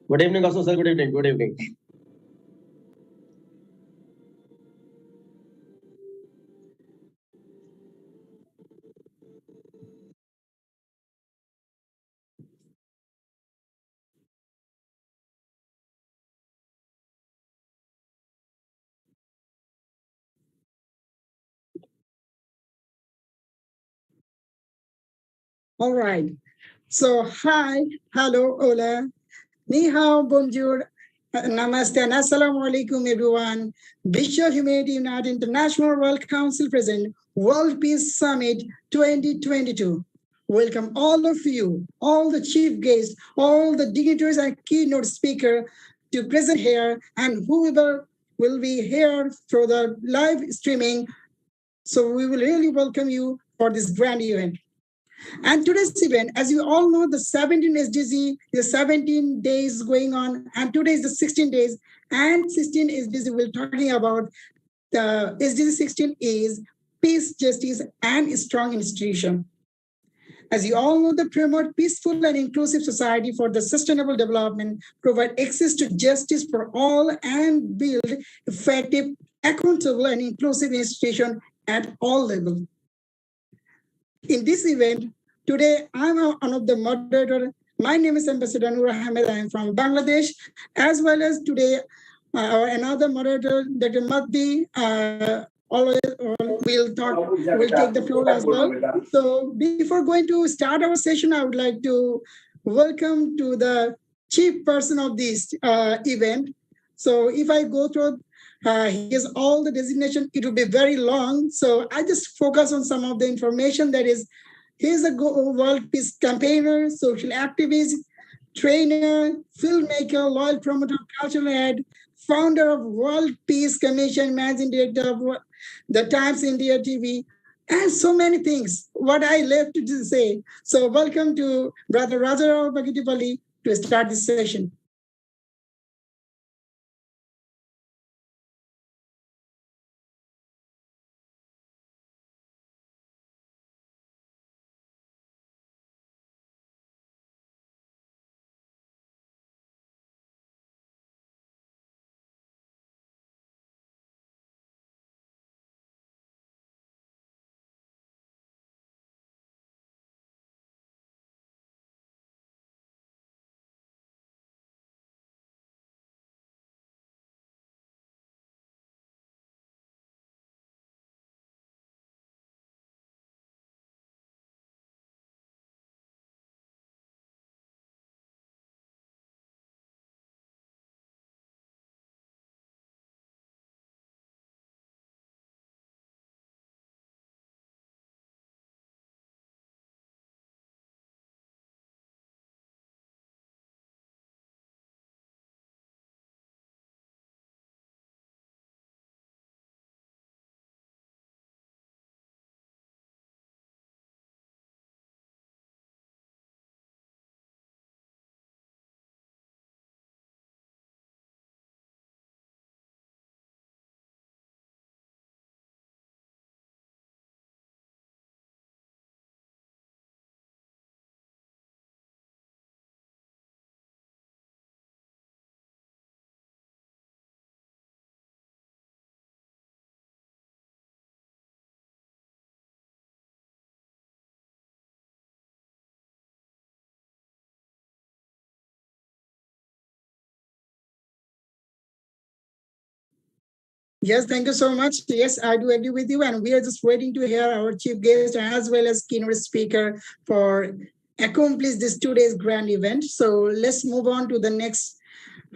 Good evening also, sir. Good evening. Good evening. All right. So, hi, hello, hola, ni hao, bonjour, namaste, and assalamu alaikum, everyone. Visual Humanity United International World Council present World Peace Summit 2022. Welcome all of you, all the chief guests, all the dignitaries and keynote speaker to present here, and whoever will be here through the live streaming. So we will really welcome you for this grand event. And today's event, as you all know, the 17 SDG is 17 days going on, and today is the 16 days, and 16 SDG we're talking about. The SDG 16 is peace, justice, and strong institution. As you all know, they promote peaceful and inclusive society for the sustainable development, provide access to justice for all, and build effective, accountable, and inclusive institution at all levels. In this event, today I'm one of the moderators. My name is Ambassador Noor Ahmed. I am from Bangladesh, as well as today another moderator, Dr. Maddi, always will take the floor as well. So before going to start our session, I would like to welcome to the chief person of this event. So if I go through he has all the designation. It will be very long. So I just focus on some of the information that is, he's a world peace campaigner, social activist, trainer, filmmaker, loyal promoter, cultural head, founder of World Peace Commission, managing director of the Times India TV, and so many things. What I left to say. So welcome to Brother Rajarao Bagitipalli to start this session. Yes, thank you so much. Yes, I do agree with you. And we are just waiting to hear our chief guest as well as keynote speaker for accomplish this 2 days grand event. So let's move on to the next.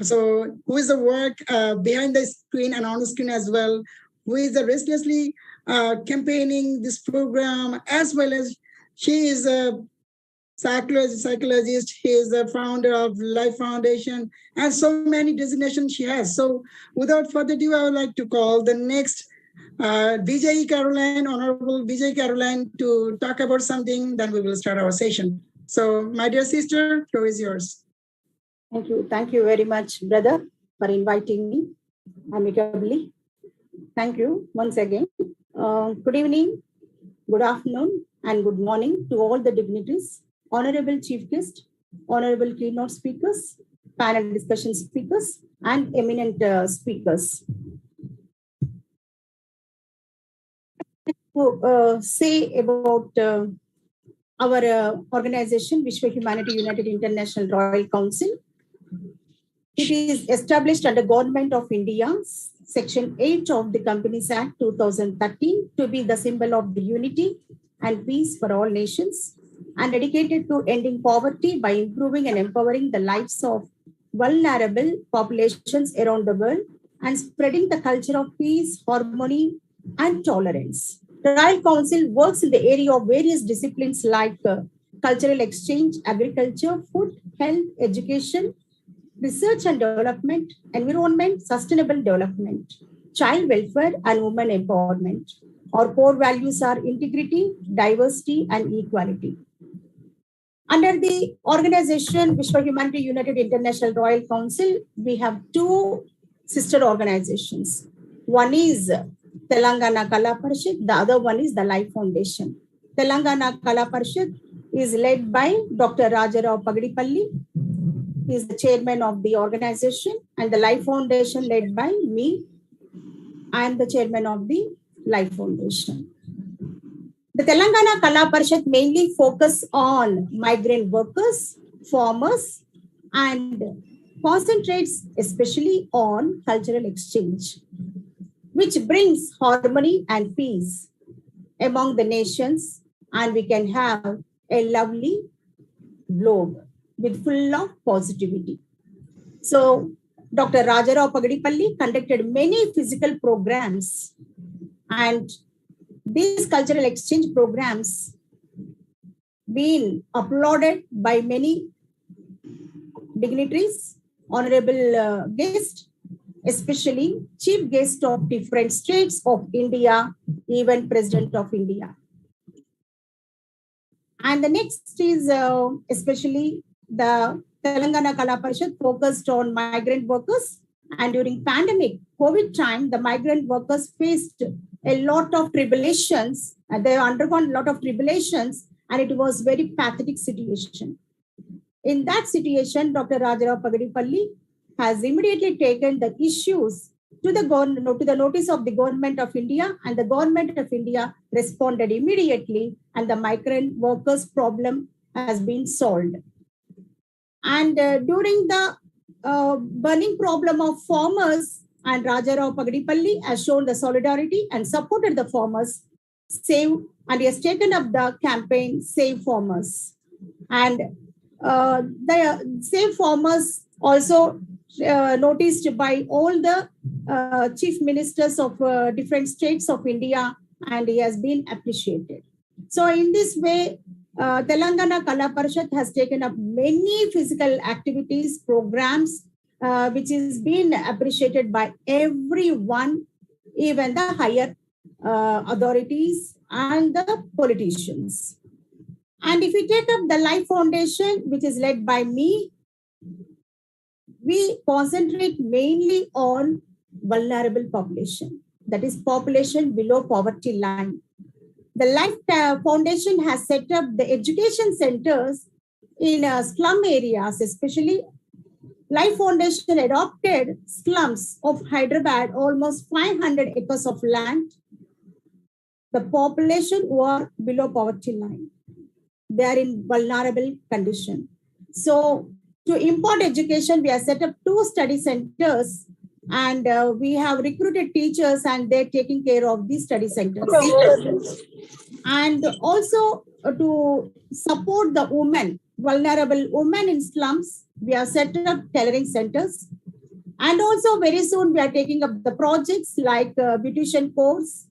So who is the work behind the screen and on the screen as well? Who is the restlessly campaigning this program as well as she is a psychologist. He is the founder of Life Foundation, and so many designations she has. So, without further ado, I would like to call the next BJ Caroline, Honorable BJ Caroline, to talk about something. Then we will start our session. So, my dear sister, floor is yours. Thank you. Thank you very much, brother, for inviting me amicably. Thank you once again. Good evening, good afternoon, and good morning to all the dignitaries, honorable chief guest, honorable keynote speakers, panel discussion speakers and eminent speakers. To say about our organization, Vishwa Humanity United International Royal Council. It is established under Government of India, Section 8 of the Companies Act 2013, to be the symbol of the unity and peace for all nations, and dedicated to ending poverty by improving and empowering the lives of vulnerable populations around the world and spreading the culture of peace, harmony, and tolerance. The Royal Council works in the area of various disciplines like cultural exchange, agriculture, food, health, education, research and development, environment, sustainable development, child welfare, and women empowerment. Our core values are integrity, diversity, and equality. Under the organization Vishwa Humanity United International Royal Council, we have two sister organizations. One is Telangana Kala Parishad, the other one is the Life Foundation. Telangana Kala Parishad is led by Dr. Rajarao Pagdipalli. He is the chairman of the organization, and the Life Foundation led by me. I am the chairman of the Life Foundation. The Telangana Kala Parishad mainly focus on migrant workers, farmers, and concentrates especially on cultural exchange, which brings harmony and peace among the nations, and we can have a lovely globe with full of positivity. So Dr. Rajarao Pagdipalli conducted many physical programs, and these cultural exchange programs been applauded by many dignitaries, honorable guests, especially chief guest of different states of India, even President of India. And the next is especially the Telangana Kala Parishad focused on migrant workers. And during pandemic, COVID time, the migrant workers faced a lot of tribulations, and they undergone a lot of tribulations, and it was very pathetic situation. In that situation, Dr. Rajarao Pagdipalli has immediately taken the issues to the notice of the Government of India, and the Government of India responded immediately, and the migrant workers problem has been solved. And during the burning problem of farmers, and Rajarao Pagdipalli has shown the solidarity and supported the farmers, and he has taken up the campaign Save Farmers. And the Save Farmers also noticed by all the chief ministers of different states of India, and he has been appreciated. So in this way, Telangana Kala Parishad has taken up many physical activities, programs, which is being appreciated by everyone, even the higher authorities and the politicians. And if we take up the Life Foundation, which is led by me, we concentrate mainly on vulnerable population, that is population below poverty line. The Life Foundation has set up the education centers in slum areas, especially. Life Foundation adopted slums of Hyderabad, almost 500 acres of land. The population who are below poverty line, they are in vulnerable condition. So to impart education, we have set up 2 study centers, and we have recruited teachers, and they're taking care of these study centers. And also to support the women, vulnerable women in slums, we have set up tailoring centers. And also very soon we are taking up the projects like beautician course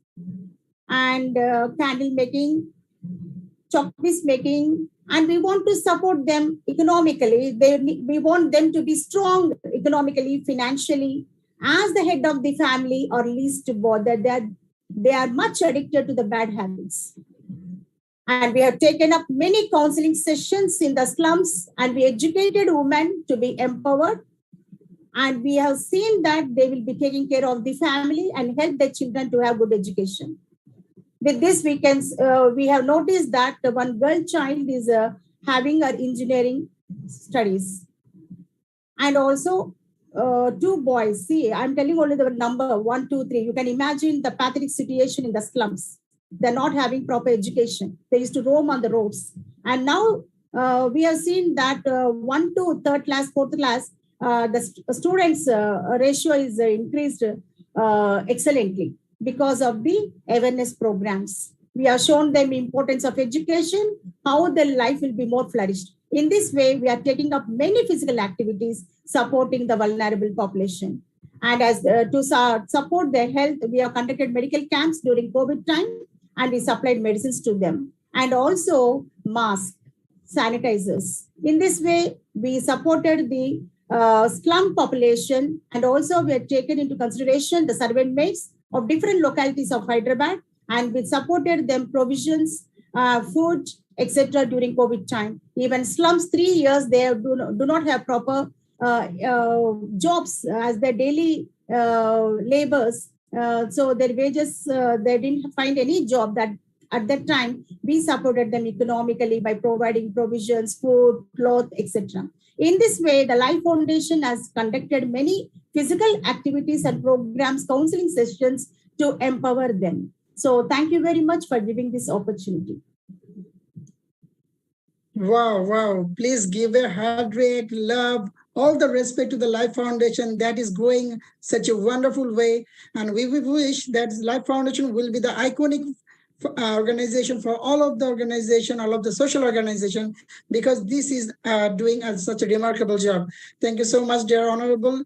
and candle making, chocolate making, and we want to support them economically. We want them to be strong economically, financially. As the head of the family or least bothered, they are much addicted to the bad habits. And we have taken up many counseling sessions in the slums, and we educated women to be empowered. And we have seen that they will be taking care of the family and help their children to have good education. With this, we have noticed that one girl child is having her engineering studies. And also 2 boys. See, I'm telling only the number 1, 2, 3. You can imagine the pathetic situation in the slums. They're not having proper education. They used to roam on the roads. And now we have seen that 1 to 3rd class, 4th class, the students' ratio is increased excellently because of the awareness programs. We have shown them importance of education, how their life will be more flourished. In this way, we are taking up many physical activities supporting the vulnerable population. And as to support their health, we have conducted medical camps during COVID time, and we supplied medicines to them. And also masks, sanitizers. In this way, we supported the slum population, and also we have taken into consideration the servant maids of different localities of Hyderabad, and we supported them provisions, food, etc. during COVID time. Even slums, 3 years, they do not have proper jobs as their daily labors. So their wages, they didn't find any job. That at that time, we supported them economically by providing provisions, food, cloth, etc. In this way, the Life Foundation has conducted many physical activities and programs, counseling sessions to empower them. So thank you very much for giving this opportunity. Wow, wow. Please give a heart rate, love, all the respect to the Life Foundation that is growing such a wonderful way. And we wish that Life Foundation will be the iconic organization for all of the organization, all of the social organization, because this is doing such a remarkable job. Thank you so much, dear Honorable,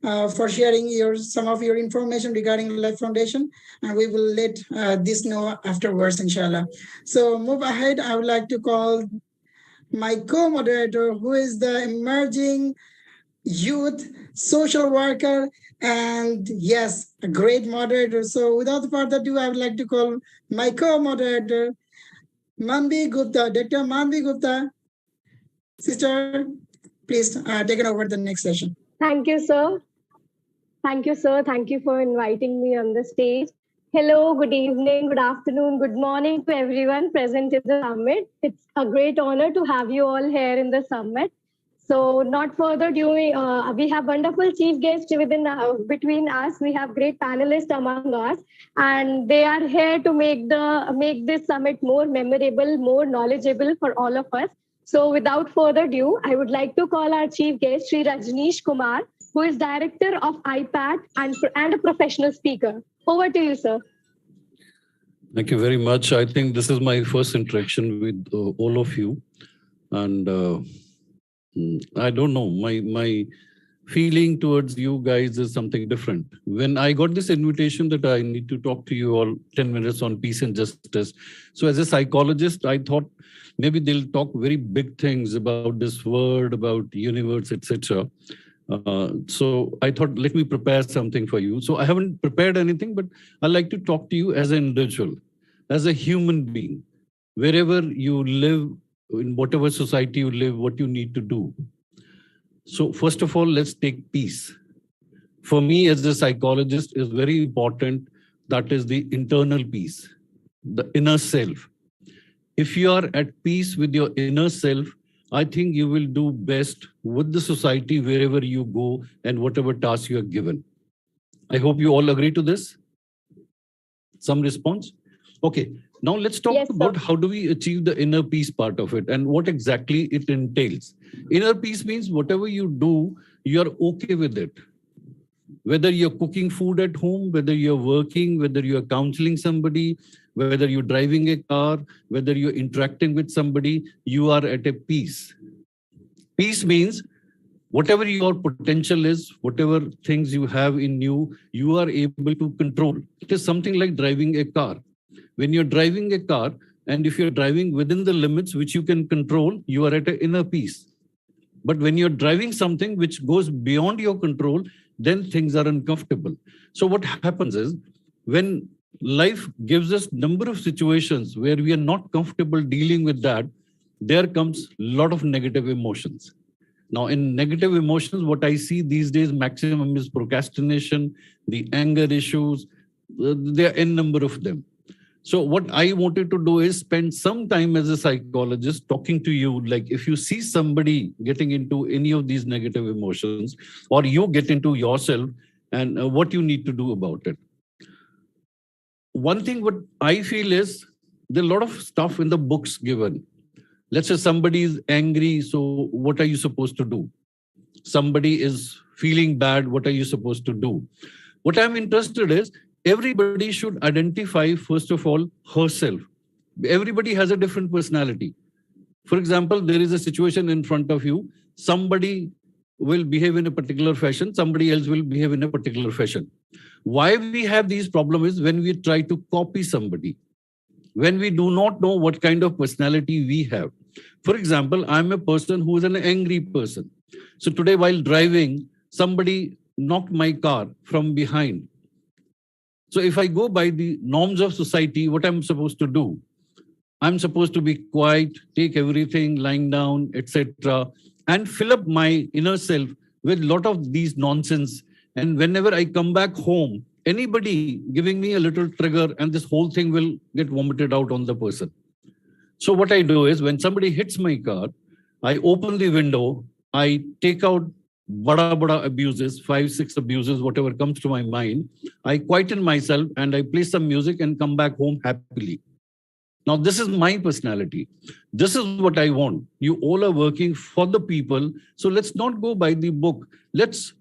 for sharing some of your information regarding Life Foundation, and we will let this know afterwards, inshallah. So move ahead. I would like to call my co-moderator, who is the emerging youth social worker, and yes, a great moderator. So without further ado, I would like to call my co-moderator, Manvi Gupta. Dr. Manvi Gupta, sister, please take it over the next session. Thank you, sir. Thank you, sir. Thank you for inviting me on the stage. Hello, good evening, good afternoon, good morning to everyone present in the summit. It's a great honor to have you all here in the summit. So not further ado, we have wonderful chief guests between us. We have great panelists among us, and they are here to make this summit more memorable, more knowledgeable for all of us. So without further ado, I would like to call our chief guest, Sri Rajneesh Kumar, who is director of IPAT and a professional speaker. Over to you, sir. Thank you very much. I think this is my first interaction with all of you. And I don't know, my feeling towards you guys is something different. When I got this invitation that I need to talk to you all 10 minutes on peace and justice. So as a psychologist, I thought maybe they'll talk very big things about this world, about universe, etc. So I thought, let me prepare something for you. So I haven't prepared anything, but I'd like to talk to you as an individual, as a human being, wherever you live, in whatever society you live, what you need to do. So first of all, let's take peace. For me as a psychologist, is very important. That is the internal peace, the inner self. If you are at peace with your inner self, I think you will do best with the society wherever you go and whatever task you are given. I hope you all agree to this. Some response? Okay, now let's talk about how do we achieve the inner peace part of it and what exactly it entails. Inner peace means whatever you do, you're okay with it. Whether you're cooking food at home, whether you're working, whether you're counseling somebody, whether you're driving a car, whether you're interacting with somebody, you are at a peace. Peace means whatever your potential is, whatever things you have in you, you are able to control. It is something like driving a car. When you're driving a car, and if you're driving within the limits which you can control, you are at an inner peace. But when you're driving something which goes beyond your control, then things are uncomfortable. So what happens is, when life gives us number of situations where we are not comfortable dealing with that, there comes a lot of negative emotions. Now, in negative emotions, what I see these days maximum is procrastination, the anger issues. There are n number of them. So what I wanted to do is spend some time as a psychologist talking to you, like if you see somebody getting into any of these negative emotions, or you get into yourself, and what you need to do about it. One thing what I feel is there are a lot of stuff in the books given. Let's say somebody is angry, so what are you supposed to do? Somebody is feeling bad, what are you supposed to do? What I'm interested is everybody should identify, first of all, herself. Everybody has a different personality. For example, there is a situation in front of you. Somebody will behave in a particular fashion. Somebody else will behave in a particular fashion. Why we have these problems is when we try to copy somebody, when we do not know what kind of personality we have. For example, I'm a person who is an angry person. So today while driving, somebody knocked my car from behind. So if I go by the norms of society, what I'm supposed to do? I'm supposed to be quiet, take everything lying down, etc., and fill up my inner self with a lot of these nonsense. And whenever I come back home, anybody giving me a little trigger and this whole thing will get vomited out on the person. So what I do is when somebody hits my car, I open the window, I take out bada abuses, 5-6 abuses, whatever comes to my mind. I quieten myself and I play some music and come back home happily. Now, this is my personality. This is what I want. You all are working for the people. So let's not go by the book. Let's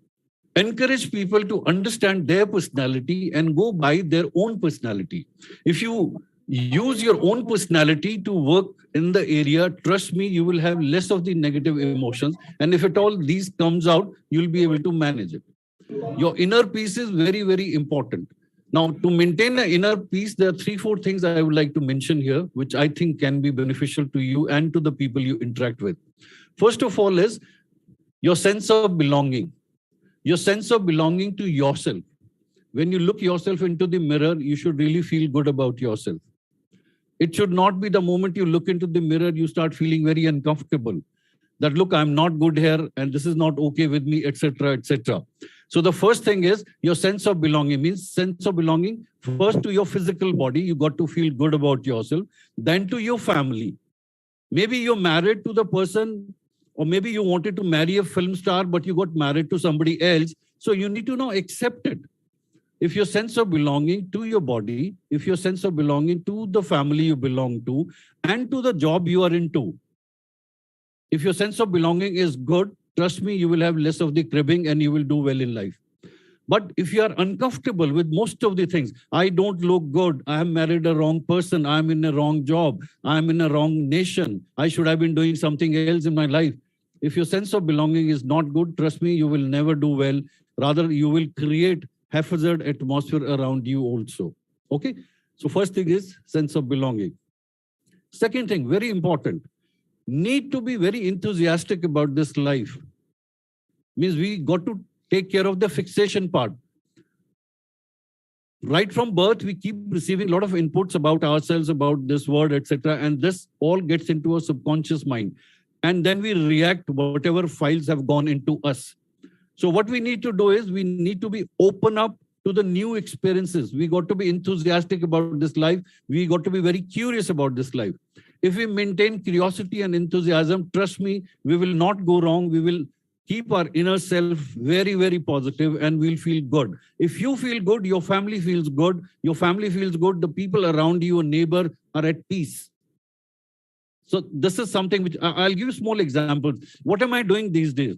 encourage people to understand their personality and go by their own personality. If you use your own personality to work in the area, trust me, you will have less of the negative emotions. And if at all these comes out, you'll be able to manage it. Your inner peace is very, very important. Now, to maintain an inner peace, there are 3-4 things I would like to mention here, which I think can be beneficial to you and to the people you interact with. First of all is your sense of belonging. Your sense of belonging to yourself. When you look yourself into the mirror, you should really feel good about yourself. It should not be the moment you look into the mirror, you start feeling very uncomfortable. That, look, I'm not good here and this is not okay with me, etc., etc. So the first thing is your sense of belonging. Means sense of belonging first to your physical body. You got to feel good about yourself. Then to your family. Maybe you're married to the person, or maybe you wanted to marry a film star, but you got married to somebody else. So you need to now accept it. If your sense of belonging to your body, if your sense of belonging to the family you belong to, and to the job you are into, if your sense of belonging is good, trust me, you will have less of the cribbing and you will do well in life. But if you are uncomfortable with most of the things, I don't look good, I have married a wrong person, I'm in a wrong job, I'm in a wrong nation, I should have been doing something else in my life. If your sense of belonging is not good, trust me, you will never do well. Rather, you will create haphazard atmosphere around you also. Okay? So first thing is sense of belonging. Second thing, very important, need to be very enthusiastic about this life. Means we got to take care of the fixation part. Right from birth, we keep receiving a lot of inputs about ourselves, about this world, etc. And this all gets into our subconscious mind. And then we react whatever files have gone into us. So what we need to do is we need to be open up to the new experiences. We got to be enthusiastic about this life. We got to be very curious about this life. If we maintain curiosity and enthusiasm, trust me, we will not go wrong. We will keep our inner self very, very positive and we'll feel good. If you feel good, your family feels good. Your family feels good. The people around you, a neighbor, are at peace. So this is something which I'll give you small examples. What am I doing these days?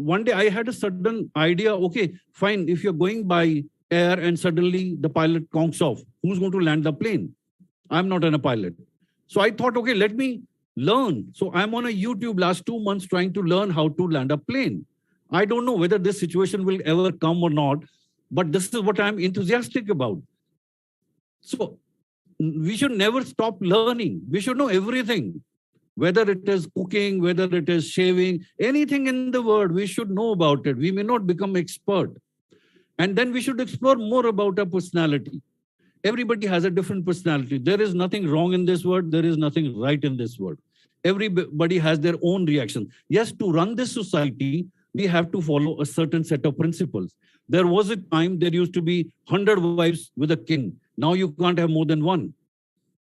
One day I had a sudden idea, okay, fine, if you're going by air and suddenly the pilot conks off, who's going to land the plane? I'm not a pilot. So I thought, okay, let me learn. So I'm on a YouTube last 2 months trying to learn how to land a plane. I don't know whether this situation will ever come or not, but this is what I'm enthusiastic about. So we should never stop learning. We should know everything. Whether it is cooking, whether it is shaving, anything in the world, we should know about it. We may not become expert. And then we should explore more about our personality. Everybody has a different personality. There is nothing wrong in this world. There is nothing right in this world. Everybody has their own reaction. Yes, to run this society, we have to follow a certain set of principles. There was a time there used to be 100 wives with a king. Now you can't have more than one.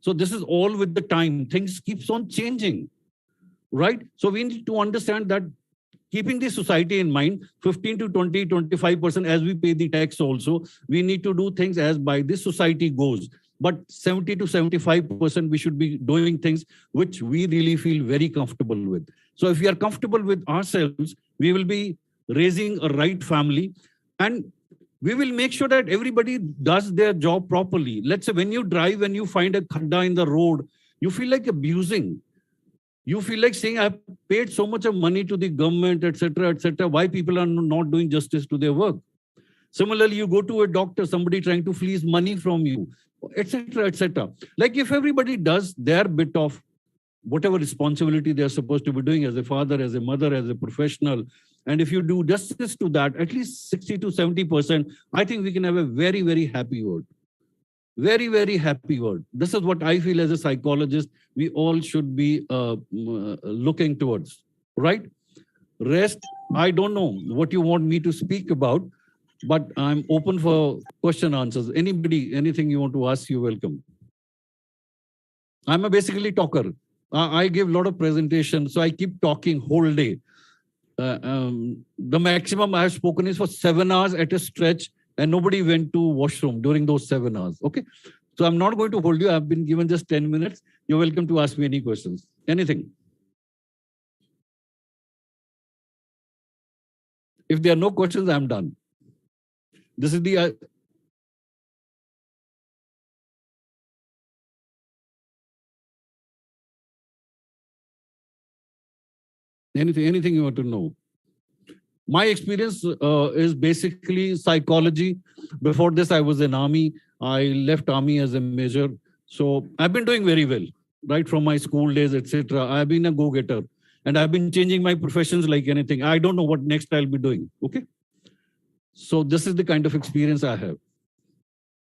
So this is all with the time. Things keeps on changing, right? So we need to understand that keeping the society in mind, 15 to 20, 25% as we pay the tax also, we need to do things as by this society goes. But 70 to 75%, we should be doing things which we really feel very comfortable with. So if we are comfortable with ourselves, we will be raising a right family, and we will make sure that everybody does their job properly. Let's say when you drive, when you find a khadda in the road, you feel like abusing. You feel like saying, I've paid so much of money to the government, etc., etc. Why people are not doing justice to their work? Similarly, you go to a doctor, somebody trying to fleece money from you, etc., etc. Like if everybody does their bit of whatever responsibility they're supposed to be doing as a father, as a mother, as a professional, and if you do justice to that, at least 60 to 70%, I think we can have a very, very happy world. Very, very happy world. This is what I feel as a psychologist we all should be looking towards, right? Rest, I don't know what you want me to speak about, but I'm open for question answers. Anybody, anything you want to ask, you're welcome. I'm a basically talker. I give a lot of presentations, so I keep talking whole day. The maximum I have spoken is for 7 hours at a stretch, and nobody went to washroom during those 7 hours. Okay. So I'm not going to hold you. I've been given just 10 minutes. You're welcome to ask me any questions. Anything. If there are no questions, I'm done. This is the... anything you want to know. My experience is basically psychology. Before this, I was in army. I left army as a major. So I've been doing very well, right from my school days, etc. I've been a go-getter, and I've been changing my professions like anything. I don't know what next I'll be doing. Okay. So this is the kind of experience I have.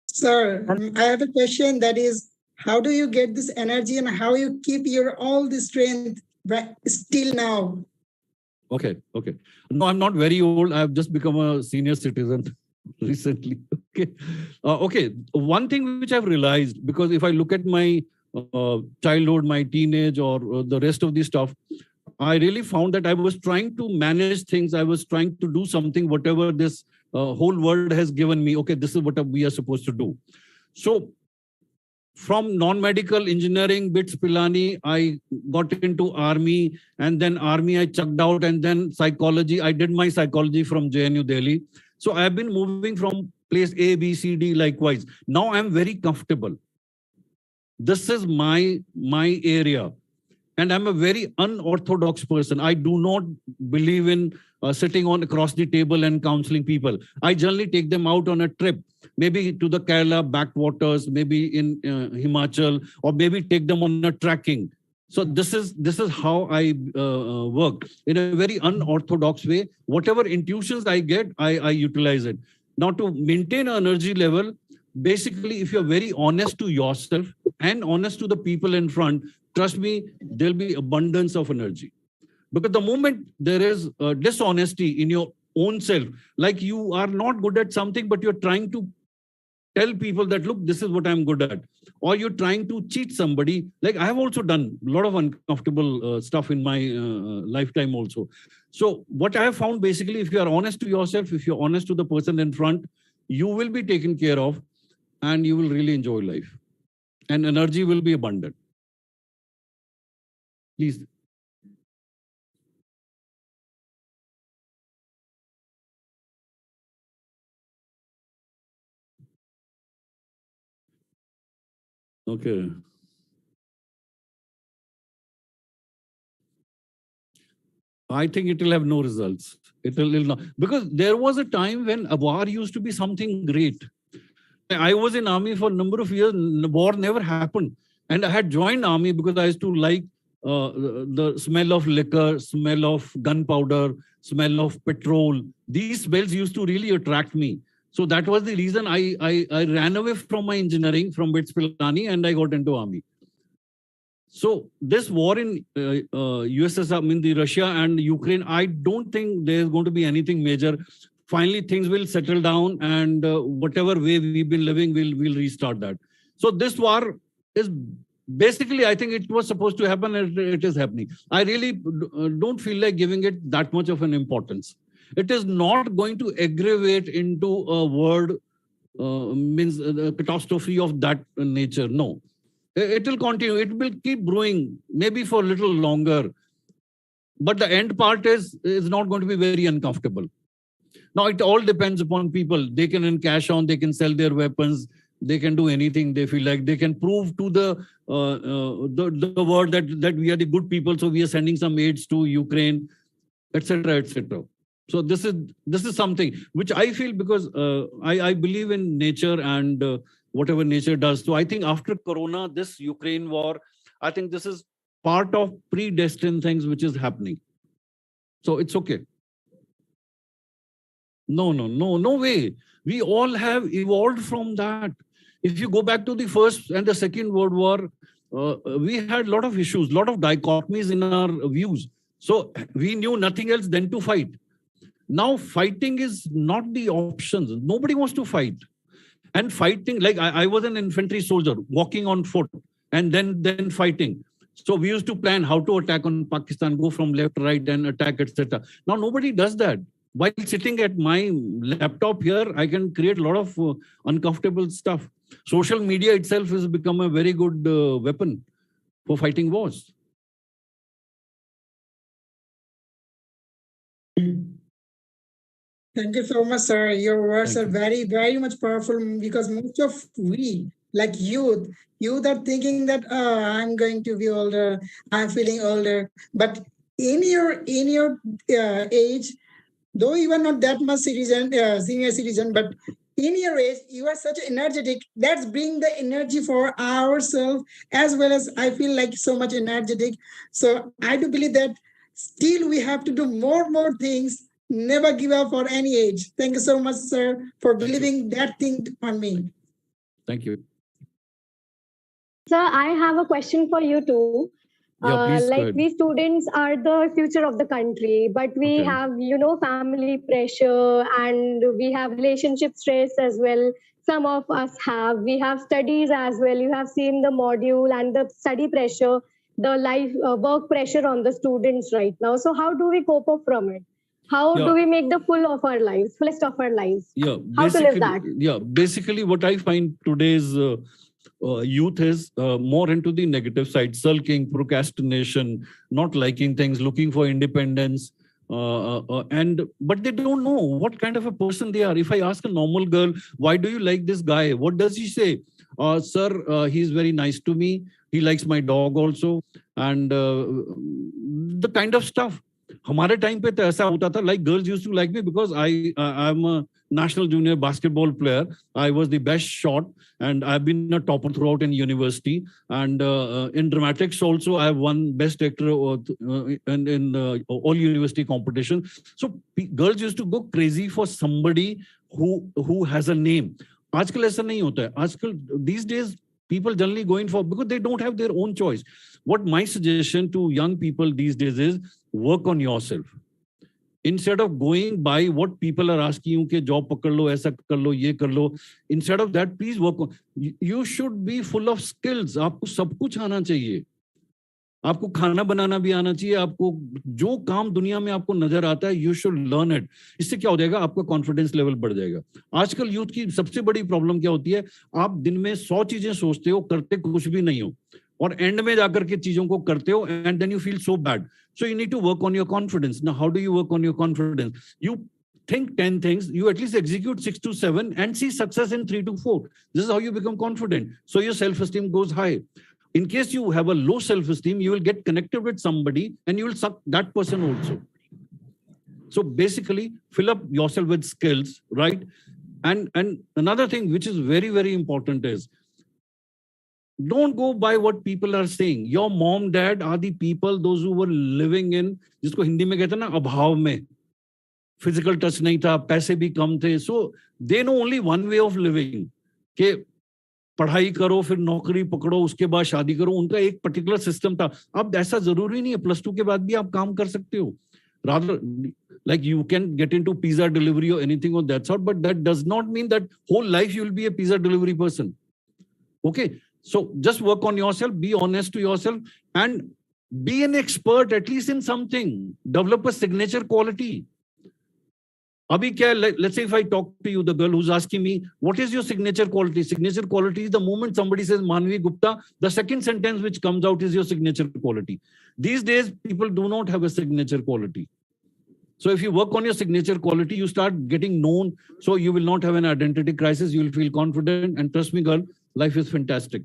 Sir, I have a question that is, how do you get this energy and how you keep your all the strength still now? Okay. No, I'm not very old. I've just become a senior citizen recently. Okay. Okay. One thing which I've realized, because if I look at my childhood, my teenage, or the rest of the stuff, I really found that I was trying to manage things. I was trying to do something, whatever this whole world has given me. Okay, this is what we are supposed to do. So from non-medical engineering, bits Pilani, I got into army, and then army I chucked out, and then psychology. I did my psychology from JNU Delhi. So I've been moving from place A, B, C, D likewise. Now I'm very comfortable. This is my area. And I'm a very unorthodox person. I do not believe in sitting on across the table and counseling people. I generally take them out on a trip, maybe to the Kerala backwaters, maybe in Himachal, or maybe take them on a trekking. So this is how I work in a very unorthodox way. Whatever intuitions I get, I utilize it. Now to maintain energy level, basically, if you're very honest to yourself and honest to the people in front, trust me, there'll be abundance of energy. Because the moment there is dishonesty in your own self, like you are not good at something, but you're trying to tell people that, look, this is what I'm good at. Or you're trying to cheat somebody. Like I have also done a lot of uncomfortable stuff in my lifetime also. So what I have found basically, if you are honest to yourself, if you're honest to the person in front, you will be taken care of and you will really enjoy life. And energy will be abundant. Please. Okay. I think it will have no results. It will not. Because there was a time when a war used to be something great. I was in army for a number of years. War never happened. And I had joined army because I used to like the smell of liquor, smell of gunpowder, smell of petrol. These smells used to really attract me. So that was the reason I ran away from my engineering from BITS Pilani and I got into army. So this war in USSR, I mean the Russia and Ukraine, I don't think there's going to be anything major. finally things will settle down, and whatever way we've been living, we'll restart that. So this war is basically, I think it was supposed to happen, and it is happening. I really don't feel like giving it that much of an importance. It is not going to aggravate into a world means a catastrophe of that nature. No, it will continue. It will keep brewing, maybe for a little longer. But the end part is not going to be very uncomfortable. Now, it all depends upon people. They can cash on, they can sell their weapons, they can do anything they feel like. They can prove to the world that we are the good people, so we are sending some aids to Ukraine, etc., etc. So this is something which I feel, because I believe in nature and whatever nature does. So I think after Corona, this Ukraine war, I think this is part of predestined things which is happening. So it's okay. No way. We all have evolved from that. If you go back to the First and the Second World War, we had a lot of issues, a lot of dichotomies in our views. So we knew nothing else than to fight. Now fighting is not the option. Nobody wants to fight. And fighting, like I was an infantry soldier, walking on foot and then fighting. So we used to plan how to attack on Pakistan, go from left, right, and attack, etc. Now nobody does that. While sitting at my laptop here, I can create a lot of uncomfortable stuff. Social media itself has become a very good weapon for fighting wars. Thank you so much, sir. Your words are very, very much powerful, because most of we, like youth are thinking that, oh, I'm going to be older, I'm feeling older. But in your age, though you are not that much senior citizen, but in your age, you are such energetic. That's bring the energy for ourselves, as well as I feel like so much energetic. So I do believe that still we have to do more things. Never give up for any age. Thank you so much, sir, for believing that thing on me. Thank you. Sir, I have a question for you too. Yeah, please, like we students are the future of the country, but we have, family pressure and we have relationship stress as well. Some of us have. We have studies as well. You have seen the module and the study pressure, the life work pressure on the students right now. So how do we cope up from it? How do we make the fullest of our lives? Yeah, how to live that? Yeah, basically what I find today's youth is more into the negative side, sulking, procrastination, not liking things, looking for independence. But they don't know what kind of a person they are. If I ask a normal girl, why do you like this guy? What does he say? Sir, he's very nice to me. He likes my dog also. And the kind of stuff. हमारे time पे तो ऐसा होता था, like girls used to like me because I'm a national junior basketball player. I was the best shot and I've been a topper throughout in university, and in dramatics also I have won best actor in all university competition. So girls used to go crazy for somebody who has a name. आजकल ऐसा नहीं होता है. आजकल these days people generally going for, because they don't have their own choice. What my suggestion to young people these days is work on yourself. Instead of going by what people are asking you, कि job पकड़ लो, ऐसा कर लो, ये कर लो. Instead of that, please work on. You should be full of skills. आपको सब कुछ आना चाहिए. आपको खाना बनाना भी आना चाहिए. आपको जो काम दुनिया में आपको नजर आता है, you should learn it. इससे क्या हो जाएगा? आपका कॉन्फिडेंस लेवल बढ़ जाएगा. आजकल यूथ की सबसे बड़ी प्रॉब्लम क्या होती है? आप दिन में 100 चीजें सोचते हो, करते कुछ भी नहीं हो, और एंड में जाकर के चीजों को करते हो, and then you feel so bad. So you need to work on your confidence. Now how do you work on your confidence? You think 10 things, you at least execute 6 to 7 and see success in 3 to 4. This is how you become confident. So your self-esteem goes high. In case you have a low self-esteem, you will get connected with somebody and you will suck that person also. So basically, fill up yourself with skills, right? And another thing which is very, very important is, don't go by what people are saying. Your mom, dad are the people, those who were living in, जिसको हिंदी में कहते हैं ना, अभाव में. Physical touch नहीं था, पैसे भी कम थे. So they know only one way of living. कि पढ़ाई करो, फिर नौकरी पकड़ो, उसके बाद शादी करो. उनका एक पर्टिकुलर सिस्टम था. अब ऐसा जरूरी नहीं है, +2 के बाद भी आप काम कर सकते हो. Rather, Like you can get into pizza delivery or anything of that sort, but that does not mean that whole life you will be a pizza delivery person. Okay. So just work on yourself, be honest to yourself, and be an expert at least in something. Develop a signature quality. Abhi kya, let's say if I talk to you, the girl who's asking me, what is your signature quality? Signature quality is the moment somebody says Manvi Gupta, the second sentence which comes out is your signature quality. These days, people do not have a signature quality. So if you work on your signature quality, you start getting known. So you will not have an identity crisis. You will feel confident. And trust me, girl, life is fantastic.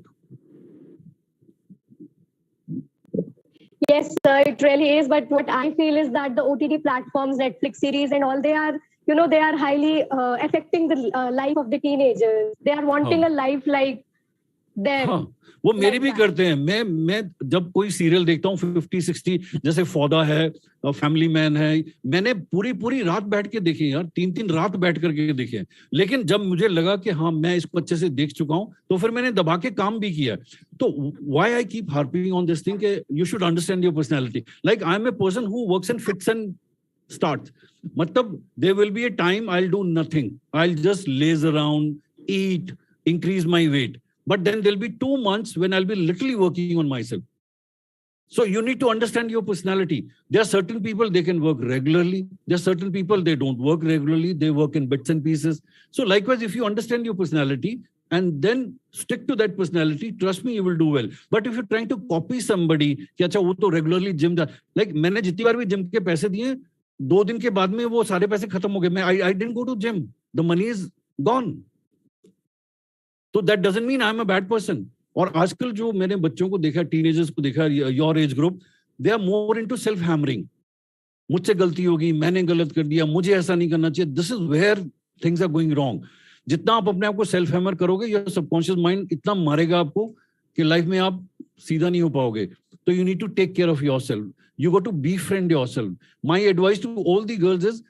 Yes, sir, it really is. But what I feel is that the OTT platforms, Netflix series and all, they are, they are highly affecting the life of the teenagers. They are wanting a life like them. वो मेरी भी करते हैं. मैं जब कोई serial देखता हूँ 50-60, जैसे फौदा है, फैमिली मैन है, मैंने पूरी रात बैठ के देखे यार, 3 रात बैठ करके देखे. लेकिन जब मुझे लगा कि हाँ मैं इसको अच्छे से देख चुका हूँ, तो फिर मैंने दबा के काम भी किया. तो why I keep harping on this thing कि you should understand your personality. Like I am a person who works in fits and starts. मतलब there will be a time I'll do nothing. I'll just laze around, eat, increase my weight. But then there'll be 2 months when I'll be literally working on myself. So you need to understand your personality. There are certain people, they can work regularly. There are certain people, they don't work regularly. They work in bits and pieces. So likewise, if you understand your personality and then stick to that personality, trust me, you will do well. But if you're trying to copy somebody, कि अच्छा वो तो regularly gym जा, like मैंने जितनी बार भी gym के पैसे दिए, 2 दिन के बाद में वो सारे पैसे खत्म हो गए. I didn't go to gym. The money is gone. So that doesn't mean I'm a bad person. और आजकल जो मैंने बच्चों को देखा, टीनेजर्स को देखा, your age group, they are more into self hammering. मुझसे गलती होगी, मैंने गलत कर दिया, मुझे ऐसा नहीं करना चाहिए. This is where things are going wrong. जितना आप अपने आप को सेल्फ हैमर करोगे, योर सबकॉन्शियस माइंड इतना मारेगा आपको कि लाइफ में आप सीधा नहीं हो पाओगे. तो you need to take care of yourself. You got to be friend yourself. My advice to all the girls is,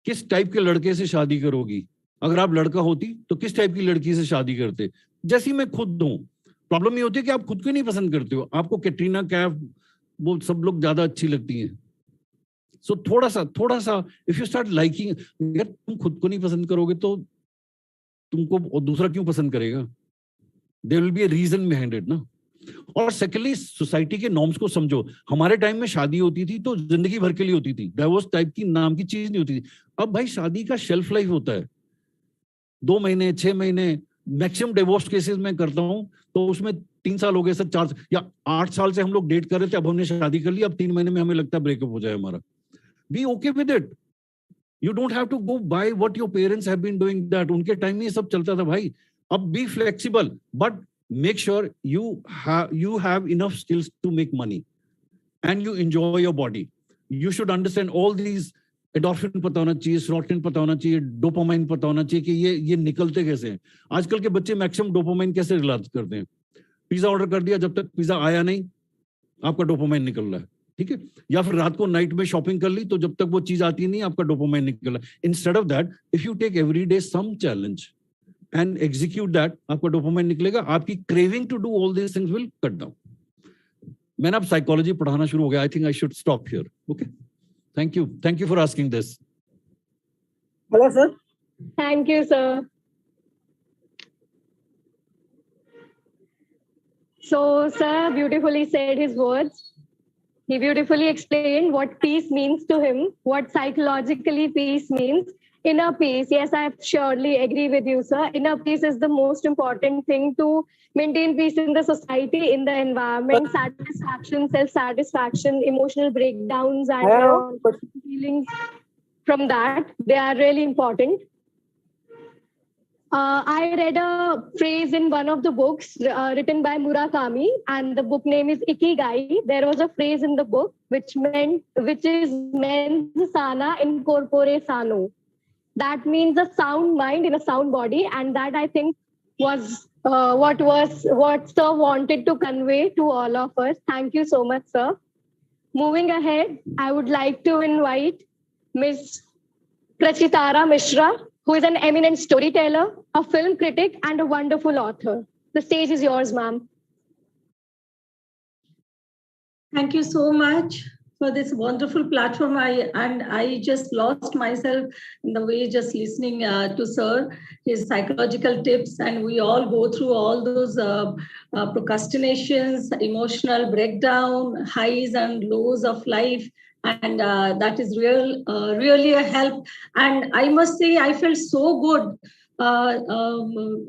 किस टाइप के लड़के से शादी करोगी? अगर आप लड़का होती तो किस टाइप की लड़की से शादी करते? जैसी मैं खुद हूं. प्रॉब्लम ये होती है कि आप खुद को नहीं पसंद करते हो. आपको कैटरीना कैफ, वो सब लोग ज्यादा अच्छी लगती हैं. सो थोड़ा सा इफ यू स्टार्ट लाइकिंग, यार तुम खुद को नहीं पसंद करोगे तो तुमको दूसरा क्यों पसंद करेगा? There will be a reason behind it ना. और सेकेंडली, सोसाइटी के नॉर्म्स को समझो. हमारे टाइम में शादी होती थी तो जिंदगी भर के लिए होती थी. डाइवोर्स टाइप की नाम की चीज नहीं होती थी. अब भाई शादी का शेल्फ लाइफ होता है 2 महीने, 6 महीने. मैक्सिमम डिवोर्स केसेस में करता हूं तो उसमें 3 साल हो गए सर, 4 या 8 साल से हम लोग डेट कर रहे थे, अब हमने शादी कर ली, अब 3 महीने में हमें लगता है ब्रेकअप हो जाए हमारा. Be okay with it. You don't have to go by what your parents have been doing that. उनके टाइम में ये सब चलता था भाई. अब be flexible, but make sure you have enough skills to make money and you enjoy your body. You should understand all these. एडोर्फिन पता होना चाहिए, सेरोटोनिन पता होना चाहिए, डोपामाइन पता होना चाहिए कि ये निकलते कैसे हैं. आजकल के बच्चे मैक्सिमम डोपामाइन कैसे रिलीज करते हैं? पिज्जा ऑर्डर कर दिया, जब तक पिज्जा आया नहीं आपका डोपामाइन निकल रहा है. ठीक है. या फिर रात को नाइट में शॉपिंग कर ली, तो जब तक वो चीज आती नहीं आपका डोपामाइन निकल रहा है. Instead of that, if you take every day some challenge and execute that, आपका डोपामाइन निकलेगा. आपकी craving to do all this things will cut down. मैंने अब साइकोलॉजी पढ़ाना शुरू हो गया. I think I should stop here. Okay. Thank you for asking this. Hello, sir. Thank you, sir. So, sir beautifully said his words. He beautifully explained what peace means to him, what psychologically peace means. Inner peace, yes, I surely agree with you, sir. Inner peace is the most important thing to maintain peace in the society, in the environment. Satisfaction, self-satisfaction, emotional breakdowns, and feelings from that, they are really important. I read a phrase in one of the books written by Murakami, and the book name is Ikigai. There was a phrase in the book which is mens sana in corpore sano. That means a sound mind in a sound body, and that I think was what sir wanted to convey to all of us. Thank you so much, sir. Moving ahead, I would like to invite Ms. Prachitara Mishra, who is an eminent storyteller, a film critic, and a wonderful author. The stage is yours, ma'am. Thank you so much. for this wonderful platform. I just lost myself in the way just listening to Sir, his psychological tips, and we all go through all those procrastinations, emotional breakdown, highs and lows of life. And that is really a help. And I must say, I felt so good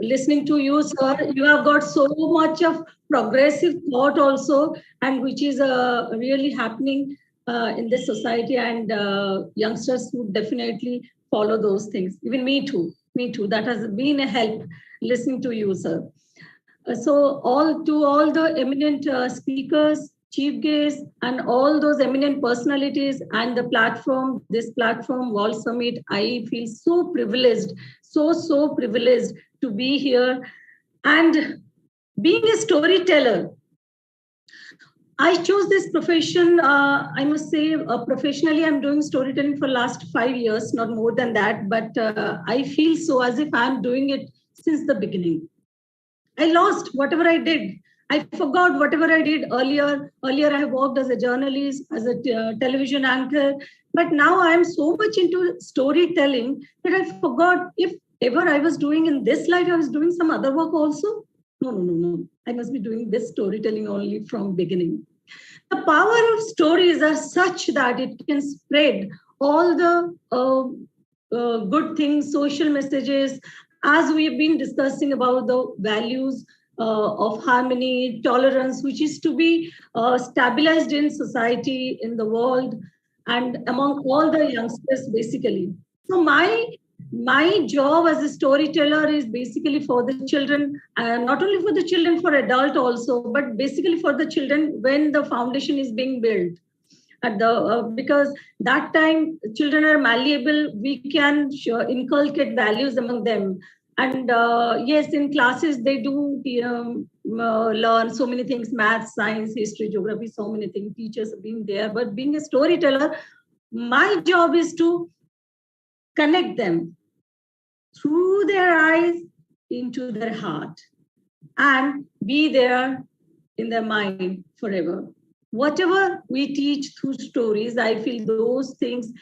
listening to you, sir. You have got so much of progressive thought also, and which is really happening in this society, and youngsters would definitely follow those things. Even me too. That has been a help listening to you, sir. So all the eminent speakers, chief guests, and all those eminent personalities and the platform, this platform, World Summit, I feel so privileged, so privileged to be here. And being a storyteller, I chose this profession, I must say, professionally, I'm doing storytelling for last 5 years, not more than that, but I feel so as if I'm doing it since the beginning. I lost whatever I did. I forgot whatever I did earlier. Earlier, I worked as a journalist, as a television anchor. But now I am so much into storytelling that I forgot if ever I was doing in this life, I was doing some other work also. No. I must be doing this storytelling only from beginning. The power of stories are such that it can spread all the good things, social messages, as we have been discussing about the values of harmony, tolerance, which is to be stabilized in society, in the world, and among all the youngsters, basically. So my job as a storyteller is basically for the children, not only for the children, for adult also, but basically for the children when the foundation is being built. At the because that time children are malleable, we can inculcate values among them. And yes, in classes they do learn so many things: math, science, history, geography, so many things. Teachers have been there, but being a storyteller, my job is to connect them through their eyes into their heart and be there in their mind forever. Whatever we teach through stories, I feel those things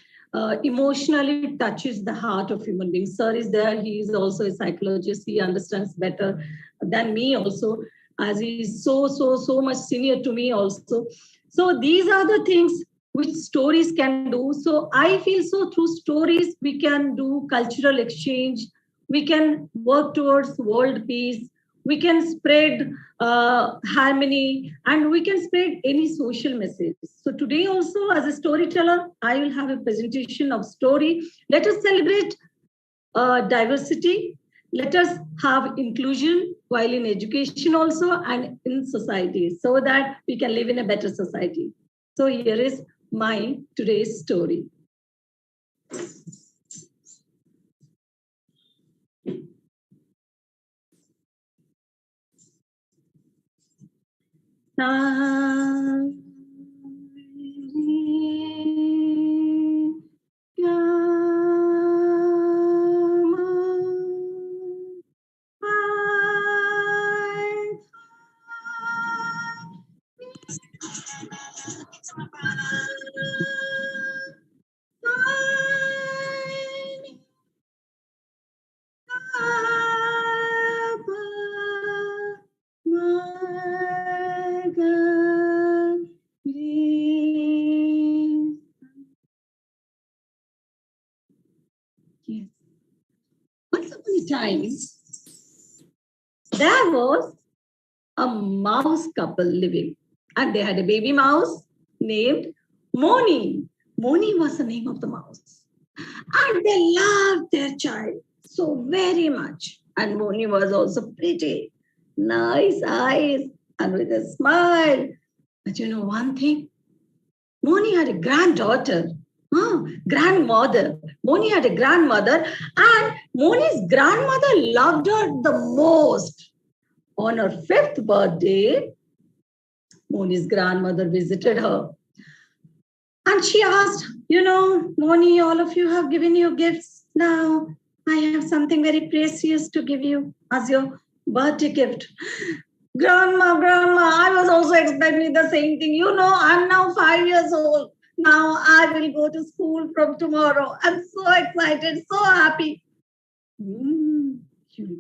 emotionally touches the heart of human beings. Sir is there. He is also a psychologist. He understands better than me also, as he is so much senior to me also. So these are the things which stories can do. So I feel so through stories, we can do cultural exchange. We can work towards world peace. We can spread harmony, and we can spread any social message. So today also, as a storyteller, I will have a presentation of story. Let us celebrate diversity. Let us have inclusion while in education also and in society, so that we can live in a better society. So here is my today's story. Once upon a time, there was a mouse couple living, and they had a baby mouse named Moni. Moni was the name of the mouse. And they loved their child so very much. And Moni was also pretty, nice eyes, and with a smile. But you know one thing? Moni had a granddaughter. Grandmother. Moni had a grandmother, and Moni's grandmother loved her the most. On her 5th birthday, Moni's grandmother visited her. And she asked, Moni, all of you have given you gifts. Now I have something very precious to give you as your birthday gift. Grandma, I was also expecting the same thing. I'm now 5 years old. Now I will go to school from tomorrow. I'm so excited, so happy. You'll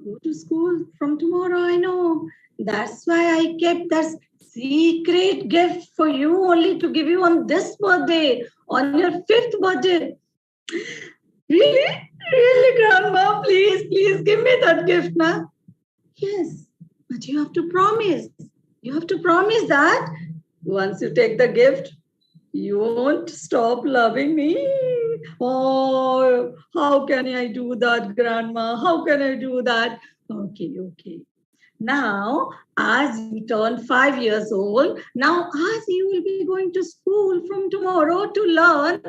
go to school from tomorrow, I know. That's why I kept that secret gift for you only to give you on this birthday, on your 5th birthday. Really? Really, Grandma? Please give me that gift now. Yes, but you have to promise. You have to promise that once you take the gift, you won't stop loving me. Oh, how can I do that, Grandma? How can I do that? Okay. Now, as you turn 5 years old, now as you will be going to school from tomorrow to learn.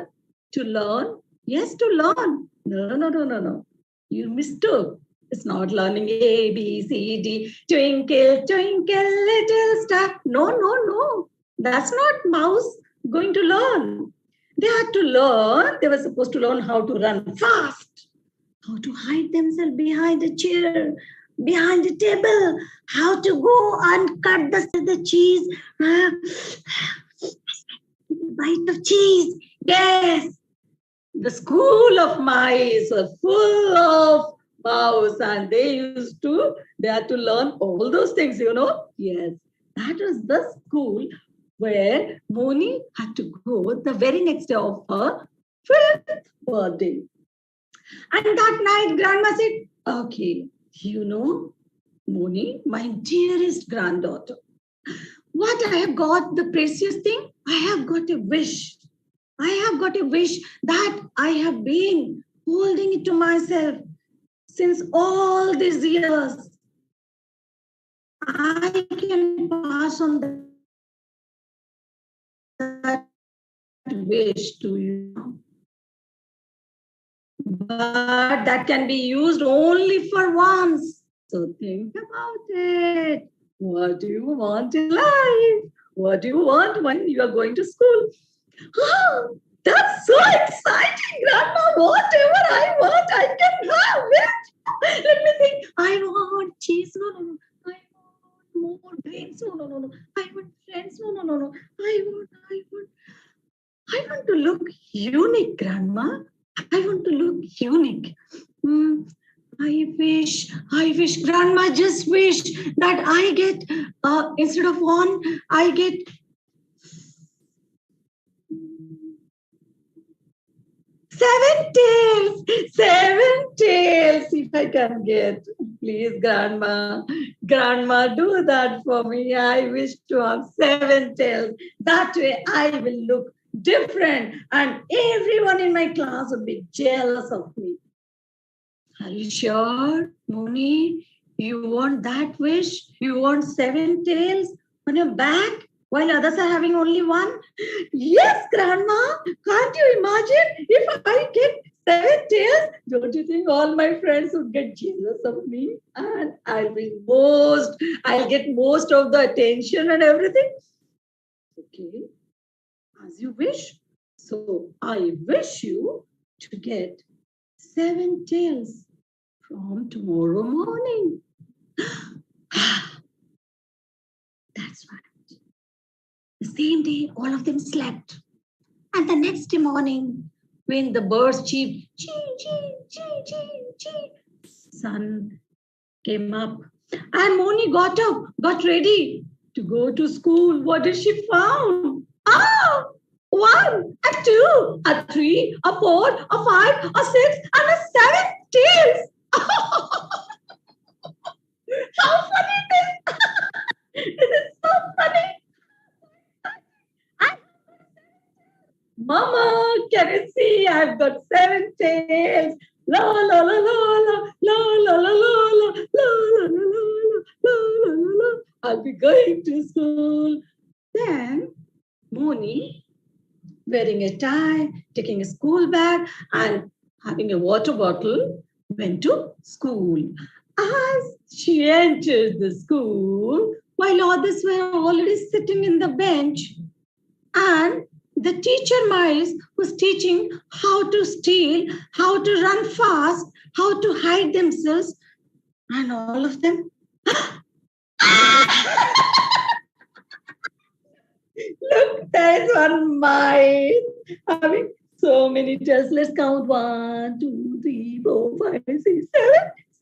Yes, to learn. No. You mistook. It's not learning A, B, C, D, twinkle, twinkle, little star. No. That's not mouse going to learn. They had to learn. They were supposed to learn how to run fast, how to hide themselves behind a chair, behind a table, how to go and cut the cheese. Bite of cheese. Yes. The school of mice were full of mouse, and they had to learn all those things, Yes, that was the school where Moni had to go the very next day of her 5th birthday. And that night, Grandma said, okay, Moni, my dearest granddaughter, what I have got, the precious thing, I have got a wish. I have got a wish that I have been holding it to myself since all these years. I can pass on that wish to you. But that can be used only for once. So think about it. What do you want in life? What do you want when you are going to school? Oh, that's so exciting, Grandma. Whatever I want, I can have it. Let me think. I want cheese. No. I want more drinks. No. I want friends. No. I want to look unique, Grandma. I want to look unique. I wish, Grandma, just wish that I get, instead of one, I get 7 tails. 7 tails, if I can get. Please, Grandma, do that for me. I wish to have 7 tails. That way I will look different and everyone in my class would be jealous of me. Are you sure, Moni? You want that wish? You want 7 tails on your back while others are having only 1? Yes, Grandma. Can't you imagine if I get 7 tails? Don't you think all my friends would get jealous of me? And I'll get most of the attention and everything. Okay, as you wish. So I wish you to get 7 tails from tomorrow morning. That's right. The same day, all of them slept. And the next morning, when the birds cheeped, sun came up. And Moni got up, got ready to go to school. What did she found? 1, a 2, a 3, a 4, a 5, a 6, and a 7 tails. How funny it is! It is so funny. Mama, can you see? I've got 7 tails. La la la la la la la la la la la la la. I'll be going to school. Then Moni, wearing a tie, taking a school bag, and having a water bottle, went to school. As she entered the school, while others were already sitting in the bench, and the teacher mice was teaching how to steal, how to run fast, how to hide themselves, and all of them looked at There's one mice having so many tails. Let's count 1, 2, 3, 4, 5, 6, 7.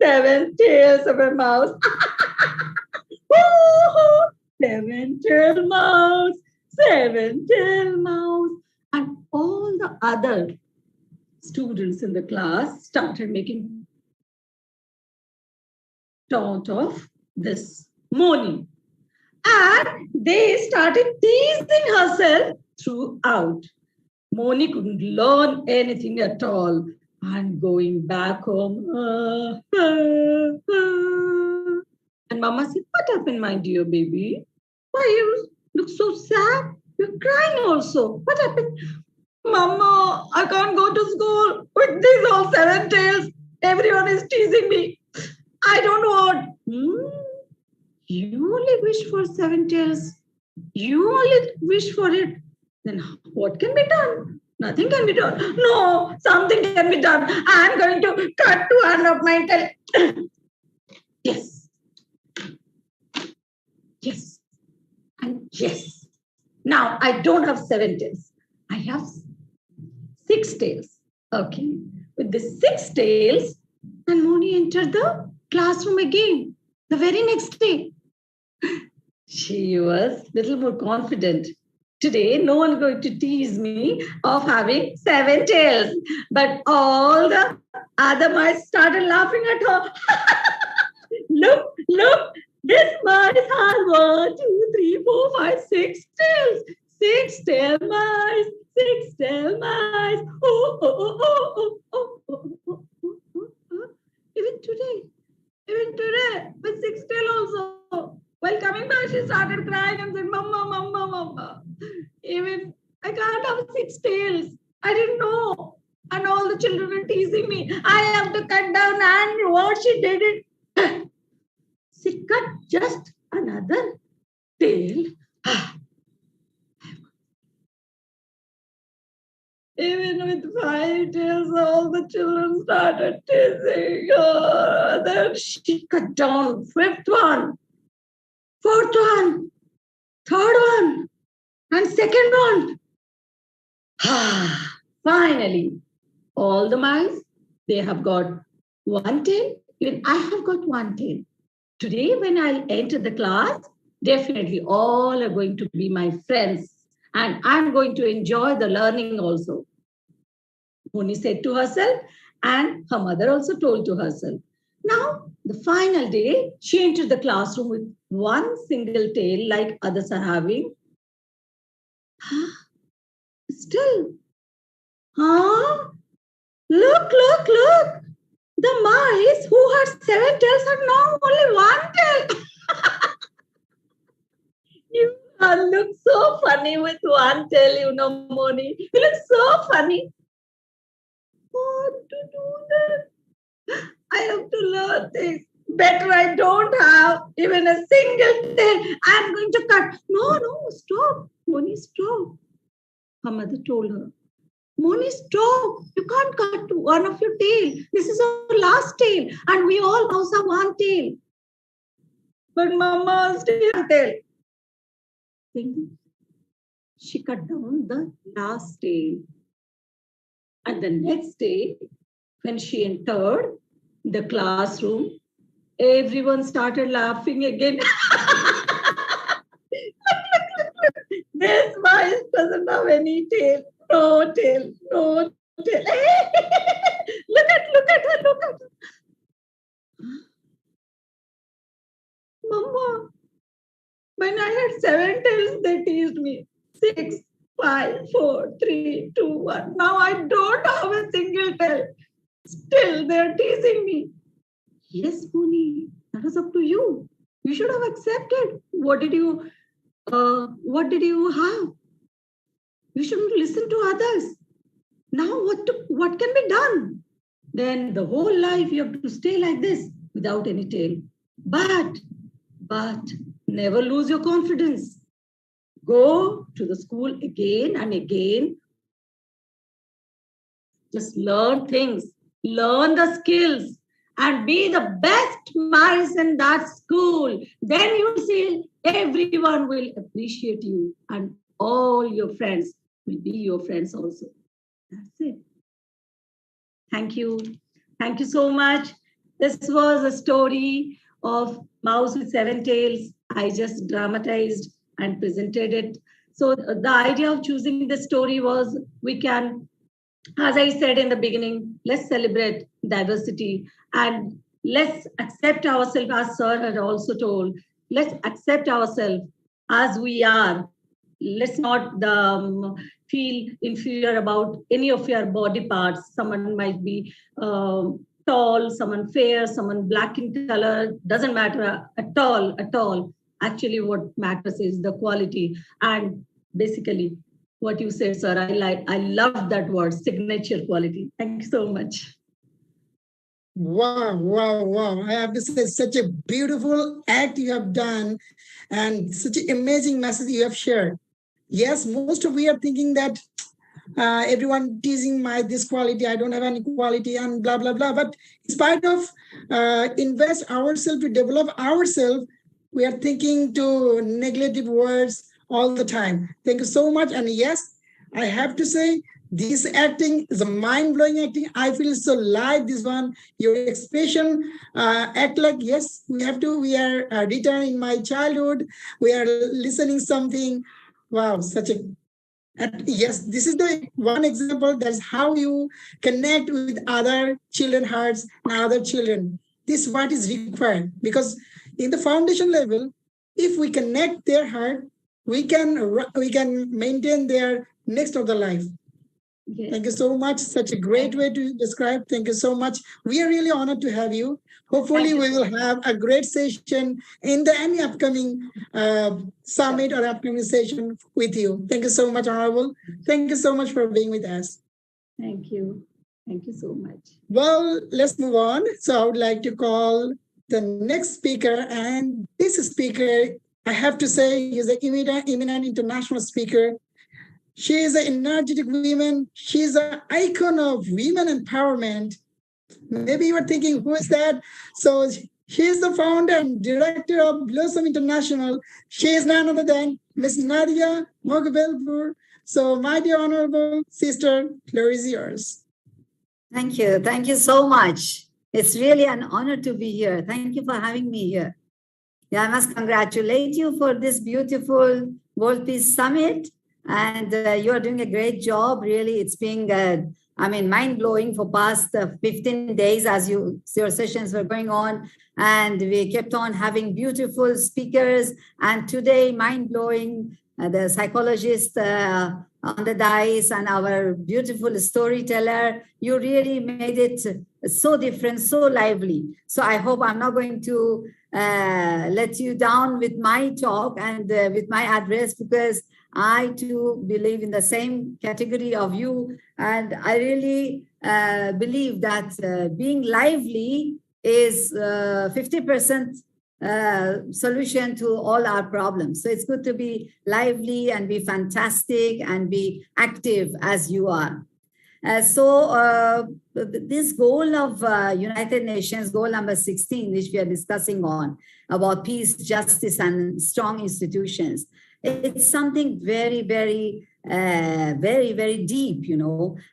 7 tails of a mouse. Woo-hoo! 7-tailed mouse. 7-tailed mouse. And all the other students in the class started making taunt of this Moni. And they started teasing herself throughout. Moni couldn't learn anything at all. And going back home, and Mama said, "What happened, my dear baby? Why you look so sad? You're crying also. What happened?" "Mama, I can't go to school with these all 7 tails. Everyone is teasing me. I don't want." You only wish for 7 tails. You only wish for it. Then what can be done? Nothing can be done. No, something can be done. I'm going to cut one of my tail. Yes. Yes. And yes. Now I don't have 7 tails. I have 6 tails. Okay. With the 6 tails, and Moni entered the classroom again the very next day. She was a little more confident. Today, no one is going to tease me of having 7 tails. But all the other mice started laughing at her. Look, this mice has 1, 2, 3, 4, 5, 6 tails. 6-tailed mice, 6-tailed mice. Even today, with 6 tails also. While coming back, she started crying and said, "Mama. Even I can't have 6 tails. I didn't know. And all the children are teasing me. I have to cut down." And what she did it. She cut just another tail. Even with 5 tails, all the children started teasing her. Then she cut down 5th one, 4th one, 3rd one, and 2nd one. Finally, all the mice, they have got 1 tail. Even I have got 1 tail. Today, when I'll enter the class, definitely all are going to be my friends. And I'm going to enjoy the learning also. Moni said to herself, and her mother also told to herself. Now, the final day, she entered the classroom with 1 single tail like others are having. Still. Look. The mice who had 7 tails have now only 1 tail. You look so funny with 1 tail, Moni. You look so funny. What to do then? I have to learn things. Better I don't have even a single tail. I'm going to cut. No, stop. Moni, stop. Her mother told her, "Moni, stop. You can't cut one of your tail. This is our last tail. And we all also have 1 tail." "But Mama, still 1 tail." She cut down the last tail. And the next day, when she entered the classroom, everyone started laughing again. Look. This mice doesn't have any tail. No tail. Look at her. "Mama, when I had 7 tails, they teased me. 6, 5, 4, 3, 2, 1. Now I don't have a single tail. Still, they're teasing me." "Yes, Moni, that was up to you. You should have accepted. What did you have? You shouldn't listen to others. Now what can be done? Then the whole life you have to stay like this without any tail. But never lose your confidence. Go to the school again and again. Just learn things, learn the skills, and be the best mice in that school. Then you see everyone will appreciate you and all your friends will be your friends also. That's it. Thank you. Thank you so much. This was a story of Mouse with Seven Tails. I just dramatized and presented it. So the idea of choosing this story was we can, as I said in the beginning, let's celebrate diversity and let's accept ourselves, as Sir had also told, let's accept ourselves as we are. Let's not feel inferior about any of your body parts. Someone might be tall, someone fair, someone black in color, doesn't matter at all. Actually, what matters is the quality. And basically, what you said, sir, I love that word, signature quality. Thank you so much. Wow. I have to say, such a beautiful act you have done and such an amazing message you have shared. Yes, most of we are thinking that everyone teasing this quality, I don't have any quality and blah, blah, blah. But in spite of invest ourselves to develop ourselves, we are thinking to negative words all the time. Thank you so much. And yes, I have to say, this acting is a mind-blowing acting. I feel so live, this one. Your expression act like, yes, we are written in my childhood. We are listening something. Wow, yes, this is the one example. That's how you connect with other children's hearts and other children. This is what is required, because in the foundation level, if we connect their heart, we can maintain their next of the life. Yes. Thank you so much. Such a great way to describe. Thank you so much. We are really honored to have you. Hopefully, we will have a great session in any upcoming summit or upcoming session with you. Thank you so much, Honorable. Thank you so much for being with us. Thank you. Thank you so much. Well, let's move on. So I would like to call the next speaker. And this speaker, I have to say, is an eminent international speaker. She is an energetic woman. She's an icon of women empowerment. Maybe you are thinking, who is that? So she is the founder and director of Blossom International. She is none other than Miss Nadia Mogabelpur. So my dear honorable sister, floor is yours. Thank you. Thank you so much. It's really an honor to be here. Thank you for having me here. Yeah, I must congratulate you for this beautiful World Peace Summit. And you are doing a great job. Really, it's being, mind-blowing for past 15 days as your sessions were going on. And we kept on having beautiful speakers. And today, mind-blowing, the psychologist on the dais and our beautiful storyteller. You really made it so different, so lively. So I hope I'm not going to let you down with my talk and with my address, because I too believe in the same category of you. And I really believe that being lively is 50% solution to all our problems. So it's good to be lively and be fantastic and be active as you are. This goal of United Nations, goal number 16, which we are discussing on, about peace, justice, and strong institutions, it's something very, very, very deep,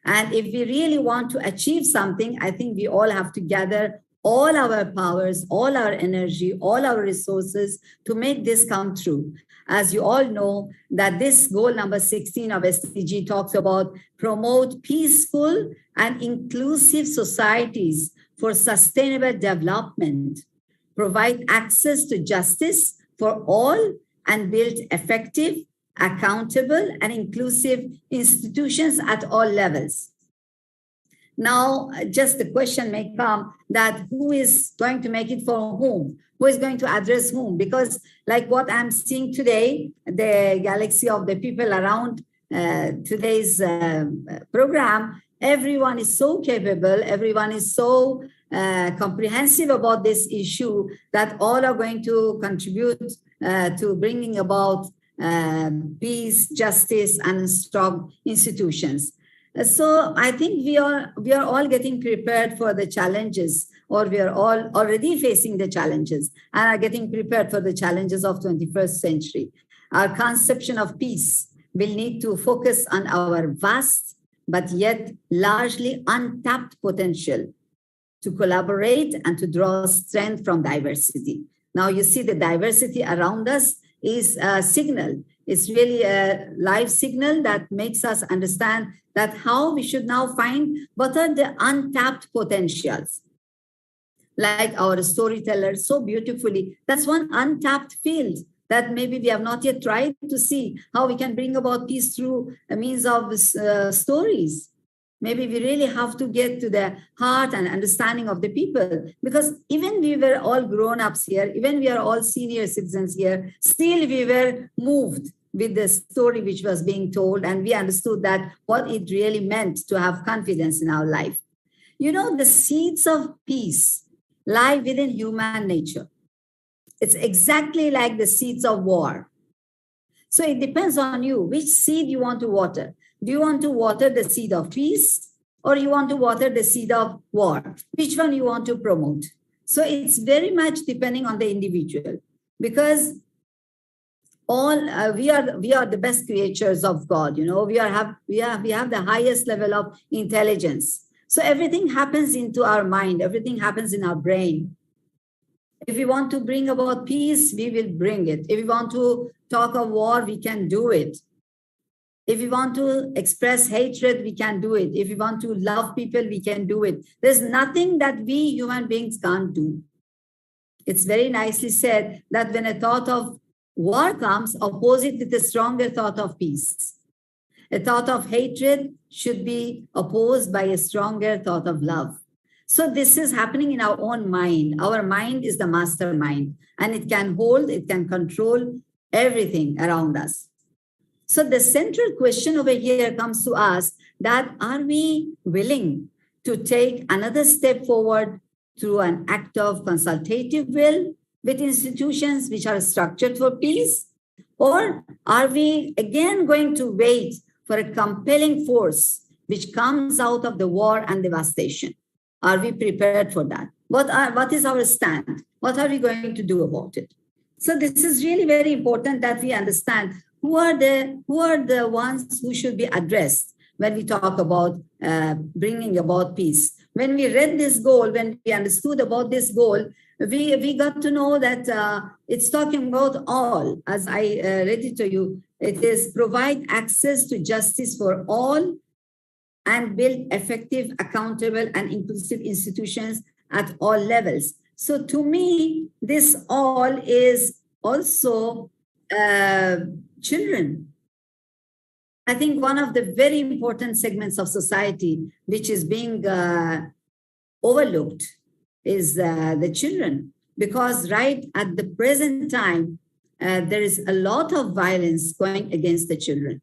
And if we really want to achieve something, I think we all have to gather all our powers, all our energy, all our resources to make this come true. As you all know, that this goal number 16 of SDG talks about promote peaceful and inclusive societies for sustainable development, provide access to justice for all, and build effective, accountable, and inclusive institutions at all levels. Now, just the question may come that who is going to make it for whom? Who is going to address whom? Because like what I'm seeing today, the galaxy of the people around today's program, everyone is so capable, everyone is so comprehensive about this issue that all are going to contribute to bringing about peace, justice, and strong institutions. So I think we are all getting prepared for the challenges, or we are all already facing the challenges and are getting prepared for the challenges of 21st century. Our conception of peace, will need to focus on our vast but yet largely untapped potential to collaborate and to draw strength from diversity. Now you see the diversity around us is a signal. It's really a live signal that makes us understand that how we should now find what are the untapped potentials. Like our storyteller so beautifully, that's one untapped field that maybe we have not yet tried to see how we can bring about peace through a means of stories. Maybe we really have to get to the heart and understanding of the people, because even we were all grown-ups here, even we are all senior citizens here, still we were moved with the story which was being told, and we understood that what it really meant to have confidence in our life. You know, the seeds of peace lie within human nature. It's exactly like the seeds of war. So it depends on you, which seed you want to water. Do you want to water the seed of peace, or you want to water the seed of war? Which one you want to promote? So it's very much depending on the individual, because all we are the best creatures of God. You know, we have the highest level of intelligence. So everything happens into our mind. Everything happens in our brain. If we want to bring about peace, we will bring it. If we want to talk of war, we can do it. If we want to express hatred, we can do it. If we want to love people, we can do it. There's nothing that we human beings can't do. It's very nicely said that when a thought of war comes, oppose it with a stronger thought of peace. A thought of hatred should be opposed by a stronger thought of love. So this is happening in our own mind. Our mind is the mastermind, and it can hold, it can control everything around us. So the central question over here comes to us that are we willing to take another step forward through an act of consultative will with institutions which are structured for peace? Or are we again going to wait for a compelling force which comes out of the war and devastation? Are we prepared for that? What is our stand? What are we going to do about it? So this is really very important that we understand who are the ones who should be addressed when we talk about bringing about peace. When we read this goal, when we understood about this goal, we got to know that it's talking about all. As I read it to you, it is provide access to justice for all and build effective, accountable, and inclusive institutions at all levels. So to me, this all is also children. I think one of the very important segments of society which is being overlooked is the children, because right at the present time, there is a lot of violence going against the children.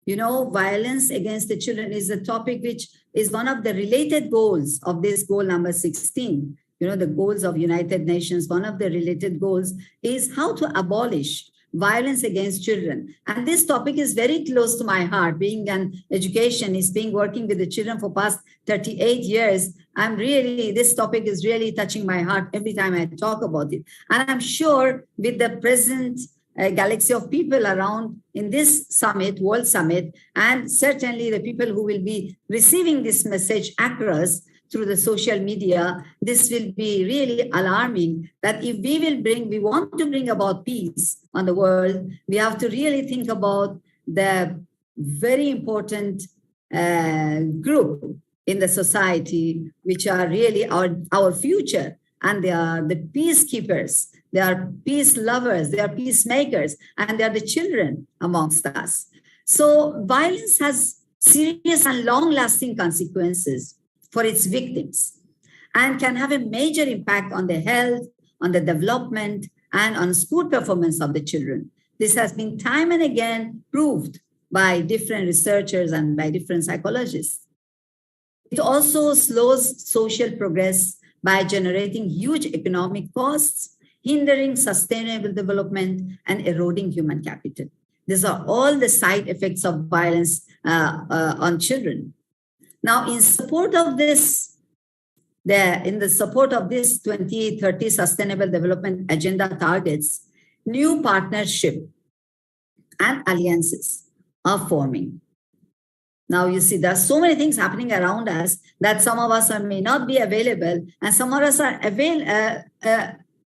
You know, violence against the children is a topic which is one of the related goals of this goal number 16. You know, the goals of United Nations, one of the related goals is how to abolish violence against children. And this topic is very close to my heart. Being an educationist, working with the children for past 38 years, this topic is really touching my heart every time I talk about it. And I'm sure with the present galaxy of people around in this summit, World Summit, and certainly the people who will be receiving this message across through the social media, this will be really alarming that if we want to bring about peace on the world, we have to really think about the very important group in the society, which are really our future. And they are the peacekeepers, they are peace lovers, they are peacemakers, and they are the children amongst us. So violence has serious and long-lasting consequences for its victims and can have a major impact on the health, on the development, and on school performance of the children. This has been time and again proved by different researchers and by different psychologists. It also slows social progress by generating huge economic costs, hindering sustainable development, and eroding human capital. These are all the side effects of violence on children. Now, in support of this 2030 Sustainable Development Agenda targets, new partnership and alliances are forming. Now, you see, there are so many things happening around us that some of us may not be available, and some of us are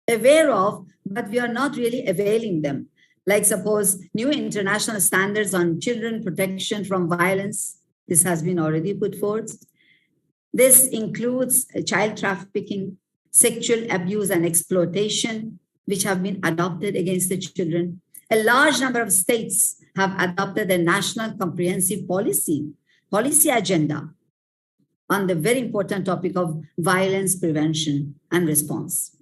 aware of, but we are not really availing them. Like suppose new international standards on children protection from violence. This has been already put forth. This includes child trafficking, sexual abuse and exploitation, which have been adopted against the children. A large number of states have adopted a national comprehensive policy agenda on the very important topic of violence prevention and response.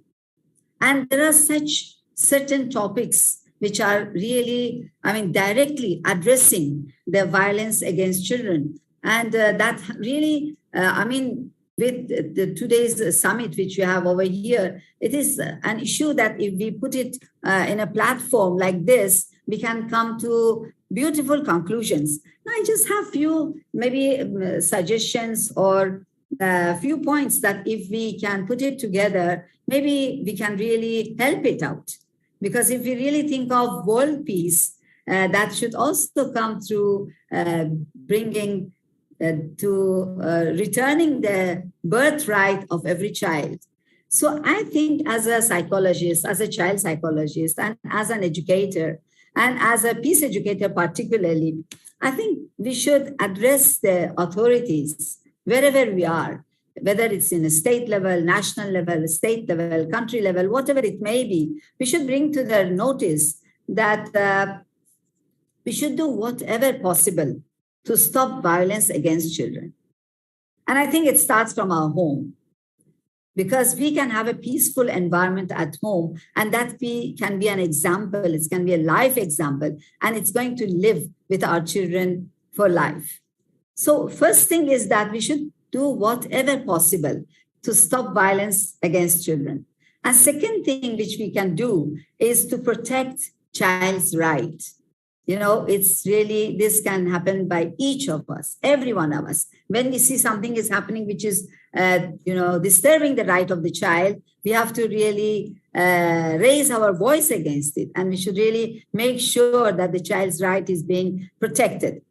And there are such certain topics which are really, directly addressing the violence against children. And that really, with today's summit, which we have over here, it is an issue that if we put it in a platform like this, we can come to beautiful conclusions. Now, I just have few maybe suggestions or a few points that if we can put it together, maybe we can really help it out. Because if we really think of world peace, that should also come through bringing returning the birthright of every child. So I think as a psychologist, as a child psychologist, and as an educator, and as a peace educator particularly, I think we should address the authorities wherever we are, whether it's in a state level, national level, state level, country level, whatever it may be. We should bring to their notice that we should do whatever possible to stop violence against children. And I think it starts from our home, because we can have a peaceful environment at home, and that can be an example, it can be a life example, and it's going to live with our children for life. So first thing is that we should do whatever possible to stop violence against children. And second thing which we can do is to protect child's right. It's really, this can happen by each of us, every one of us. When we see something is happening which is, disturbing the right of the child, we have to really raise our voice against it. And we should really make sure that the child's right is being protected.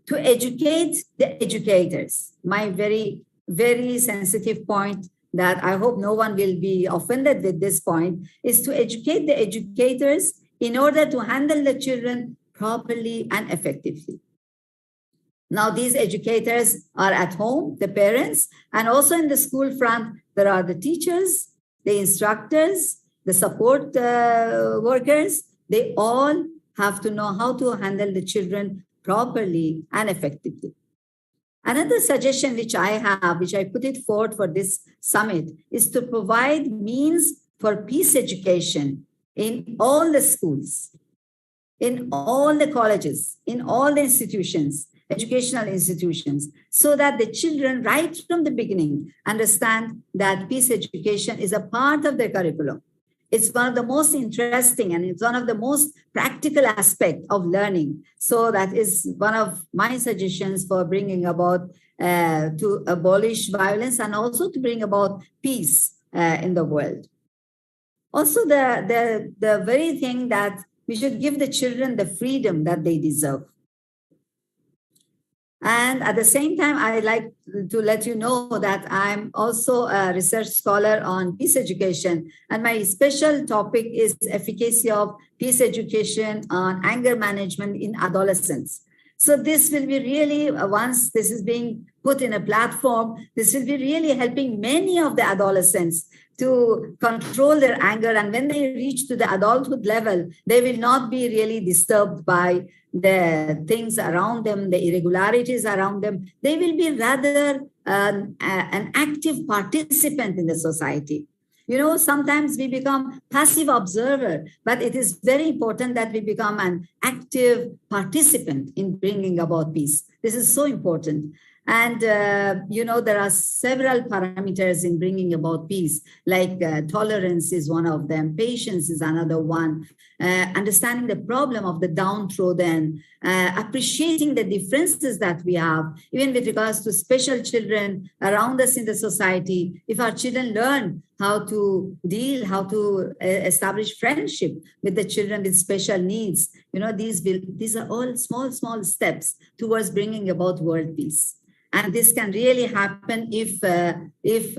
To educate the educators, my very, very sensitive point that I hope no one will be offended with this point, is to educate the educators in order to handle the children properly and effectively. Now, these educators are at home, the parents, and also in the school front, there are the teachers, the instructors, the support workers. They all have to know how to handle the children properly and effectively. Another suggestion which I have, which I put it forward for this summit, is to provide means for peace education in all the schools, in all the colleges, in all the institutions, educational institutions, so that the children right from the beginning understand that peace education is a part of their curriculum. It's one of the most interesting and it's one of the most practical aspects of learning. So that is one of my suggestions for bringing about, to abolish violence and also to bring about peace in the world. Also, the very thing that we should give the children the freedom that they deserve. And at the same time, I'd like to let you know that I'm also a research scholar on peace education. And my special topic is efficacy of peace education on anger management in adolescence. So this will be really, once this is being put in a platform, this will be really helping many of the adolescents to control their anger. And when they reach to the adulthood level, they will not be really disturbed by the things around them, the irregularities around them. They will be rather an active participant in the society. Sometimes we become passive observer, but it is very important that we become an active participant in bringing about peace. This is so important. And, there are several parameters in bringing about peace, like tolerance is one of them, patience is another one, understanding the problem of the downtrodden, appreciating the differences that we have, even with regards to special children around us in the society. If our children learn how to deal, how to establish friendship with the children with special needs. These are all small steps towards bringing about world peace. And this can really happen if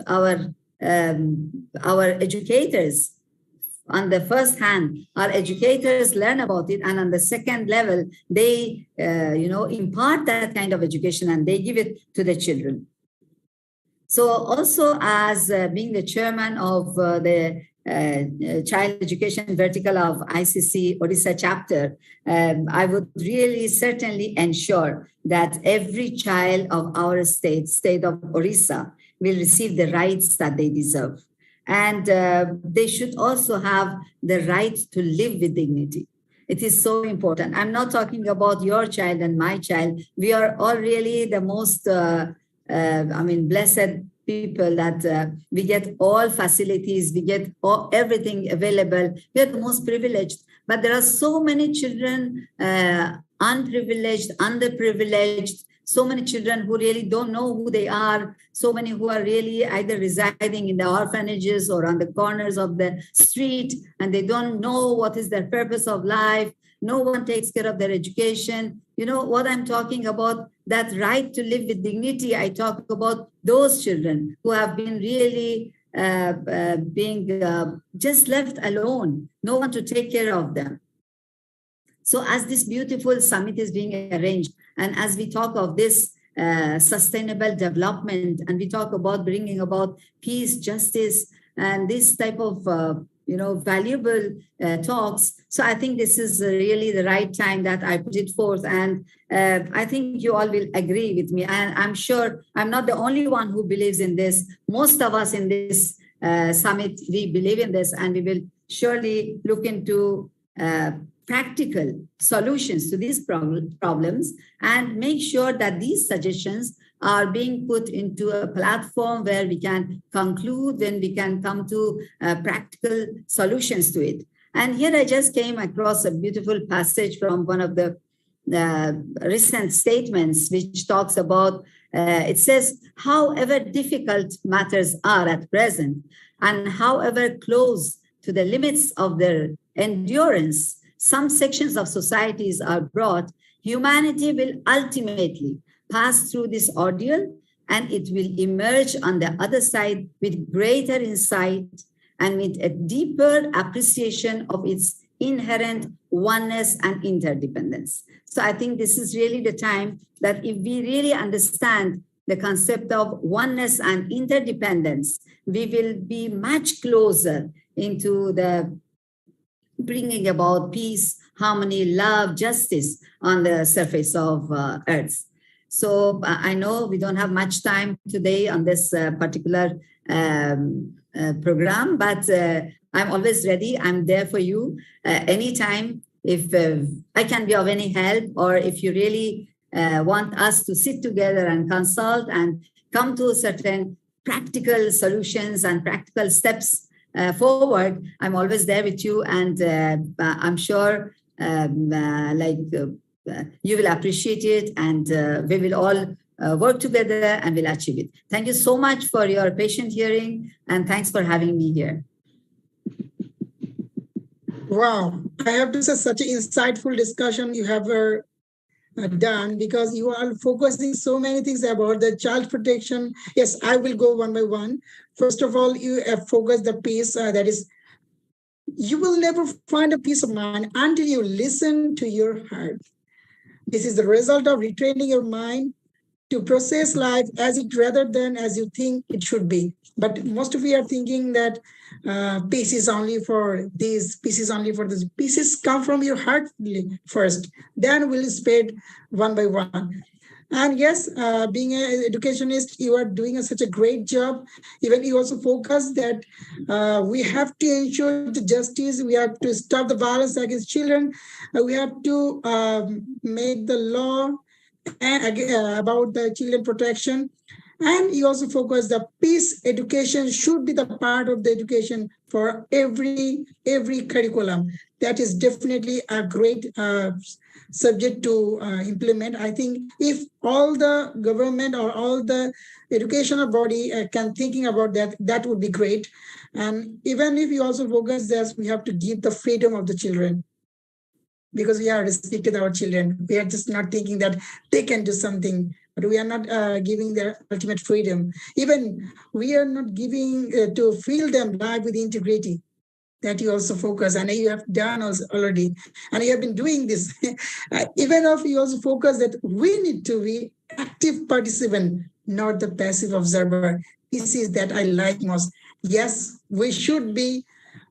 our educators, on the first hand, our educators learn about it, and on the second level, they impart that kind of education and they give it to the children. So also, as being the chairman of the child education vertical of ICC Odisha chapter, I would really certainly ensure that every child of our state of Odisha, will receive the rights that they deserve. And they should also have the right to live with dignity. It is so important. I'm not talking about your child and my child. We are all really the most, blessed people that we get all facilities, we get everything available. We are the most privileged. But there are so many children, unprivileged, underprivileged, so many children who really don't know who they are, so many who are really either residing in the orphanages or on the corners of the street, and they don't know what is their purpose of life. No one takes care of their education. You know what I'm talking about, that right to live with dignity. I talk about those children who have been really being just left alone, no one to take care of them. So as this beautiful summit is being arranged, and as we talk of this sustainable development, and we talk about bringing about peace, justice, and this type of valuable talks. So I think this is really the right time that I put it forth. And I think you all will agree with me. And I'm sure I'm not the only one who believes in this. Most of us in this summit, we believe in this, and we will surely look into practical solutions to these problems and make sure that these suggestions are being put into a platform where we can conclude, when we can come to practical solutions to it. And here I just came across a beautiful passage from one of the recent statements, which talks about, it says, however difficult matters are at present, and however close to the limits of their endurance some sections of societies are brought, humanity will ultimately pass through this ordeal, and it will emerge on the other side with greater insight and with a deeper appreciation of its inherent oneness and interdependence. So I think this is really the time that if we really understand the concept of oneness and interdependence, we will be much closer into the bringing about peace, harmony, love, justice on the surface of Earth. So I know we don't have much time today on this particular program, but I'm always ready. I'm there for you anytime. If I can be of any help, or if you really want us to sit together and consult and come to certain practical solutions and practical steps forward, I'm always there with you, and I'm sure you will appreciate it, and we will all work together and will achieve it. Thank you so much for your patient hearing, and thanks for having me here. Wow, I have to say, such an insightful discussion you have done, because you are focusing so many things about the child protection. Yes, I will go one by one. First of all, you have focused the piece that is, you will never find a peace of mind until you listen to your heart. This is the result of retraining your mind to process life as it rather than as you think it should be. But most of you are thinking that peace is only for this, peace is only for this. Pieces come from your heart first, then we'll spread one by one. And yes, being an educationist, you are doing such a great job. Even you also focus that we have to ensure the justice, we have to stop the violence against children, we have to make the law and about the children protection. And you also focus the peace education should be the part of the education for every curriculum. that is definitely a great subject to implement. I think if all the government or all the educational body can thinking about that, that would be great. And even if you also focus that we have to give the freedom of the children, because we are restricted our children. We are just not thinking that they can do something, but we are not giving their ultimate freedom. Even we are not giving to fill them life with integrity. That you also focus, and you have done also already, and you have been doing this. Even if you also focus that we need to be active participant, not the passive observer. This is that I like most. Yes, we should be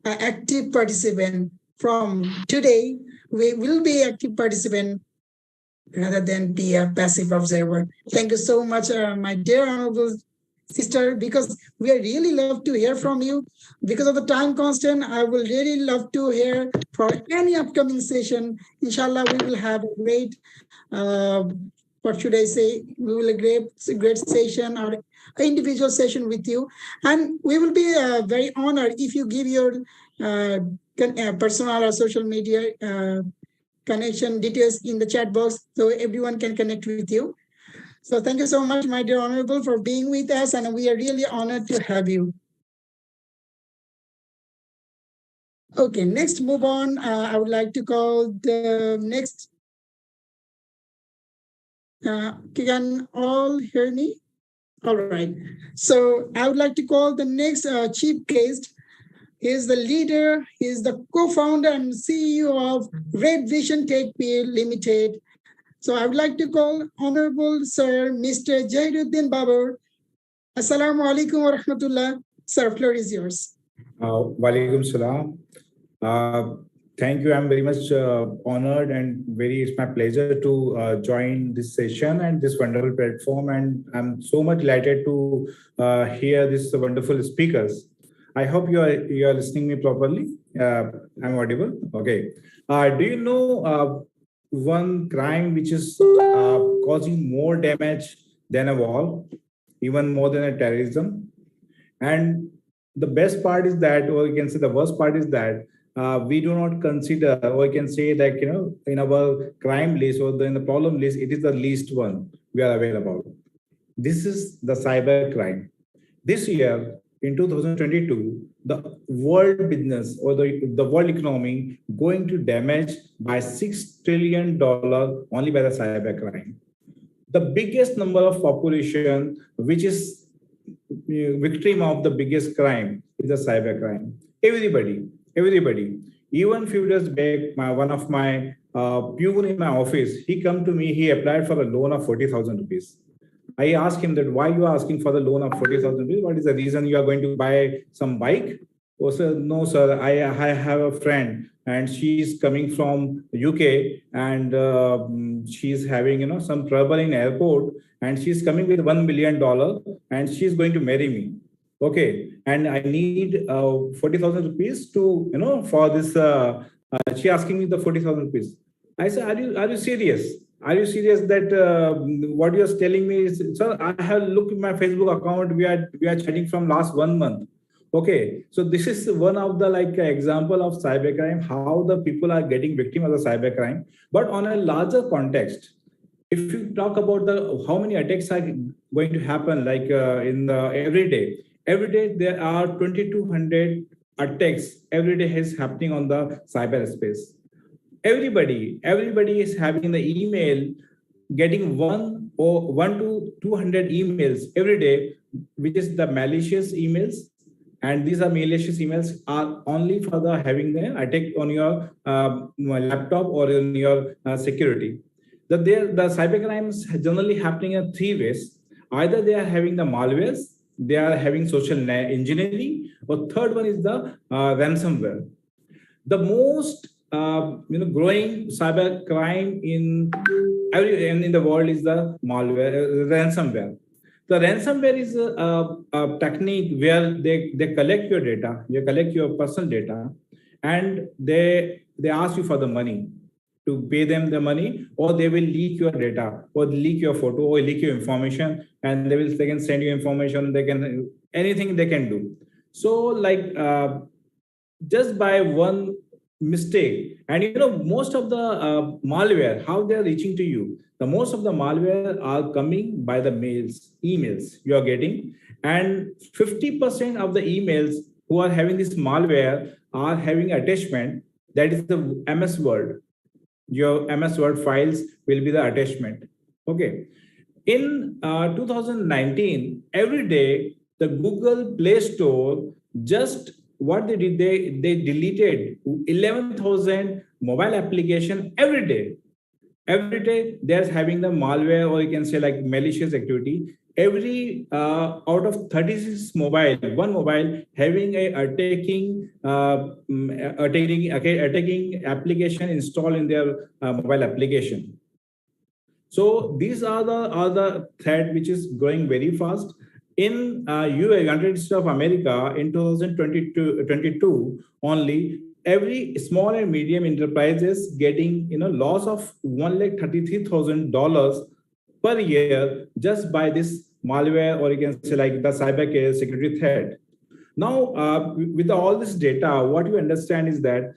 an active participant. From today, we will be active participant rather than be a passive observer. Thank you so much, my dear honorable sister, because we really love to hear from you. Because of the time constant, I will really love to hear for any upcoming session. Inshallah, we will have a great, what should I say? We will have a great session or an individual session with you. And we will be very honored if you give your personal or social media connection details in the chat box so everyone can connect with you. So thank you so much, my dear honorable, for being with us, and we are really honored to have you. Okay, next move on. I would like to call the next. Can all hear me? All right. So I would like to call the next chief guest. He is the leader, he is the co-founder and CEO of Red Vision Tech PL Limited. So I would like to call Honorable Sir Mr. Jahiruddin Babar. Assalamu alaikum wa rahmatullah. Sir, floor is yours. Walaikum salam. Thank you. I'm very much honored and it's my pleasure to join this session and this wonderful platform. And I'm so much delighted to hear these wonderful speakers. I hope you are listening me properly. I'm audible. Okay. Do you know one crime which is causing more damage than a war, even more than a terrorism? And the best part is that, or you can say the worst part is that we do not consider, or you can say that, in our crime list or in the problem list, it is the least one we are aware about. This is the cyber crime. This year, in 2022, the world business or the world economy going to damage by $6 trillion only by the cyber crime. The biggest number of population, which is victim of the biggest crime, is the cyber crime. Everybody. Even few days back, one of my peon in my office, he come to me, he applied for a loan of 40,000 rupees. I asked him that why you are asking for the loan of 40,000 rupees? What is the reason you are going to buy some bike? Oh, sir, no, sir, I have a friend and she's coming from UK and she's having, some trouble in airport and she's coming with $1 million and she's going to marry me. Okay. And I need 40,000 rupees to, for this, she asking me the 40,000 rupees. I said, are you serious? Are you serious that what you're telling me is, sir, I have looked at my Facebook account. We are chatting from last 1 month. Okay. So this is one of the example of cybercrime, how the people are getting victim of the cybercrime. But on a larger context, if you talk about how many attacks are going to happen, every day there are 2,200 attacks every day is happening on the cyberspace. Everybody is having the email, getting 1 to 200 emails every day, which is the malicious emails. And these are malicious emails are only for having the attack on your laptop or in your security. The cybercrimes generally happening in 3 ways. Either they are having the malwares, they are having social engineering, or third one is the ransomware. The most growing cyber crime in the world is the malware, ransomware. The ransomware is a technique where they collect your data, they collect your personal data, and they ask you for the money, to pay them the money, or they will leak your data, or leak your photo, or leak your information, and they can send you information, anything they can do. So just by one mistake. And most of the malware, how they're reaching to you, the most of the malware are coming by the emails you are getting. And 50% of the emails who are having this malware are having attachment, that is the MS Word. Your MS Word files will be the attachment. Okay. In 2019, every day, the Google Play Store, just what they did, they deleted 11,000 mobile application every day. Every day, they're having the malware, or you can say like malicious activity. Every out of 36 mobile, one mobile having a attacking application installed in their mobile application. So these are the threat which is growing very fast. In United States of America in 2022 only, every small and medium enterprises getting loss of $133,000 per year just by this malware, or you can say like the cyber security threat. Now, with all this data, what you understand is that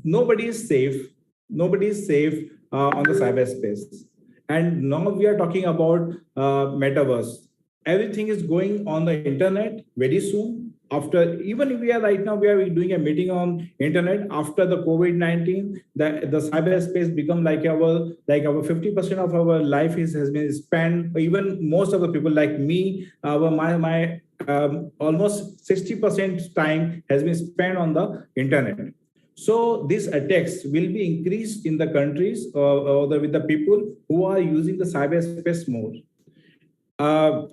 nobody is safe. Nobody is safe on the cyberspace. And now we are talking about metaverse. Everything is going on the internet very soon. After, even if we are right now, we are doing a meeting on internet. After the COVID-19, the cyberspace become like our 50% of our life has been spent. Even most of the people like me, my almost 60% time has been spent on the internet. So these attacks will be increased in the countries with the people who are using the cyberspace more.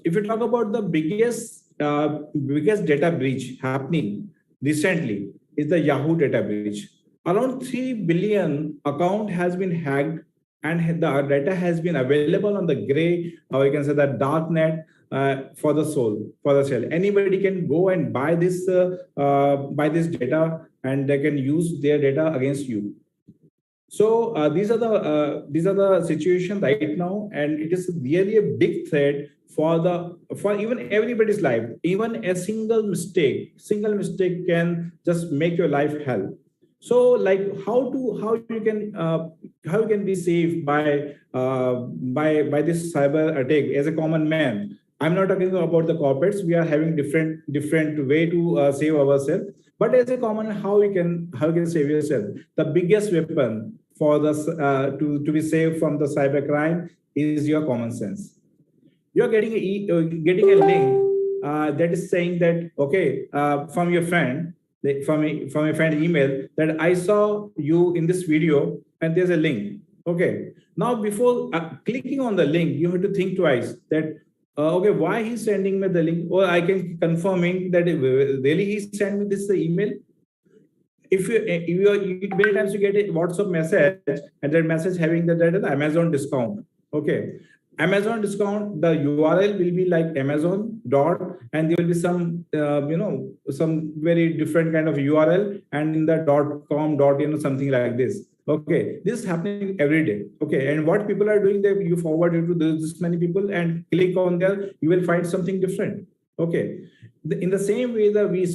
If you talk about the biggest data breach happening recently is the Yahoo data breach. Around 3 billion account has been hacked, and the data has been available on the gray, or you can say the dark net, for the sale. Anybody can go and buy this data, and they can use their data against you. So these are the situation right now, and it is really a big threat for even everybody's life. Even a single mistake can just make your life hell. So like how you can be safe by this cyber attack as a common man. I'm not talking about the corporates. We are having different way to save ourselves. But as a common, how you can save yourself? The biggest weapon for to be safe from the cyber crime is your common sense. You're getting a link that is saying that, okay, from your friend, from a friend email, that I saw you in this video and there's a link. Okay. Now before clicking on the link, you have to think twice that okay, why he's sending me the link, or I can confirming that really he sent me this email. If you many times you get a WhatsApp message, and that message having that Amazon discount. Okay, Amazon discount, the URL will be like Amazon dot, and there will be some some very different kind of URL, and in the .com something like this. Okay, this is happening every day. Okay, and what people are doing, that you forward it to this many people and click on there, you will find something different. Okay, in the same way that we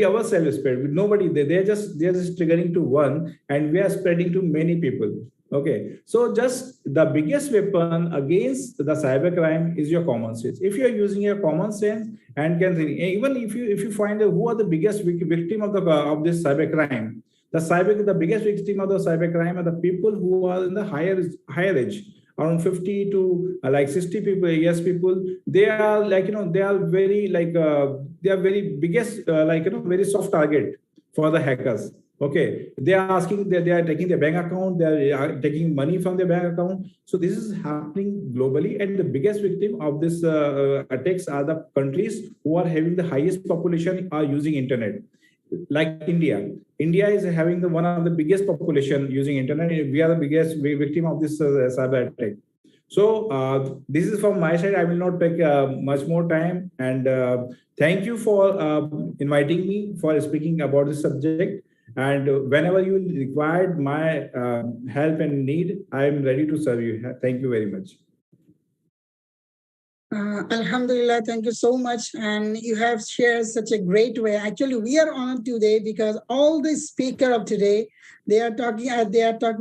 ourselves spread with nobody. They're just triggering to one, and we are spreading to many people. Okay, so just the biggest weapon against the cybercrime is your common sense. If you are using your common sense and can think, even if you find out who are the biggest victim of this cybercrime. The biggest victim of the cybercrime are the people who are in the higher age, around 50 to 60 people, yes, people. They are they are very very biggest very soft target for the hackers. Okay, they are asking, they are taking their bank account, they are taking money from their bank account. So this is happening globally, and the biggest victim of this attacks are the countries who are having the highest population are using internet. Like India is having one of the biggest population using internet. We are the biggest victim of this cyber attack. So this is from my side. I will not take much more time. And thank you for inviting me for speaking about this subject. And whenever you require my help and need, I am ready to serve you. Thank you very much. Alhamdulillah, thank you so much. And you have shared such a great way. Actually, we are honored today because all the speaker of today, they are talking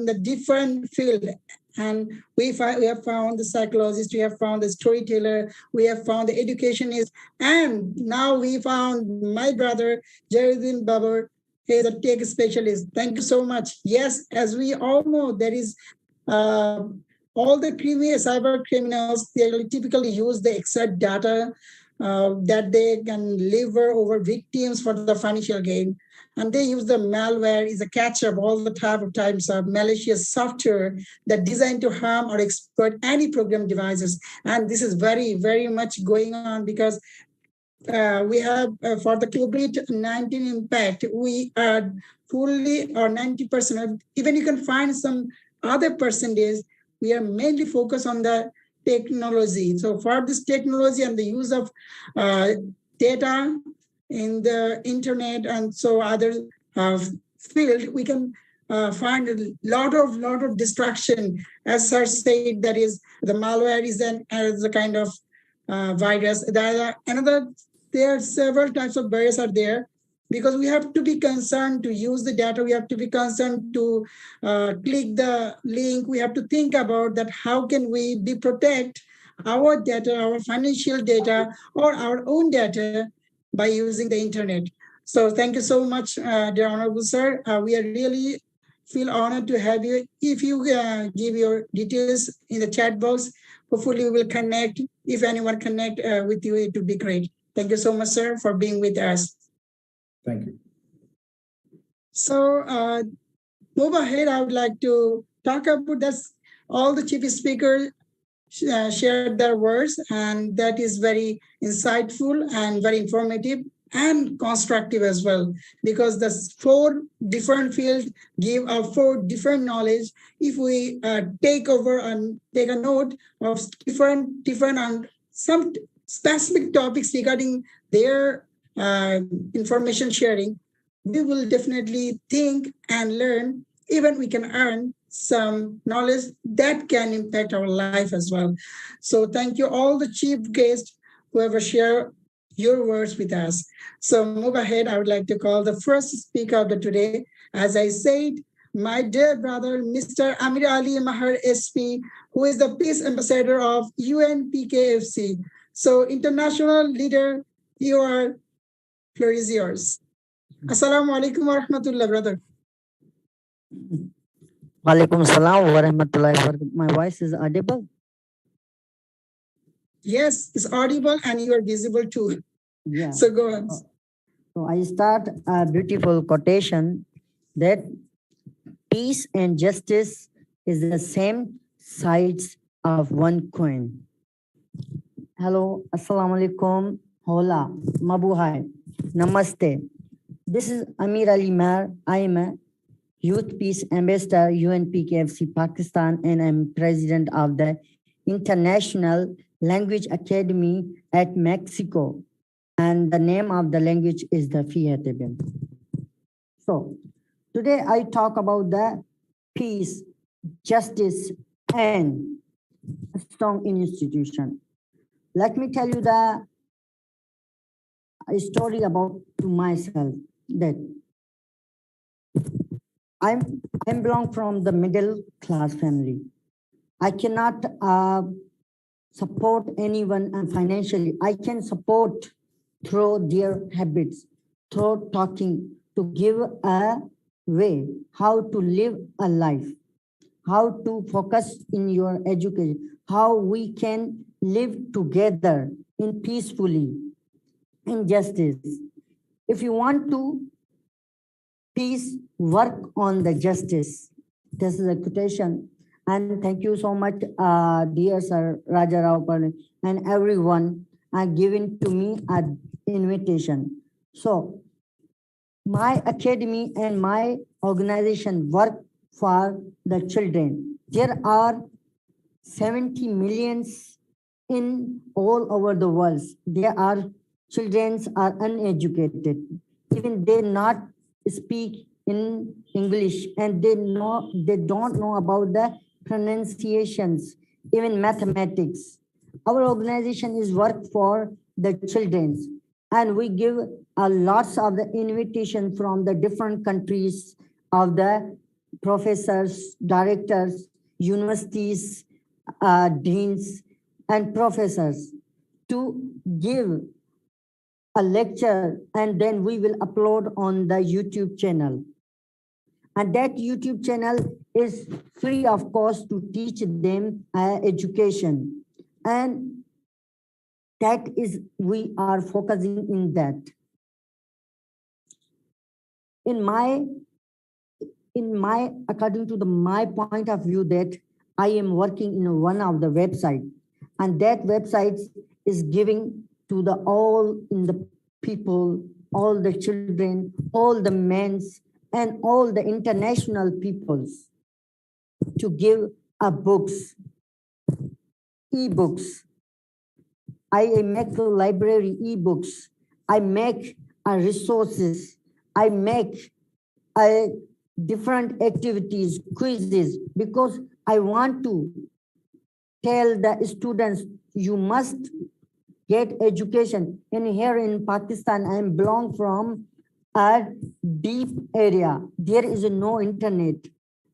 the different field. And we have found the psychologist, we have found the storyteller, we have found the educationist, and now we found my brother, Jaredin Babar. He is a tech specialist. Thank you so much. Yes, as we all know, there is all the cyber criminals, they typically use the extract data that they can lever over victims for the financial gain. And they use the malware is a catch-up all the types of malicious software that designed to harm or exploit any program devices. And this is very, very much going on because we have for the COVID-19 impact, we are fully or 90%, even you can find some other percentage, we are mainly focused on the technology. So for this technology and the use of data in the internet and so other field, we can find a lot of distraction. As Sir said, that is the malware is a kind of virus. There are several types of barriers are there because we have to be concerned to use the data. We have to be concerned to click the link. We have to think about that. How can we protect our data, our financial data, or our own data by using the internet? So thank you so much, dear Honorable Sir. We are really feel honored to have you. If you give your details in the chat box, hopefully we will connect. If anyone connect with you, it would be great. Thank you so much, sir, for being with us. Thank you. So move ahead, I would like to talk about this. All the chief speakers shared their words, and that is very insightful and very informative and constructive as well, because the 4 different fields give 4 different knowledge. If we take over and take a note of different and some specific topics regarding their information sharing, we will definitely think and learn. Even we can earn some knowledge that can impact our life as well. So thank you all the chief guests who have shared your words with us. So move ahead. I would like to call the first speaker of the today. As I said, my dear brother, Mr. Amir Ali Mahar SP, who is the Peace Ambassador of UNPKFC. So international leader, floor is yours. Assalamu alaikum wa rahmatullah, brother. Walaikum salam wa rahmatullahi wa barakatuh. My voice is audible? Yes, it's audible and you are visible too. Yeah. So go on. So I start a beautiful quotation that peace and justice is the same sides of one coin. Hello, assalamu alaikum, hola, mabuhay, namaste. This is Amir Ali Mar. I am a Youth Peace Ambassador, UNPKFC Pakistan, and I'm president of the International Language Academy at Mexico. And the name of the language is the Fiatibin. So today I talk about the peace, justice, and a strong institution. Let me tell you a story about to myself that I belong from the middle class family. I cannot support anyone financially. I can support through their habits, through talking, to give a way how to live a life, how to focus in your education, how we can live together in peacefully, in justice. If you want to peace, work on the justice. This is a quotation. And thank you so much, dear Sir Raja Rao and everyone giving to me an invitation. So my academy and my organization work for the children. There are 70 millions in all over the world. There are children are uneducated. Even they not speak in English and they don't know about the pronunciations, even mathematics. Our organization is work for the children, and we give lots of the invitation from the different countries of the professors, directors, universities, deans, and professors to give a lecture, and then we will upload on the YouTube channel. And that YouTube channel is free of cost to teach them education. And that is, we are focusing in that. According to my point of view, that I am working in one of the websites, and that website is giving to the all in the people, all the children, all the men, and all the international peoples to give books, e-books. I make a library e-books. I make resources. I make different activities, quizzes, because I want to tell the students, you must get education. And here in Pakistan, I belong from a deep area. There is no internet.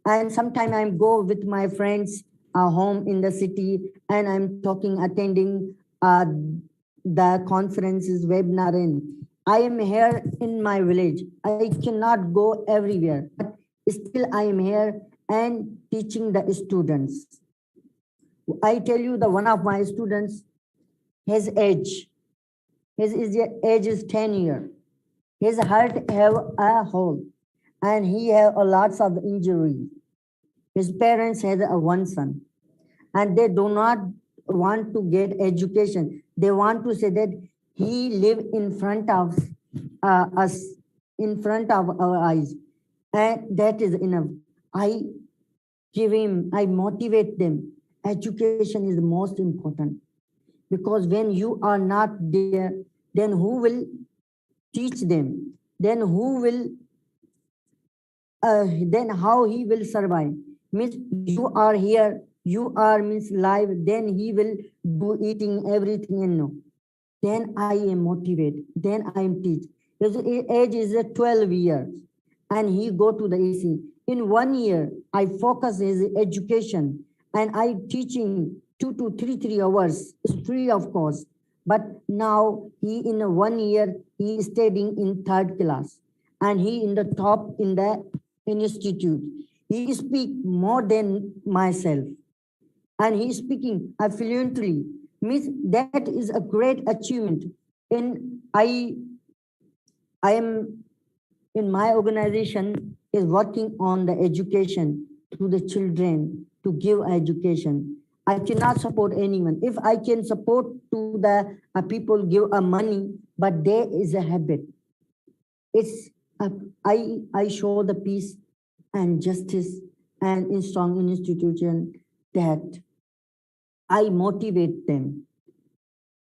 And sometimes I go with my friends home in the city, and I'm attending the conferences, webinar. I am here in my village. I cannot go everywhere, but still I am here and teaching the students. I tell you, one of my students, his age is 10 years. His heart have a hole, and he have lots of injuries. His parents had one son, and they do not want to get education. They want to say that he live in front of us, in front of our eyes, and that is enough. I motivate them. Education is the most important, because when you are not there, then who will teach them? Then who will? Then how he will survive? Means you are here, you are live. Then he will do eating everything and no. Then I am motivated. Then I am teach. His age is 12 years, and he go to the AC. In 1 year, I focus his education, and I teaching 2 to 3 hours. It's free of course. But now he in 1 year, he is studying in 3rd class, and he in the top in the institute. He speak more than myself, and he is speaking fluently. Means that is a great achievement. And I am in my organization is working on the education to the children, to give education. I cannot support anyone. If I can support to the people, give money, but there is a habit. It's I show the peace and justice and in strong institution that I motivate them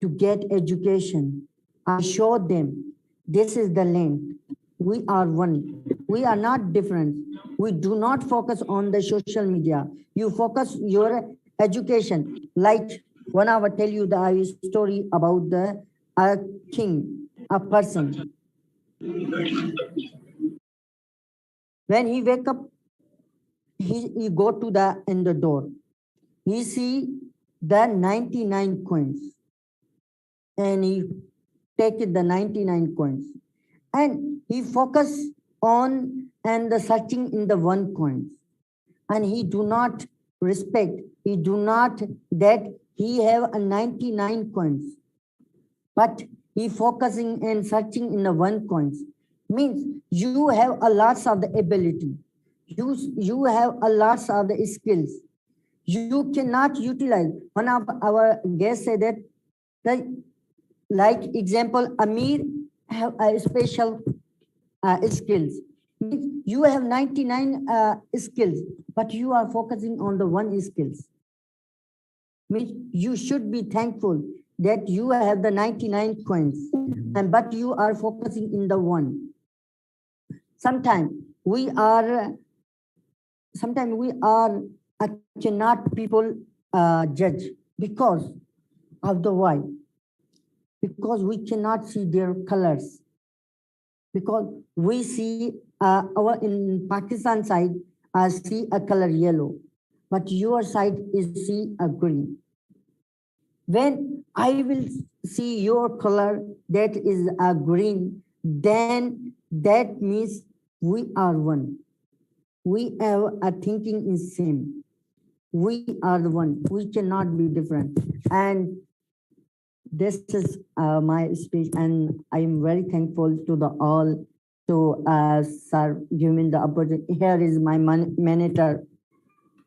to get education. I show them this is the land. We are one. We are not different. We do not focus on the social media. You focus your education. Like when I will tell you the story about the king, a person. When he wake up, he go to the door. He see the 99 coins, and he take the 99 coins, and he focus on and the searching in the 1 coins, and he do not respect. He do not that he have a 99 coins, but he focusing and searching in the 1 coins. Means you have a lots of the ability. You have a lots of the skills. You cannot utilize. One of our guests said that, like example, Amir have a special skills. You have 99 skills, but you are focusing on the 1 skills. Means you should be thankful that you have the 99 coins, and but you are focusing in the 1. Sometimes we are cannot people judge, because of the white, because we cannot see their colors. Because we see our in Pakistan side, see a color yellow, but your side is see a green. When I will see your color that is a green, then that means we are one. We have a thinking is same. We are the one. We cannot be different. And this is my speech, and I am very thankful to the all to sir giving the opportunity. Here is my manager,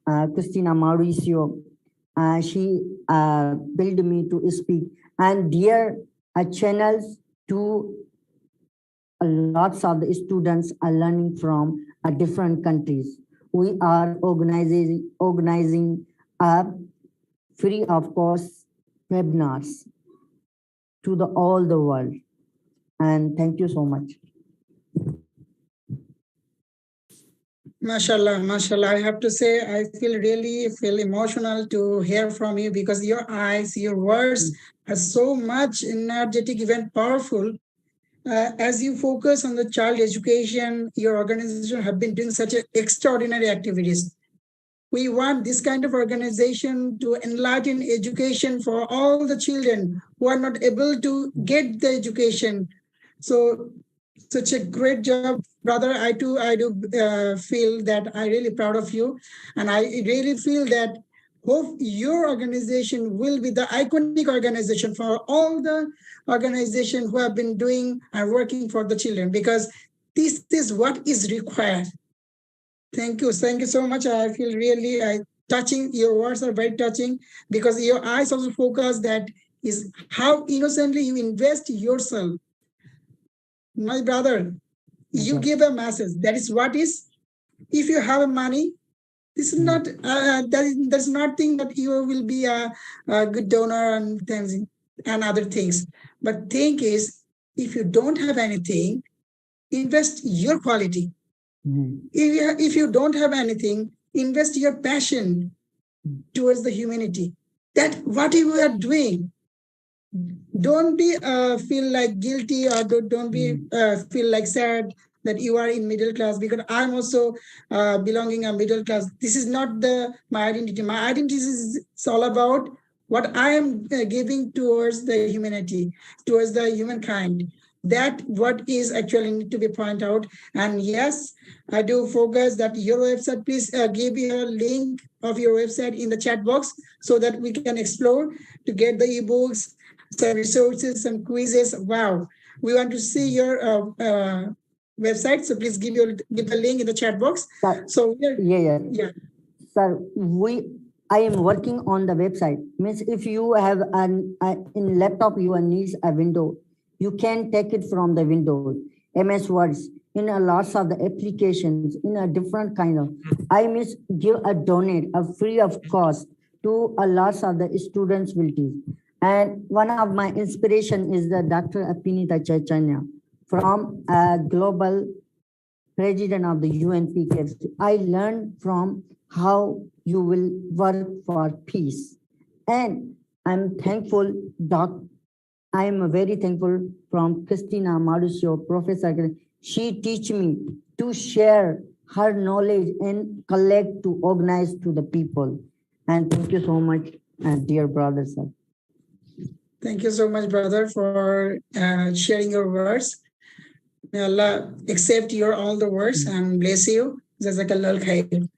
Christina Mauricio. She built me to speak, and there are channels to lots of the students are learning from different countries. We are organizing free of cost webinars to all the world. And thank you so much. Mashallah, mashallah. I have to say, I really feel emotional to hear from you, because your eyes, your words are so much energetic, even powerful. As you focus on the child education, your organization have been doing such extraordinary activities. We want this kind of organization to enlighten education for all the children who are not able to get the education. So such a great job, brother. I do feel that I'm really proud of you. And I really feel that hope your organization will be the iconic organization for all the organizations who have been doing and working for the children, because this is what is required. Thank you so much. I feel really touching. Your words are very touching, because your eyes also focus that is how innocently you invest yourself. My brother, you give a message. That is what is. If you have money, this is not. That's nothing that you will be a good donor and things and other things. But thing is, if you don't have anything, invest your quality. If you don't have anything, invest your passion towards the humanity. That what you are doing. Don't be feel like guilty, or don't be feel like sad that you are in middle class, because I'm also belonging a middle class. This is not my identity. My identity is all about what I am giving towards the humanity, towards the humankind. That what is actually need to be pointed out. And yes, I do focus that your website, please give your link of your website in the chat box, so that we can explore to get the ebooks, some resources, some quizzes. Wow, we want to see your website, so please give the link in the chat box. So yeah. Sir, I am working on the website. Means if you have in laptop you needs a window, you can take it from the window. MS Words, in a lots of the applications, in a different kind of. I must give a donate, a free of cost to a lots of the students will teach. And one of my inspiration is the Dr. Apinita Chaitanya from a global president of the UNPKF. I learned from how you will work for peace. And I'm thankful, I am very thankful from Christina Mauricio, Professor. She teach me to share her knowledge and collect to organize to the people. And thank you so much, dear brother, sir. Thank you so much, brother, for sharing your words. May Allah accept your all the words and bless you. Jazakallah khair.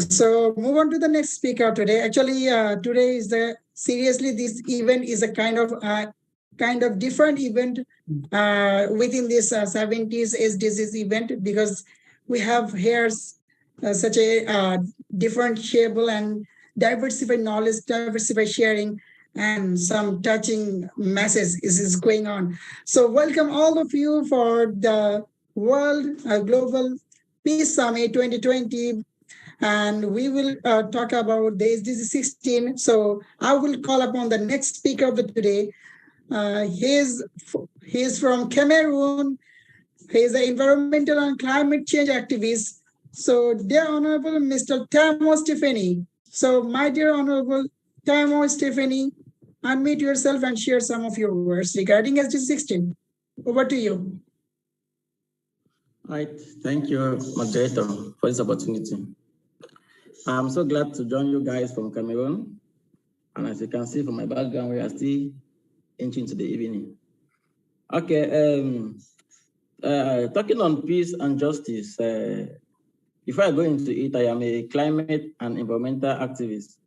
So move on to the next speaker today. Actually, today is seriously this event is a kind of different event within this 70s SDGs event, because we have here such a differentiable and diversified knowledge, diversified sharing, and some touching message is going on. So welcome all of you for the World Global Peace Summit 2020. And we will talk about the SDG 16. So I will call upon the next speaker of the today. He's from Cameroon. He's an environmental and climate change activist. So dear Honorable Mr. Tamo Stephanie. So, my dear Honorable Tamo Stephanie, unmute yourself and share some of your words regarding SDG 16. Over to you. All right, thank you, moderator, for this opportunity. I'm so glad to join you guys from Cameroon. And as you can see from my background, we are still inching into the evening. Okay, talking on peace and justice, before I go into it, I am a climate and environmental activist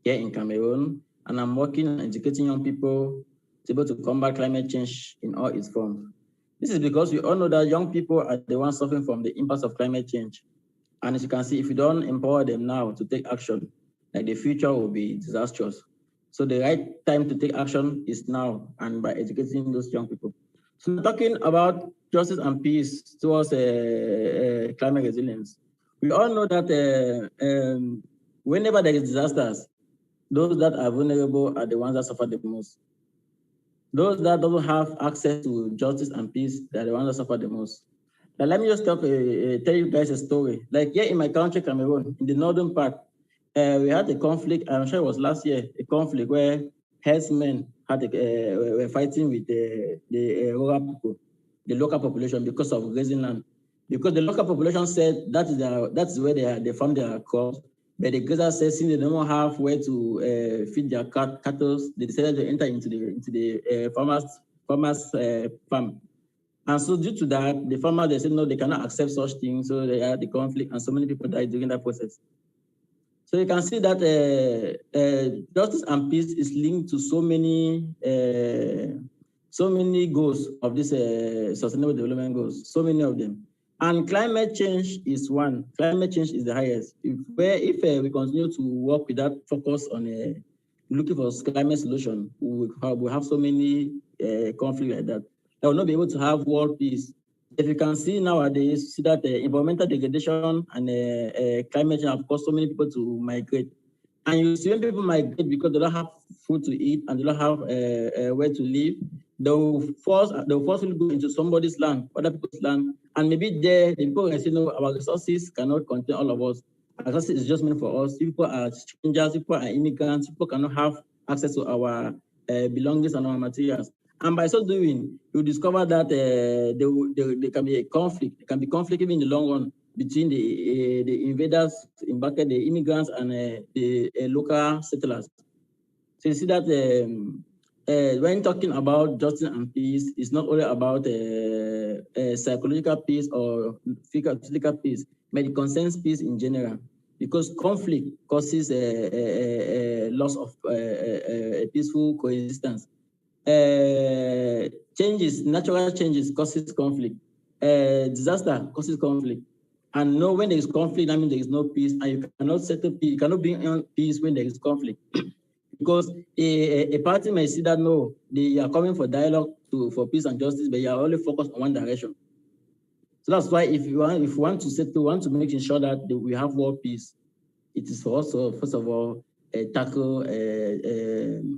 here in Cameroon, and I'm working on educating young people to be able to combat climate change in all its forms. This is because we all know that young people are the ones suffering from the impacts of climate change. And as you can see, if you don't empower them now to take action, like the future will be disastrous. So the right time to take action is now, and by educating those young people. So talking about justice and peace towards climate resilience, we all know that whenever there is disasters, those that are vulnerable are the ones that suffer the most. Those that don't have access to justice and peace, they are the ones that suffer the most. Now, let me just tell you guys a story. Like here in my country, Cameroon, in the northern part, we had a conflict, I'm sure it was last year, a conflict where herdsmen were fighting with the rural people, the local population, because of grazing land. Because the local population said that's where they farm their crops, but the grazers said since they don't have where to feed their cattle, they decided to enter into the farmers' farm. And so due to that, the farmers, they said, no, they cannot accept such things. So they had the conflict and so many people died during that process. So you can see that justice and peace is linked to so many goals of this sustainable development goals, so many of them. And climate change is one. Climate change is the highest. If we continue to work with that focus on looking for climate solution, we have so many conflicts like that. They will not be able to have world peace. If you can see nowadays, see that environmental degradation and climate change have caused so many people to migrate. And you see when people migrate because they don't have food to eat and they don't have where to live, they'll forcefully go into somebody's land, other people's land, and maybe there the people can say, no, our resources cannot contain all of us. Our resources is just meant for us. People are strangers, people are immigrants, people cannot have access to our belongings and our materials. And by so doing, you discover that there can be a conflict. There can be conflict even in the long run between the invaders, in bracket, the immigrants, and the local settlers. So you see that when talking about justice and peace, it's not only about psychological peace or physical peace, but it concerns peace in general. Because conflict causes a loss of peaceful coexistence. Natural changes causes conflict. Disaster causes conflict. And no, when there is conflict, that means there is no peace, and you cannot settle peace. You cannot bring on peace when there is conflict. Because a party may see that no, they are coming for dialogue for peace and justice, but you are only focused on one direction. So that's why if you want to settle, want to make sure that we have world peace, it is for us to, first of all, tackle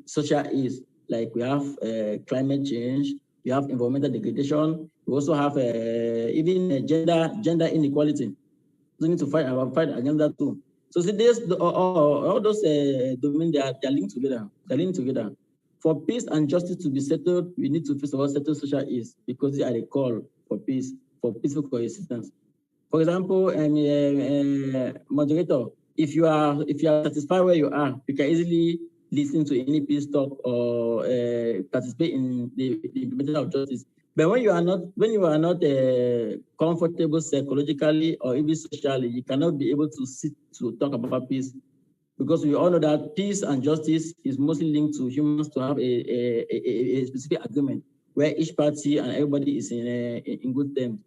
social ills. Like we have climate change, we have environmental degradation, we also have even gender inequality. We need to fight against that too. So see, all those domains, they are linked together. They're linked together. For peace and justice to be settled, we need to first of all settle social ills because they are the call for peace, for peaceful coexistence. For example, moderator, if you are satisfied where you are, you can easily listen to any peace talk or participate in the implementation of justice. But when you are not comfortable psychologically or even socially, you cannot be able to sit to talk about peace, because we all know that peace and justice is mostly linked to humans to have a specific agreement where each party and everybody is in good terms.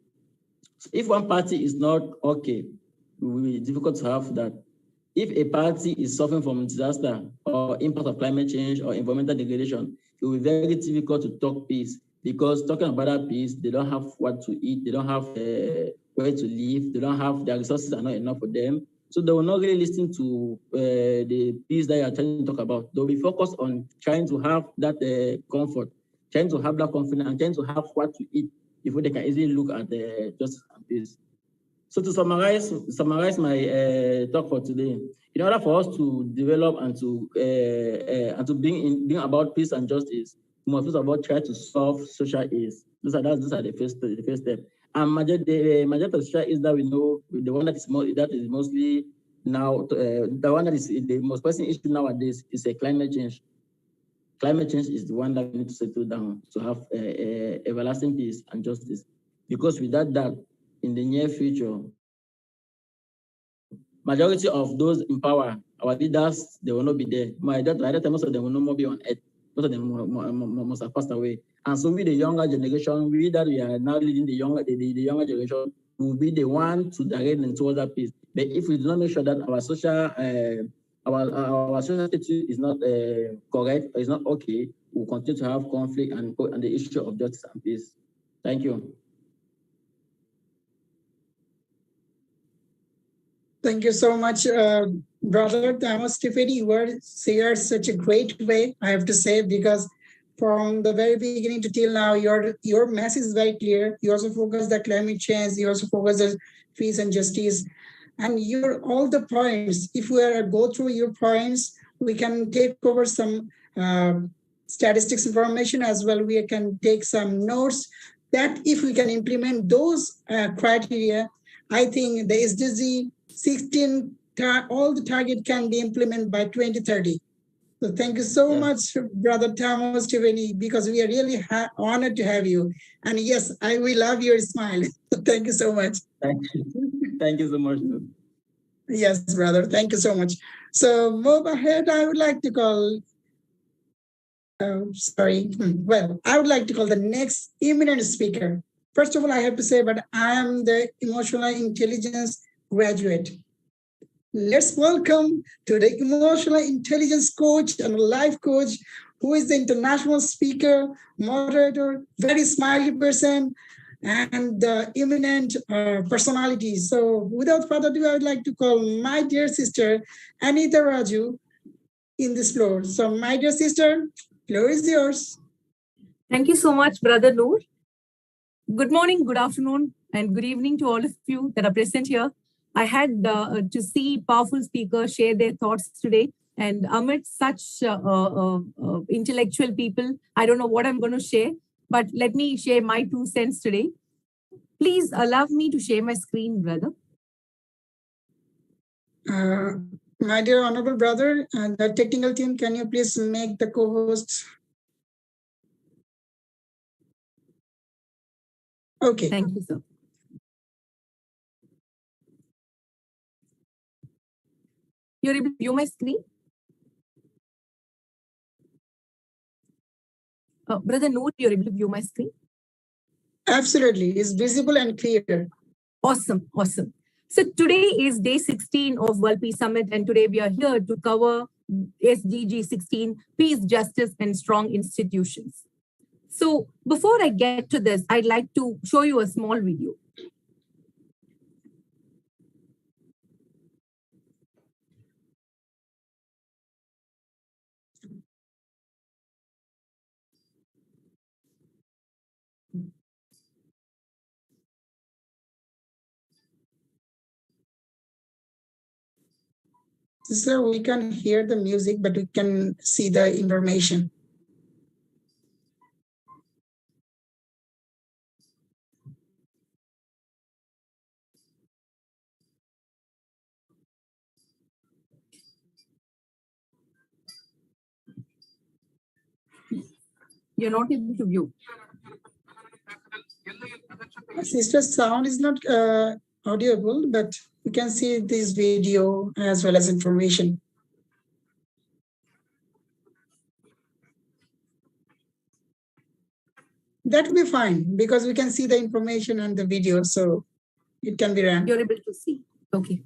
So if one party is not okay, it will be difficult to have that. If a party is suffering from disaster or impact of climate change or environmental degradation, it will be very difficult to talk peace, because talking about that peace, they don't have what to eat, they don't have where to live, they don't have, their resources are not enough for them. So they will not really listen to the peace that you are trying to talk about. They'll be focused on trying to have that comfort, trying to have that confidence, and trying to have what to eat before they can easily look at justice and peace. So to summarize my talk for today, in order for us to develop and to bring about peace and justice, we must first of all try to solve social ills. Those are the first step. And the majority of social ills that we know, the one that is mostly now, the one that is the most pressing issue nowadays is a climate change. Climate change is the one that we need to settle down to have everlasting peace and justice. Because without that, in the near future, majority of those in power, our leaders, they will not be there. By that time, most of them will no more be on earth. Most of them must have passed away. And so with the younger generation, we that we are now leading the younger generation, will be the one to direct them towards that peace. But if we do not make sure that our social status is not correct, or is not okay, we'll continue to have conflict and the issue of justice and peace. Thank you. Thank you so much, Brother Thomas Tiffany. You were shared such a great way, I have to say, because from the very beginning to till now, your message is very clear. You also focus the climate change. You also focus the peace and justice. And all the points, if we go through your points, we can take over some statistics information as well. We can take some notes that if we can implement those criteria, I think the SDG 16, all the target can be implemented by 2030. So thank you so much, Brother Thomas Tiffany, because we are really honored to have you. And yes, we love your smile. Thank you so much. Thank you. Thank you so much. Yes, brother. Thank you so much. So move ahead. I would like to call, I would like to call the next eminent speaker. First of all, I have to say, but I am the emotional intelligence graduate. Let's welcome to the emotional intelligence coach and life coach, who is the international speaker, moderator, very smiley person, and the eminent personality. So without further ado, I would like to call my dear sister, Anita Raju, in this floor. So my dear sister, floor is yours. Thank you so much, Brother Noor. Good morning, good afternoon, and good evening to all of you that are present here. I had to see powerful speakers share their thoughts today. And amidst such intellectual people, I don't know what I'm going to share, but let me share my 2 cents today. Please allow me to share my screen, brother. My dear honorable brother, the technical team, can you please make the co-host? Okay. Thank you, sir. You're able to view my screen? Brother Noor, you're able to view my screen? Absolutely. It's visible and clear. Awesome. Awesome. So today is day 16 of World Peace Summit, and today we are here to cover SDG 16, peace, justice, and strong institutions. So before I get to this, I'd like to show you a small video. Sister, we can hear the music, but we can see the information. You're not able to view. Sister, sound is not audible, but we can see this video as well as information. That will be fine because we can see the information and the video, so it can be run. You're able to see. Okay.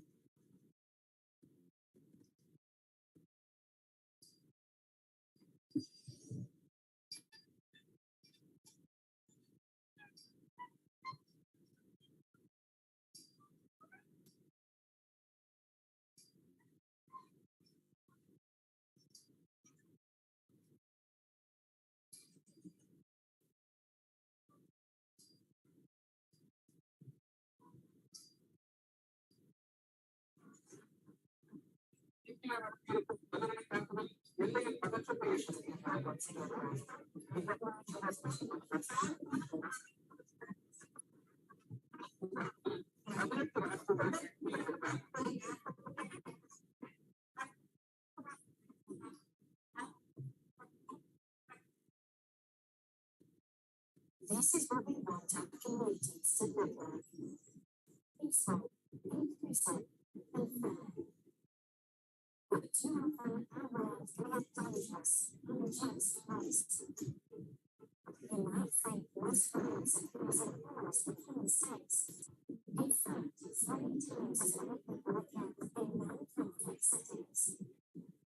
This is what we want our communities to look like. Peaceful, inclusive, and fair. But too often our world lives dangerous and unjust ways. You might think most violence occurs in wars between states. In fact, violent times is many people occur in non-conflict settings.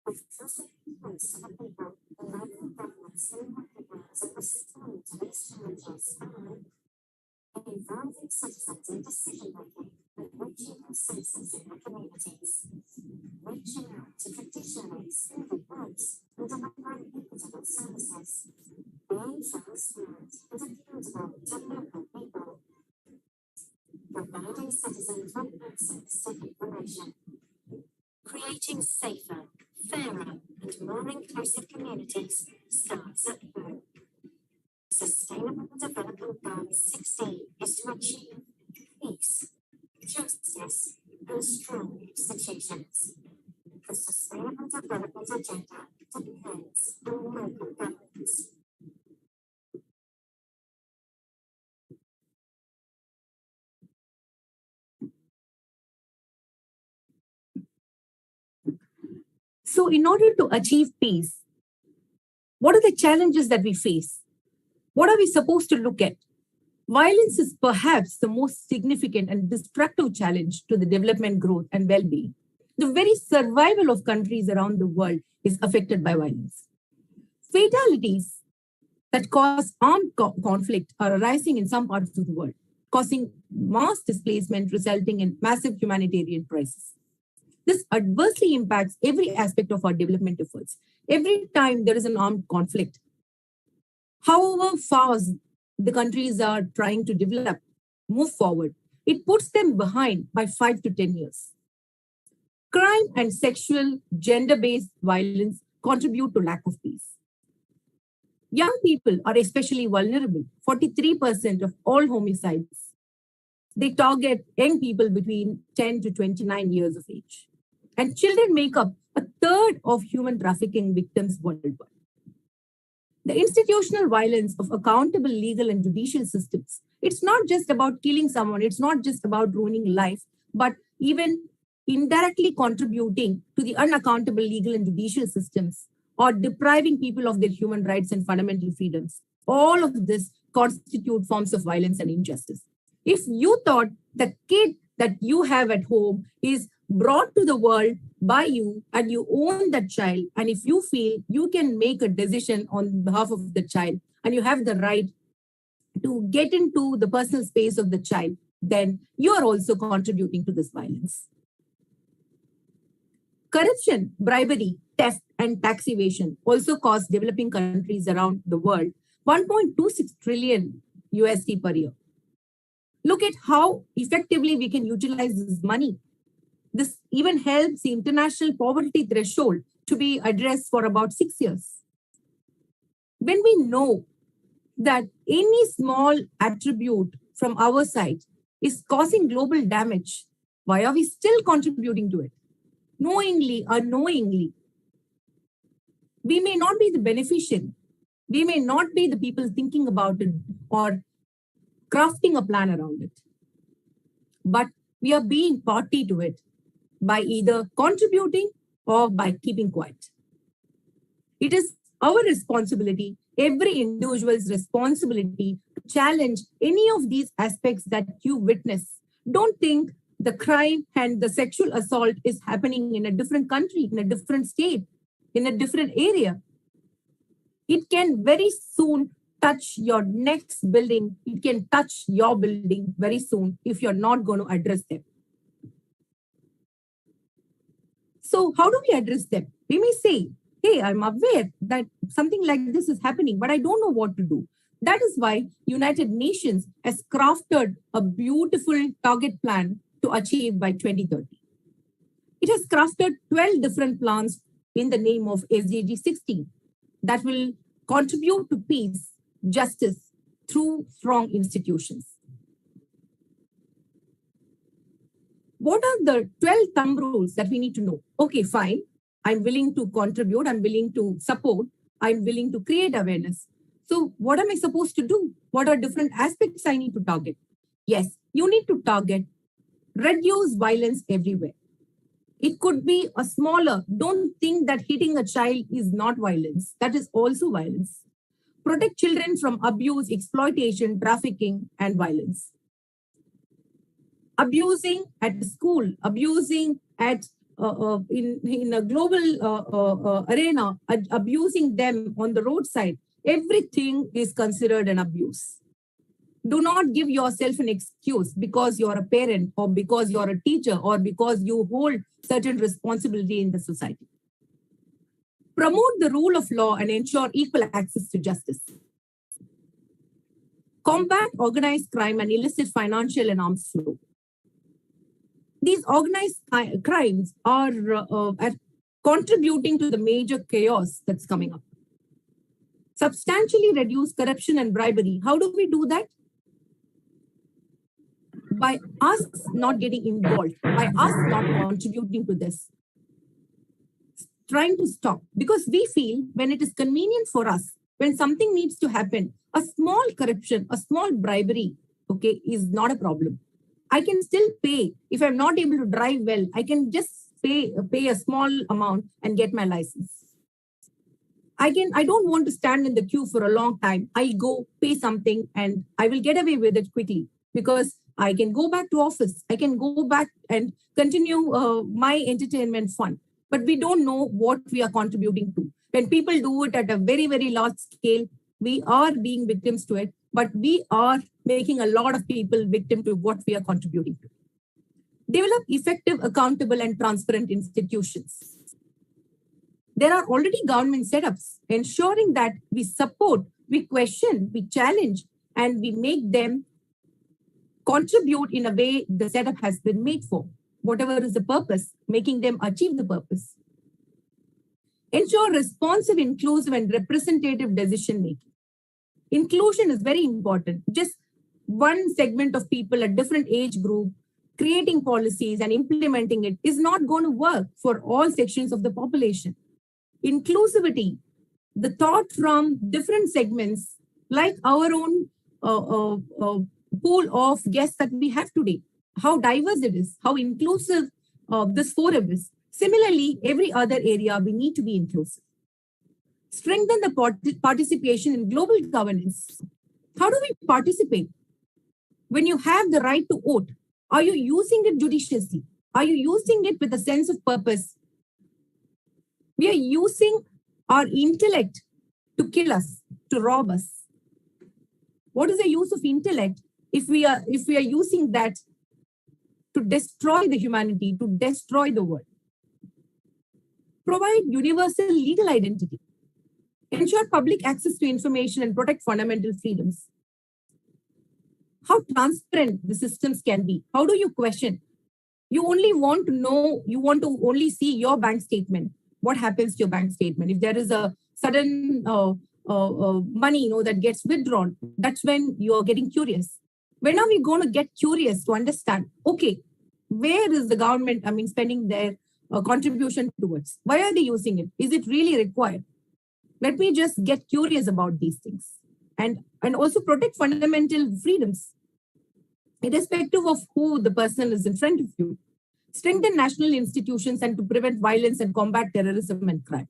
With trusted influence of the people, the local governments soon recognize and respond to these challenges by involving citizens in decision-making and reaching consensus in their communities, reaching out to traditionally excluded groups and delivering equitable services, being transparent and accountable to local people, providing citizens with access to information. Creating safer, fairer, and more inclusive communities starts at home. Sustainable Development Goal 16 is to achieve peace, justice, and strong institutions. The Sustainable Development Agenda depends on local governments. So in order to achieve peace, what are the challenges that we face? What are we supposed to look at? Violence is perhaps the most significant and destructive challenge to the development, growth, and well-being. The very survival of countries around the world is affected by violence. Fatalities that cause armed conflict are arising in some parts of the world, causing mass displacement, resulting in massive humanitarian crisis. This adversely impacts every aspect of our development efforts. Every time there is an armed conflict, however fast the countries are trying to develop, move forward, it puts them behind by 5 to 10 years. Crime and sexual, gender-based violence contribute to lack of peace. Young people are especially vulnerable. 43% of all homicides, they target young people between 10 to 29 years of age. And children make up a third of human trafficking victims worldwide. The institutional violence of accountable legal and judicial systems, it's not just about killing someone, it's not just about ruining life, but even indirectly contributing to the unaccountable legal and judicial systems or depriving people of their human rights and fundamental freedoms. All of this constitute forms of violence and injustice. If you thought the kid that you have at home is brought to the world by you and you own that child, and if you feel you can make a decision on behalf of the child and you have the right to get into the personal space of the child, then you are also contributing to this violence. Corruption, bribery, theft, and tax evasion also cost developing countries around the world $1.26 trillion USD per year. Look at how effectively we can utilize this money. This even helps the international poverty threshold to be addressed for about 6 years. When we know that any small attribute from our side is causing global damage, why are we still contributing to it? Knowingly, unknowingly. We may not be the beneficiary. We may not be the people thinking about it or crafting a plan around it. But we are being party to it by either contributing or by keeping quiet. It is our responsibility, every individual's responsibility, to challenge any of these aspects that you witness. Don't think the crime and the sexual assault is happening in a different country, in a different state, in a different area. It can very soon touch your next building. It can touch your building very soon if you're not going to address them. So how do we address them? We may say, hey, I'm aware that something like this is happening, but I don't know what to do. That is why United Nations has crafted a beautiful target plan to achieve by 2030. It has crafted 12 different plans in the name of SDG 16 that will contribute to peace, justice through strong institutions. What are the 12 thumb rules that we need to know? Okay, fine. I'm willing to contribute. I'm willing to support. I'm willing to create awareness. So what am I supposed to do? What are different aspects I need to target? Yes, you need to target reduce violence everywhere. It could be a smaller, don't think that hitting a child is not violence. That is also violence. Protect children from abuse, exploitation, trafficking, and violence. Abusing at school, abusing at in a global arena, abusing them on the roadside, everything is considered an abuse. Do not give yourself an excuse because you're a parent or because you're a teacher or because you hold certain responsibility in the society. Promote the rule of law and ensure equal access to justice. Combat organized crime and illicit financial and arms flow. These organized crimes are contributing to the major chaos that's coming up. Substantially reduce corruption and bribery. How do we do that? By us not getting involved, by us not contributing to this, trying to stop. Because we feel when it is convenient for us, when something needs to happen, a small corruption, a small bribery, okay, is not a problem. I can still pay. If I'm not able to drive well, I can just pay a small amount and get my license. I don't want to stand in the queue for a long time. I'll go pay something and I will get away with it quickly because I can go back to office. I can go back and continue my entertainment fun. But we don't know what we are contributing to. When people do it at a very, very large scale, we are being victims to it, but we are making a lot of people victim to what we are contributing to. Develop effective, accountable, and transparent institutions. There are already government setups ensuring that we support, we question, we challenge, and we make them contribute in a way the setup has been made for. Whatever is the purpose, making them achieve the purpose. Ensure responsive, inclusive, and representative decision making. Inclusion is very important. Just one segment of people, a different age group, creating policies and implementing it is not going to work for all sections of the population. Inclusivity, the thought from different segments, like our own pool of guests that we have today, how diverse it is, how inclusive this forum is. Similarly, every other area, we need to be inclusive. Strengthen the participation in global governance. How do we participate? When you have the right to vote, are you using it judiciously? Are you using it with a sense of purpose? We are using our intellect to kill us, to rob us. What is the use of intellect if we are using that to destroy the humanity, to destroy the world? Provide universal legal identity. Ensure public access to information and protect fundamental freedoms. How transparent the systems can be. How do you question? You only want to know, you want to only see your bank statement. What happens to your bank statement? If there is a sudden money that gets withdrawn, that's when you're getting curious. When are we going to get curious to understand, okay, where is the government, spending their contribution towards? Why are they using it? Is it really required? Let me just get curious about these things and also protect fundamental freedoms, irrespective of who the person is in front of you. Strengthen national institutions and to prevent violence and combat terrorism and crime.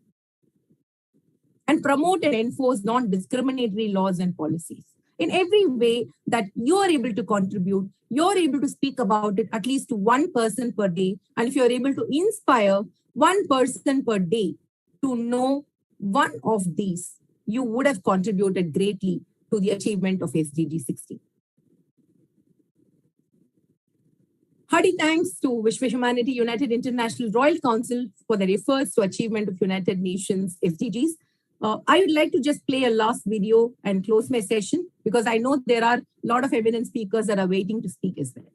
And promote and enforce non-discriminatory laws and policies. In every way that you are able to contribute, you're able to speak about it at least to one person per day. And if you're able to inspire one person per day to know one of these, you would have contributed greatly to the achievement of SDG 16. Hearty thanks to Vishwa Humanity United International Royal Council for their efforts to achievement of United Nations SDGs. I would like to just play a last video and close my session because I know there are a lot of eminent speakers that are waiting to speak as well.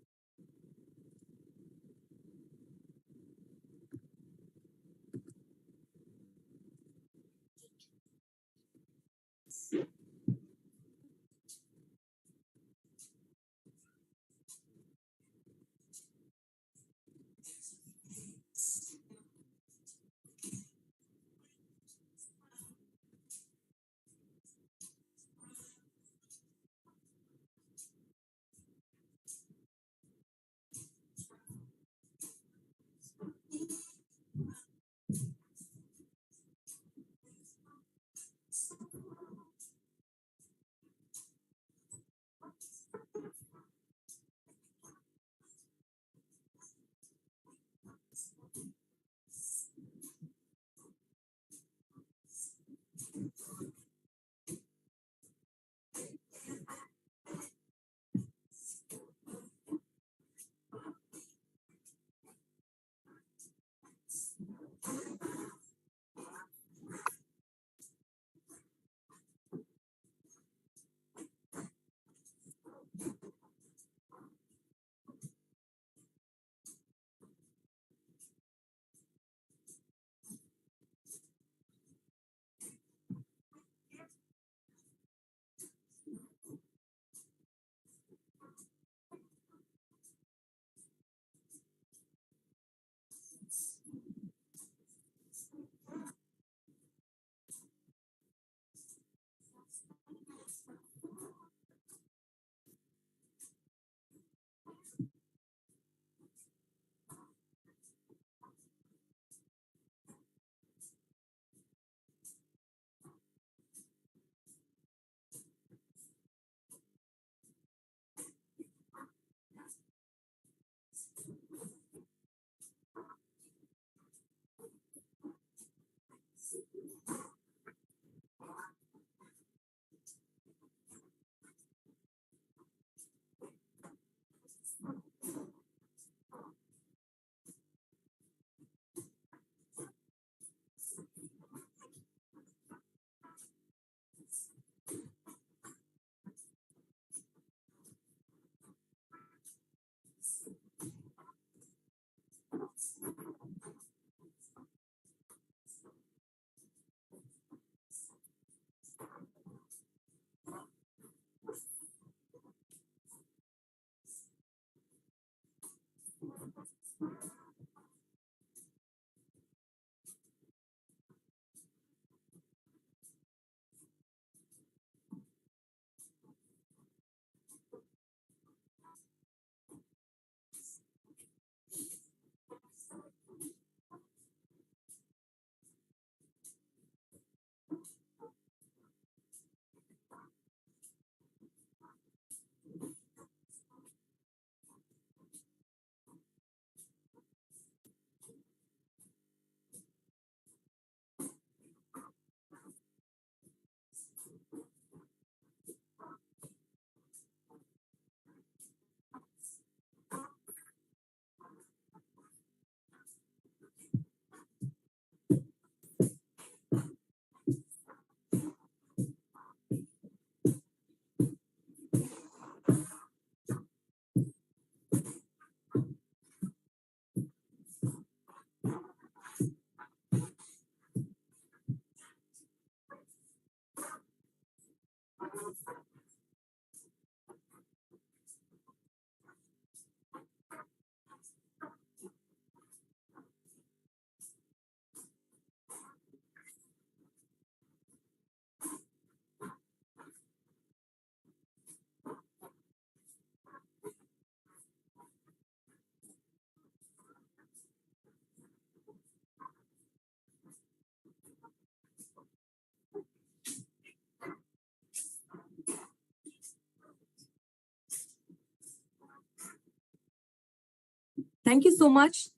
Thank you so much.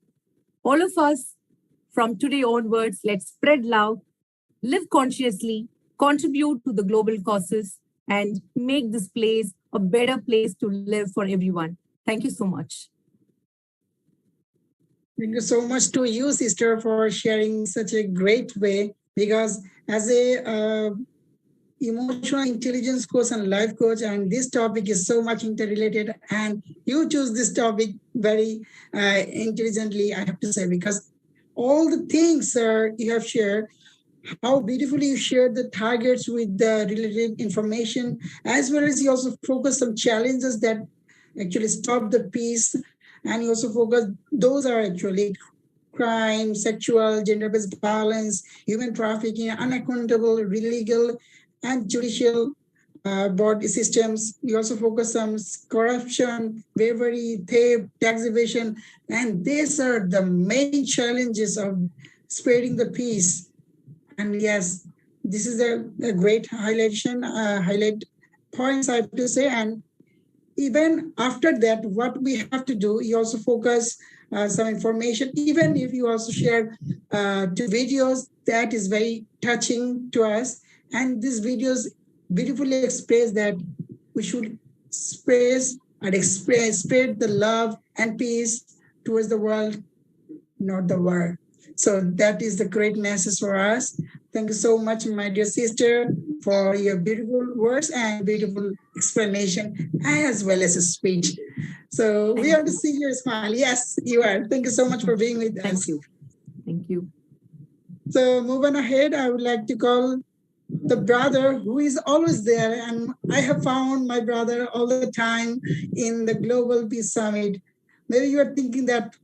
All of us, from today onwards, let's spread love, live consciously, contribute to the global causes, and make this place a better place to live for everyone. Thank you so much. Thank you so much to you, sister, for sharing such a great way. Because as a emotional intelligence coach and life coach, and this topic is so much interrelated, and you choose this topic very intelligently, I have to say, because all the things you have shared, how beautifully you shared the targets with the related information, as well as you also focus on challenges that actually stop the peace, and you also focus, those are actually crime, sexual, gender-based violence, human trafficking, unaccountable, illegal, and judicial body systems. You also focus on corruption, bravery, theft, tax evasion, and these are the main challenges of spreading the peace. And yes, this is a great highlight points I have to say. And even after that, what we have to do, you also focus some information, even if you also share two videos, that is very touching to us. And these videos beautifully express that we should spread the love and peace towards the world, not the war. So that is the great message for us. Thank you so much, my dear sister, for your beautiful words and beautiful explanation, as well as a speech. So we have to see your smile. Yes, you are. Thank you so much for being with us. Thank you. Thank you. So moving ahead, I would like to call the brother who is always there. And I have found my brother all the time in the Global Peace Summit. Maybe you are thinking that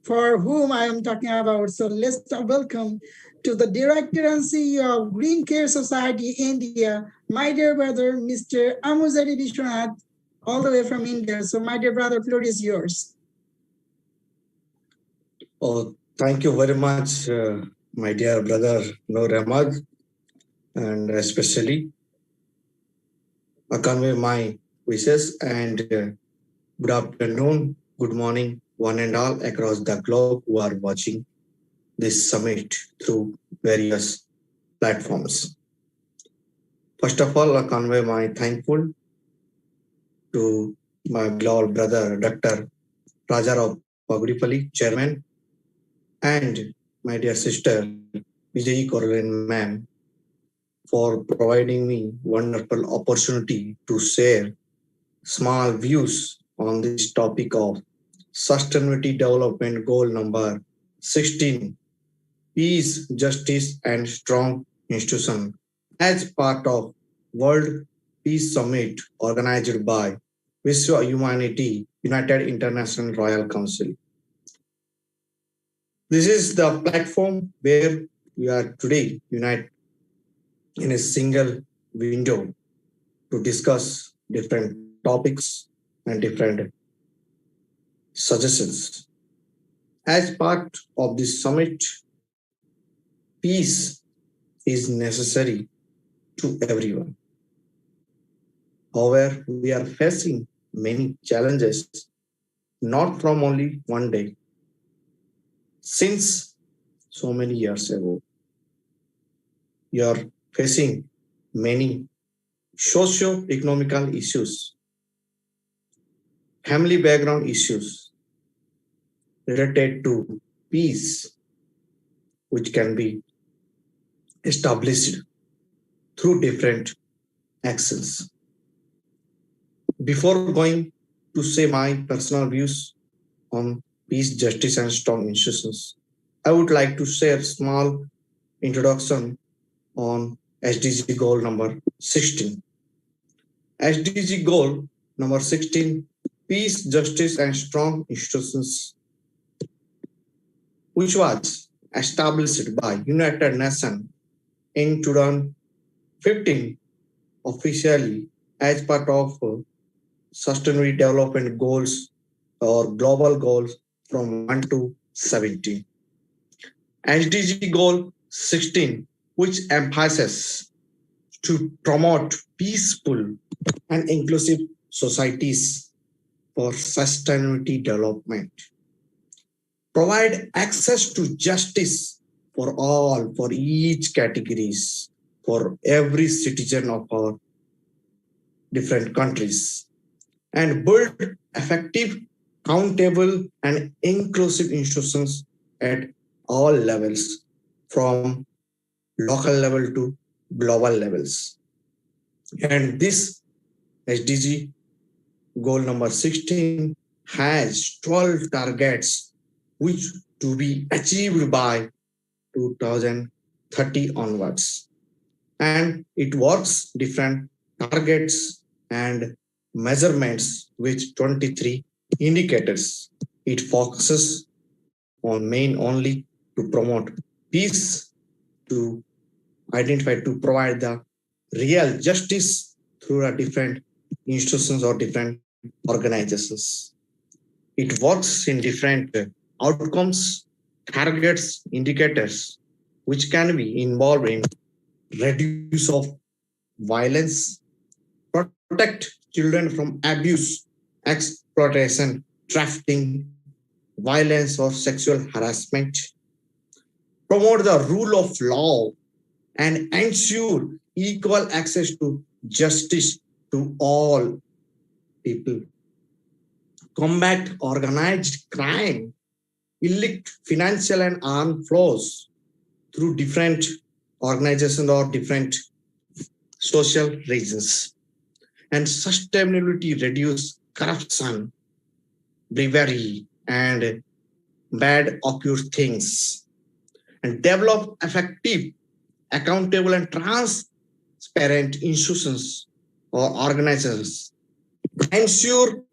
for whom I am talking about. So let's welcome to the Director and CEO of Green Care Society India, my dear brother, Mr. Amuzari Vishwanath, all the way from India. So my dear brother, floor is yours. Oh, thank you very much, my dear brother Noor Ahmad, and especially I convey my wishes and good afternoon, good morning, one and all across the globe who are watching this summit through various platforms. First of all, I convey my thankful to my beloved brother, Dr. Rajarao Pagudipalli, Chairman, and my dear sister, Vijayi Corlin ma'am, for providing me wonderful opportunity to share small views on this topic of Sustainability Development Goal number 16, Peace, Justice and Strong Institution, as part of World Peace Summit organized by Vishwa Humanity United International Royal Council. This is the platform where we are today united in a single window to discuss different topics and different suggestions. As part of this summit, peace is necessary to everyone. However, we are facing many challenges, not from only one day, since so many years ago. You are facing many socio-economical issues, family background issues related to peace, which can be established through different actions. Before going to say my personal views on peace, justice, and strong institutions, I would like to share a small introduction on SDG goal number 16. SDG goal number 16, peace, justice, and strong institutions, which was established by United Nations in 2015 officially as part of Sustainable Development Goals or global goals from 1 to 17. SDG goal 16, which emphasizes to promote peaceful and inclusive societies for sustainability development. Provide access to justice for all, for each categories, for every citizen of our different countries, and build effective, countable, and inclusive institutions at all levels, from local level to global levels. And this SDG goal number 16 has 12 targets which to be achieved by 2030 onwards. And it works different targets and measurements with 23 indicators. It focuses on main only to promote peace, to identify, to provide the real justice through the different institutions or different organizations. It works in different outcomes, targets, indicators, which can be involved in reduce of violence, protect children from abuse, exploitation, trafficking, violence or sexual harassment, promote the rule of law, and ensure equal access to justice to all people. Combat organized crime, illicit financial and armed flows through different organizations or different social reasons. And sustainability, reduce corruption, bravery, and bad occur things. And develop effective, accountable, and transparent institutions or organizations. Ensure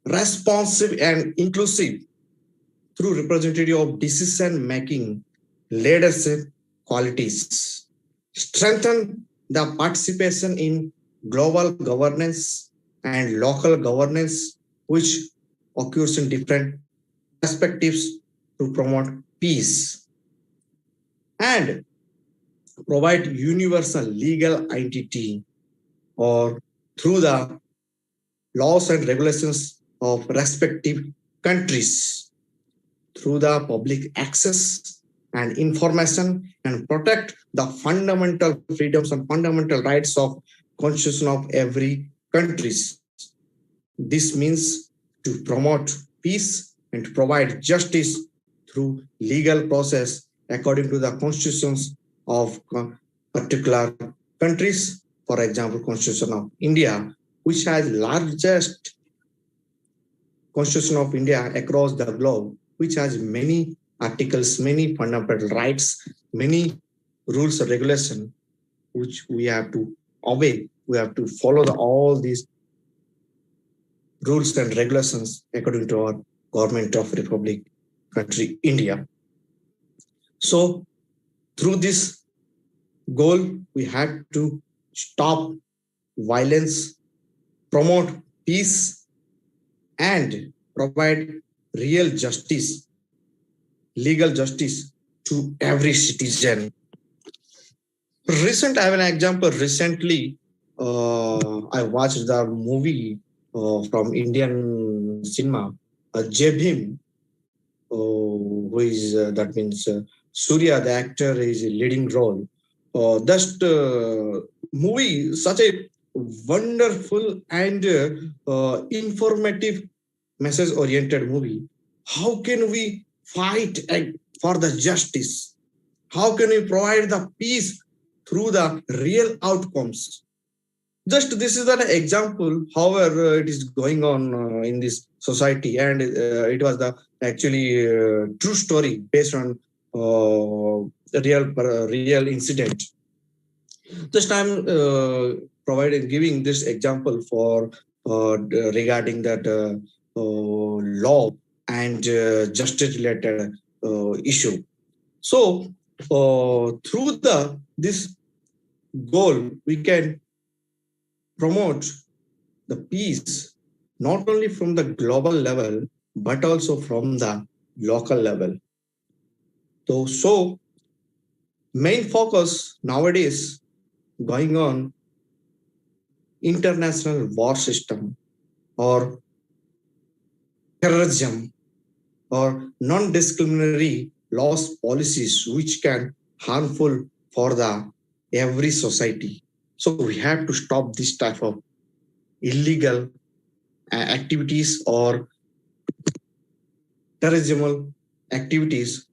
responsive and inclusive through representative of decision-making leadership qualities. Strengthen the participation in global governance and local governance, which occurs in different perspectives to promote peace. And provide universal legal entity or through the laws and regulations of respective countries, through the public access and information, and protect the fundamental freedoms and fundamental rights of constitution of every countries. This means to promote peace and to provide justice through legal process according to the constitutions of particular countries. For example, Constitution of India, which has largest Constitution of India across the globe, which has many articles, many fundamental rights, many rules and regulations, which we have to obey. We have to follow all these rules and regulations according to our government of Republic country, India. So through this goal, we had to stop violence, promote peace, and provide real justice, legal justice to every citizen. I have an example. Recently, I watched the movie from Indian cinema, Jai Bhim, who is, that means Surya, the actor, is a leading role. That movie, such a wonderful and informative message-oriented movie. How can we fight for the justice? How can we provide the peace through the real outcomes? Just this is an example, however, it is going on in this society, and it was the actually true story based on real incident. Just I'm giving this example for regarding that law and justice related issue. So through this goal, we can promote the peace not only from the global level but also from the local level. So main focus nowadays going on international war system or terrorism or non-discriminatory laws policies which can harmful for the every society. So we have to stop this type of illegal activities or terrorism activities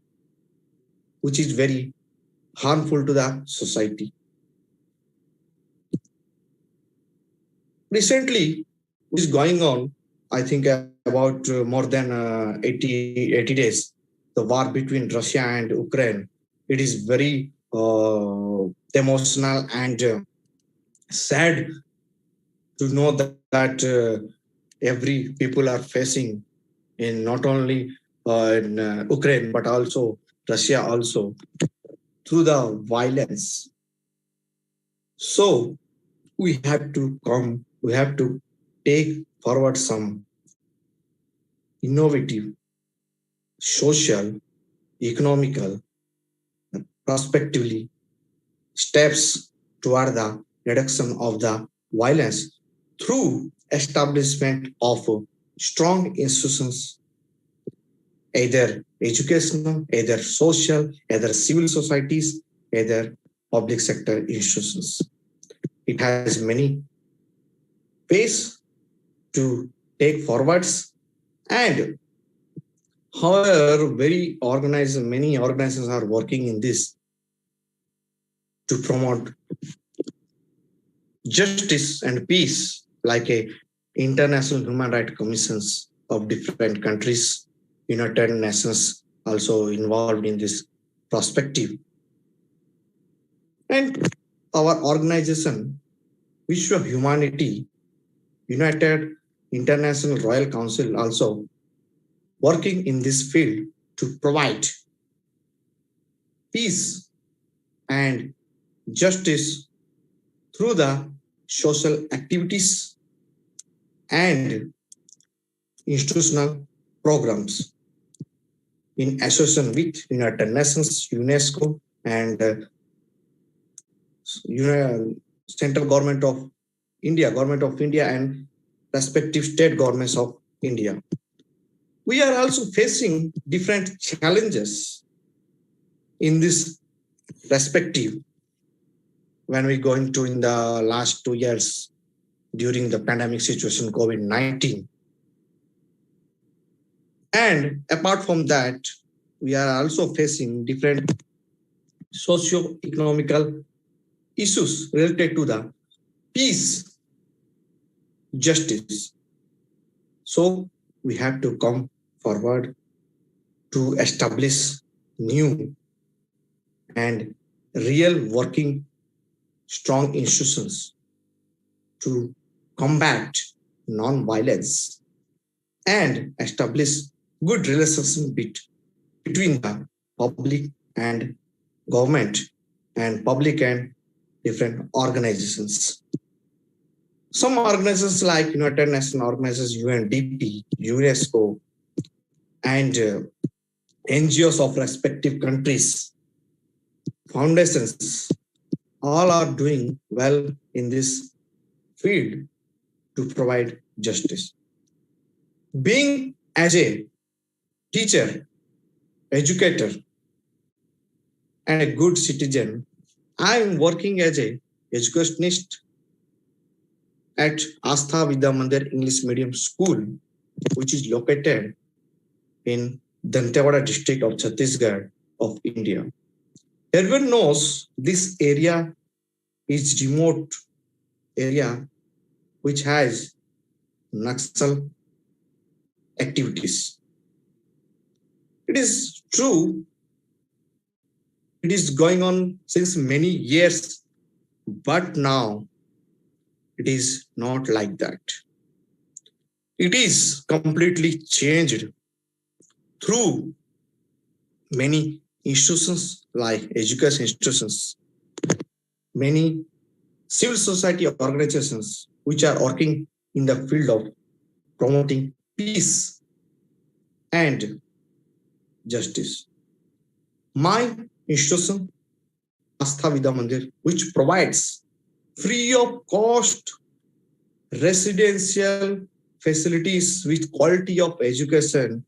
which is very harmful to the society. Recently, what is going on, I think about more than 80 days, the war between Russia and Ukraine. It is very emotional and sad to know that every people are facing in not only in Ukraine, but also Russia also through the violence. So we have to take forward some innovative, social, economical, prospectively steps toward the reduction of the violence through establishment of strong institutions, either educational, either social, either civil societies, either public sector institutions. It has many ways to take forwards, and however, many organizations are working in this to promote justice and peace, like a international human rights commissions of different countries, United Nations also involved in this perspective. And our organization, Vishwa Humanity, United International Royal Council also working in this field to provide peace and justice through the social activities and institutional programs in association with United Nations, UNESCO, and Central Government of India, and respective state governments of India. We are also facing different challenges in this perspective when we going to in the last 2 years during the pandemic situation, COVID-19. And apart from that, we are also facing different socio-economical issues related to the peace, justice. So we have to come forward to establish new and real working strong institutions to combat non-violence and establish good relationship between the public and government and public and different organizations. Some organizations like United Nations Organizations, UNDP, UNESCO, and NGOs of respective countries, foundations, all are doing well in this field to provide justice. Being as a teacher, educator, and a good citizen, I am working as a educationist at Astha Vidya Mandir English Medium School, which is located in Dantewada district of Chhattisgarh of India. Everyone knows this area is remote area which has Naxal activities. It is true, it is going on since many years, but now it is not like that. It is completely changed through many institutions like education institutions, many civil society organizations which are working in the field of promoting peace and justice. My institution, Astha Vidya Mandir, which provides free of cost residential facilities with quality of education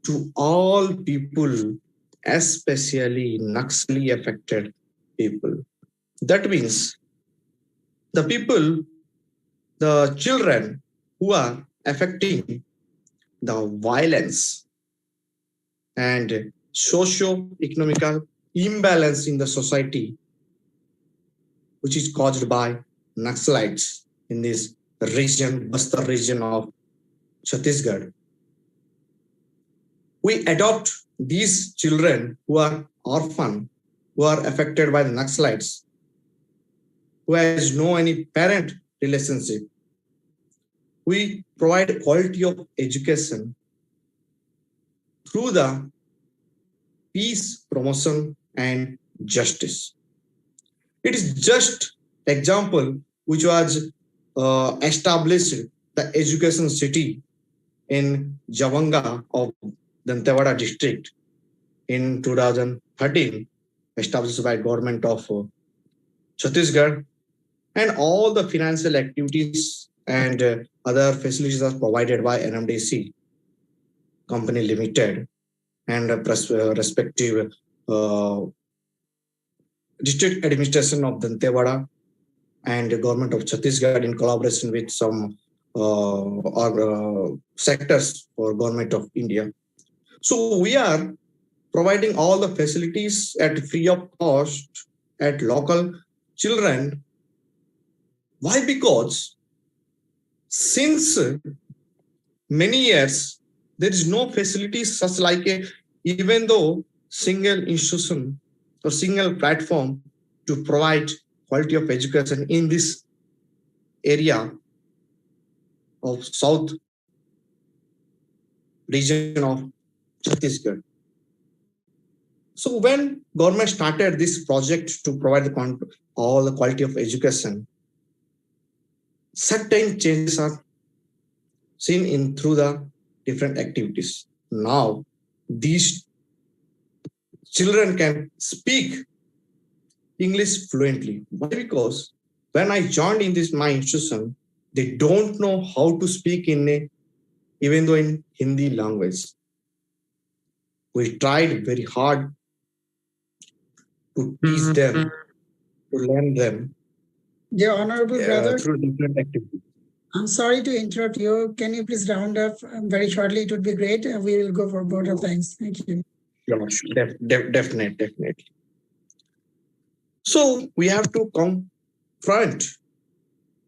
to all people, especially Naxali affected people. That means the people, the children who are affecting the violence and socio-economical imbalance in the society, which is caused by Naxalites in this region, Bastar region of Chhattisgarh. We adopt these children who are orphan, who are affected by the Naxalites, who has no any parent relationship. We provide quality of education through the peace promotion and justice. It is just example which was established the education city in Javanga of Dantewada district in 2013, established by government of Chhattisgarh, and all the financial activities and other facilities are provided by NMDC Company Limited and respective district administration of Dantewada and the government of Chhattisgarh in collaboration with some sectors for government of India. So we are providing all the facilities at free of cost at local children. Why? Because since many years, there is no facilities such like a, even though single institution or single platform to provide quality of education in this area of South region of Chhattisgarh. So when government started this project to provide all the quality of education, certain changes are seen in through the different activities. Now, these children can speak English fluently. Why? Because when I joined in this my institution, they don't know how to speak even though in Hindi language. We tried very hard to teach them, to learn them. Dear honorable brother, through different activities. I'm sorry to interrupt you. Can you please round up very shortly? It would be great. We will go for both of things. Thank you. Definitely. So we have to confront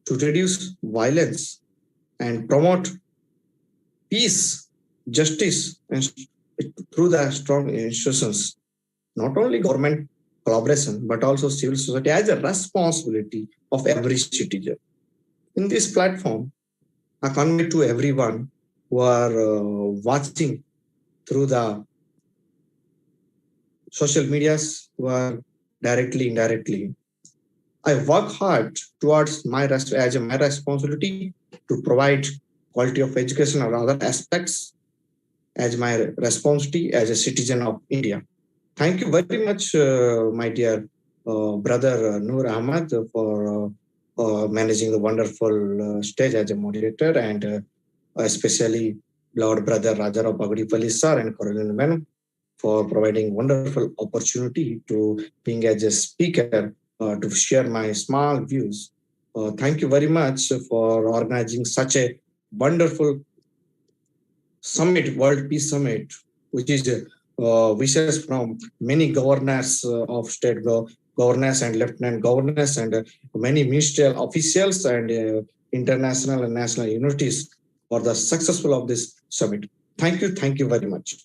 to reduce violence and promote peace, justice, and through the strong institutions, not only government collaboration, but also civil society as a responsibility of every citizen. In this platform, I convey to everyone who are watching through the social medias, who are directly, indirectly. I work hard towards as my responsibility to provide quality of education or other aspects as my responsibility as a citizen of India. Thank you very much, my dear brother Noor Ahmad, for managing the wonderful stage as a moderator, and especially Lord Brother Rajarao Pagdipalli sir and Caroline Madam for providing wonderful opportunity to being as a speaker to share my small views. Thank you very much for organizing such a wonderful summit, World Peace Summit, which is wishes from many governors of state governors and lieutenant governors and many ministerial officials and international and national unities for the successful of this summit. Thank you very much.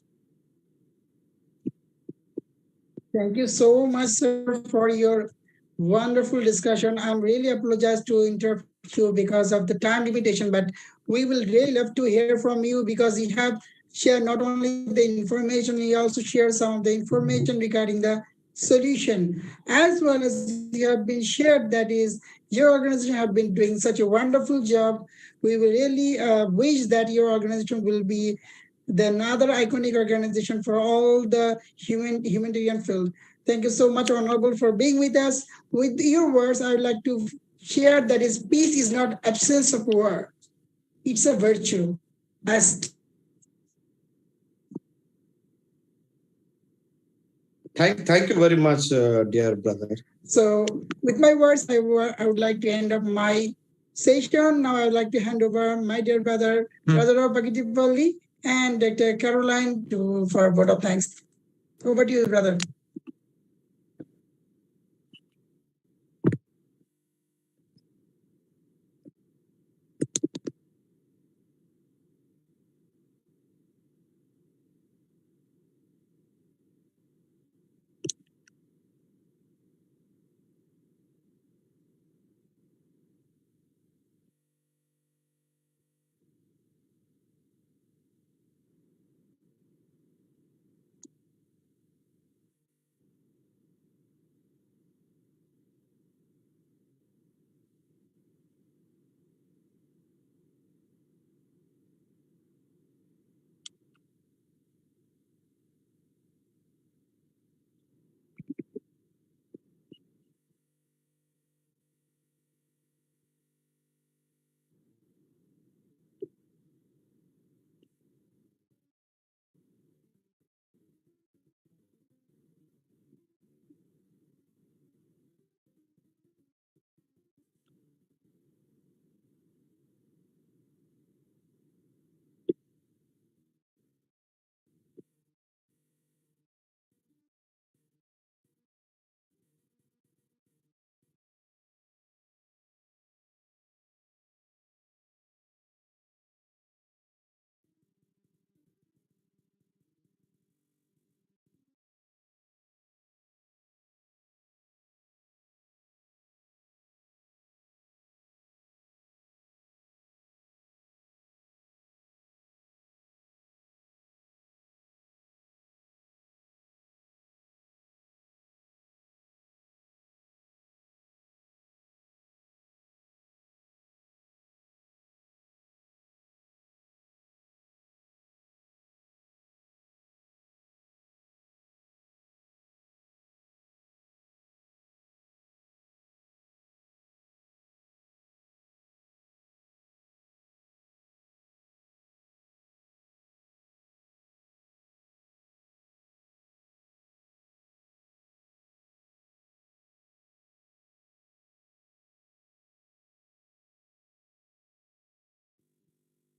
Thank you so much, sir, for your wonderful discussion. I'm really apologize to interrupt you because of the time limitation, but we will really love to hear from you because you have shared not only the information, you also share some of the information regarding the solution, as well as you have been shared that is your organization have been doing such a wonderful job. We will really wish that your organization will be the another iconic organization for all the humanitarian field. Thank you so much, Honorable, for being with us. With your words, I would like to share that is peace is not absence of war. It's a virtue. Thank you very much, dear brother. So with my words, I would like to end up my session. Now I would like to hand over my dear brother, Rajneesh Kumar and Dr. Caroline for a vote of thanks. Over to you, brother.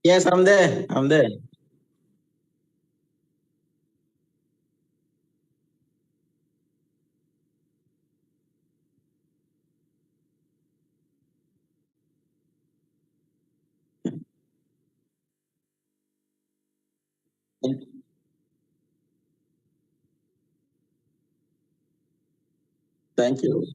Yes, I'm there. I'm there. Thank you.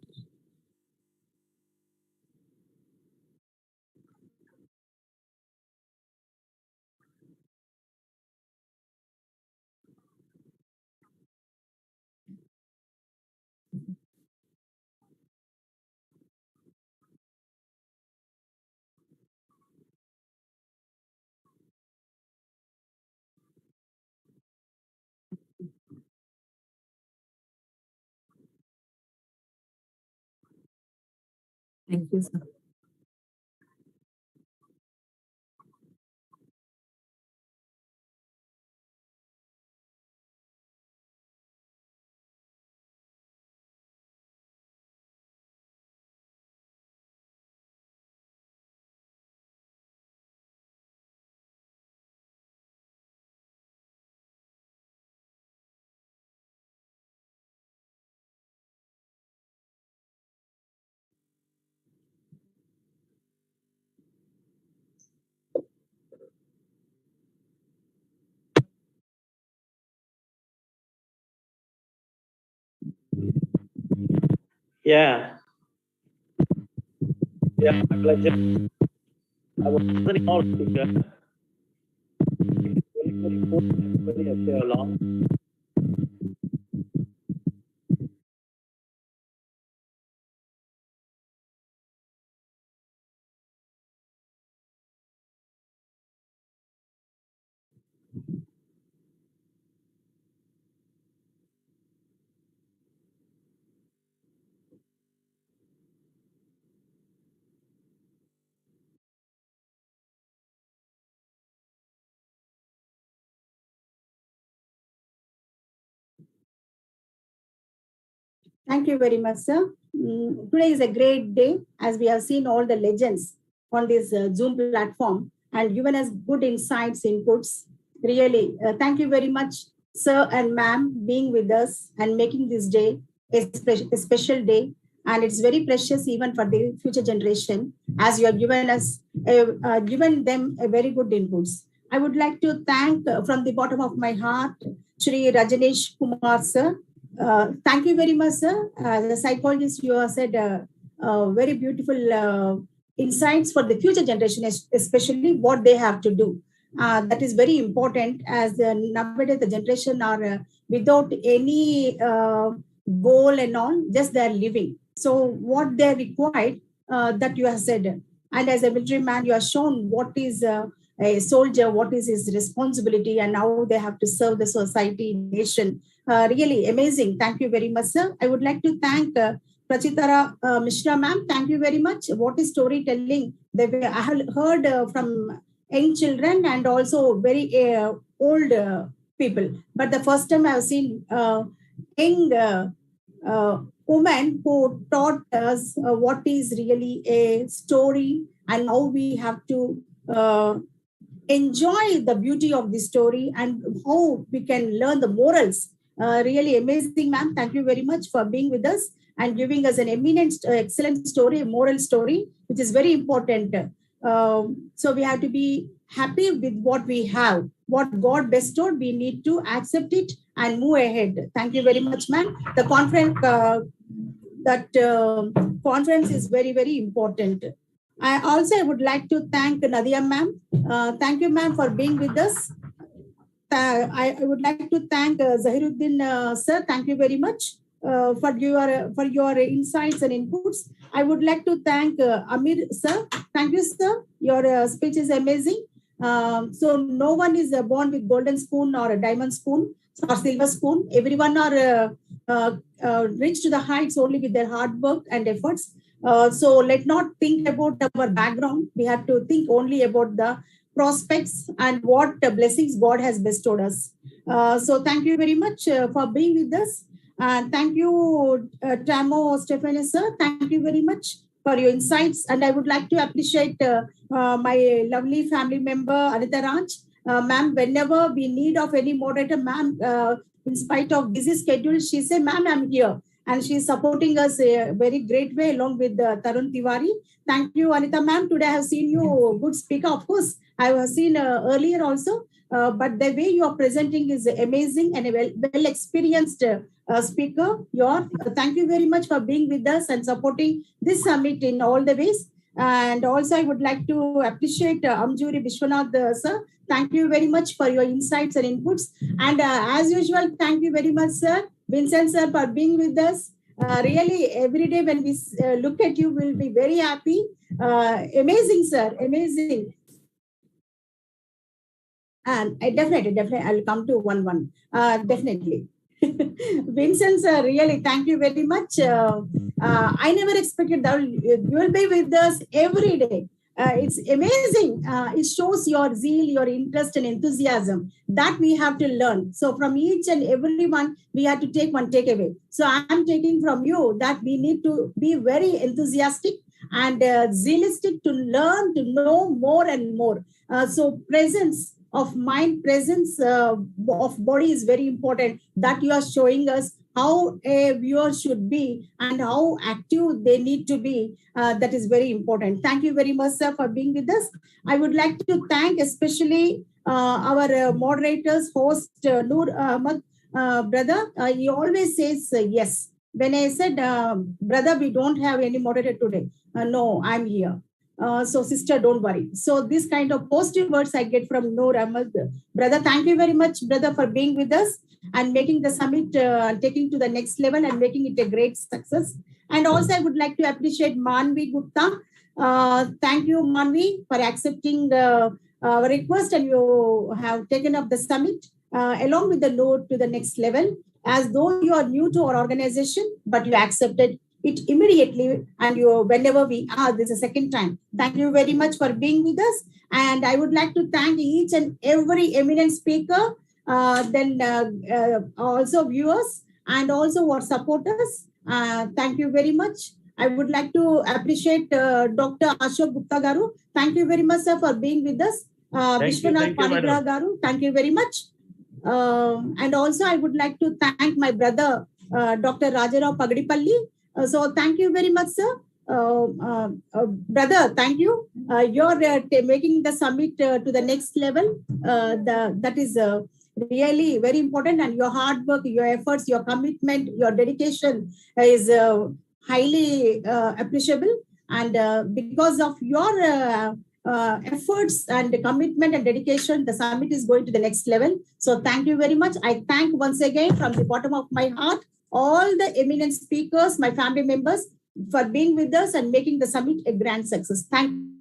Thank you, sir. Yeah. Yeah, my pleasure. I was listening all speaker. Very along. Thank you very much, sir. Today is a great day as we have seen all the legends on this Zoom platform and given us good insights, inputs. Really, thank you very much, sir and ma'am, being with us and making this day a special day. And it's very precious even for the future generation as you have given us, given them a very good inputs. I would like to thank from the bottom of my heart, Shri Rajneesh Kumar, sir. Thank you very much, sir. As a psychologist, you have said very beautiful insights for the future generation, especially what they have to do. That is very important as nowadays the generation are without any goal and all, just they are living. So what they required, that you have said. And as a military man, you have shown what is a soldier, what is his responsibility and how they have to serve the society, nation. Really amazing. Thank you very much, sir. I would like to thank Prachitara Mishra ma'am. Thank you very much. What is storytelling? I have heard from young children and also very old people. But the first time I have seen young woman who taught us what is really a story and how we have to enjoy the beauty of the story and how we can learn the morals. Really amazing, ma'am. Thank you very much for being with us and giving us an eminent, excellent story, a moral story, which is very important. So we have to be happy with what we have. What God bestowed, we need to accept it and move ahead. Thank you very much, ma'am. The conference is very, very important. I would like to thank Nadia ma'am. Thank you, ma'am, for being with us. I would like to thank Zahiruddin sir. Thank you very much for your insights and inputs. I would like to thank Amir sir. Thank you, sir. Your speech is amazing. So no one is born with golden spoon or a diamond spoon or silver spoon. Everyone are reached to the heights only with their hard work and efforts. So let's not think about our background. We have to think only about the prospects and what blessings God has bestowed us. So thank you very much for being with us. And thank you, Tamo Stephanie, sir. Thank you very much for your insights. And I would like to appreciate my lovely family member, Anita Raj. Ma'am, whenever we need of any moderator, ma'am, in spite of busy schedule, she said, ma'am, I'm here. And she's supporting us a very great way along with Tarun Tiwari. Thank you, Anita ma'am. Today I have seen you good speaker. Of course, I have seen earlier also. But the way you are presenting is amazing and a well experienced speaker. Thank you very much for being with us and supporting this summit in all the ways. And also, I would like to appreciate Amjuri Vishwanath sir. Thank you very much for your insights and inputs. And as usual, thank you very much, sir. Vincent sir, for being with us. Really, every day when we look at you, we'll be very happy. Amazing, sir. Amazing. And definitely, I'll come to one. Definitely. Vincent, sir, really, thank you very much. I never expected that you will be with us every day. It's amazing. It shows your zeal, your interest and enthusiasm that we have to learn. So from each and every one, we have to take one takeaway. So I'm taking from you that we need to be very enthusiastic and zealistic to learn, to know more and more. So presence of mind, presence of body is very important, that you are showing us how a viewer should be and how active they need to be. That is very important. Thank you very much, sir, for being with us. I would like to thank especially our moderators, host Noor Ahmed, brother. He always says yes. When I said, brother, we don't have any moderator today. No, I'm here. So sister, don't worry. So this kind of positive words I get from Noor Ahmed. Brother, thank you very much, brother, for being with us and making the summit, taking to the next level and making it a great success. And also I would like to appreciate Manvi Gupta. Thank you, Manvi, for accepting our request, and you have taken up the summit along with the note to the next level, as though you are new to our organization, but you accepted it immediately, and you, whenever we are, this is the second time. Thank you very much for being with us. And I would like to thank each and every eminent speaker, also viewers and also our supporters. Thank you very much. I would like to appreciate Dr. Ashok Gupta Garu. Thank you very much, sir, for being with us. Vishwanath Panigraha Garu, thank you very much. And also I would like to thank my brother, Dr. Rajarao Pagdipalli. So thank you very much, sir. Brother, thank you. You're making the summit to the next level. That is really very important, and your hard work, your efforts, your commitment, your dedication is highly appreciable. And because of your efforts and commitment and dedication, the summit is going to the next level. So thank you very much. I thank once again from the bottom of my heart all the eminent speakers, my family members, for being with us and making the summit a grand success. Thank you.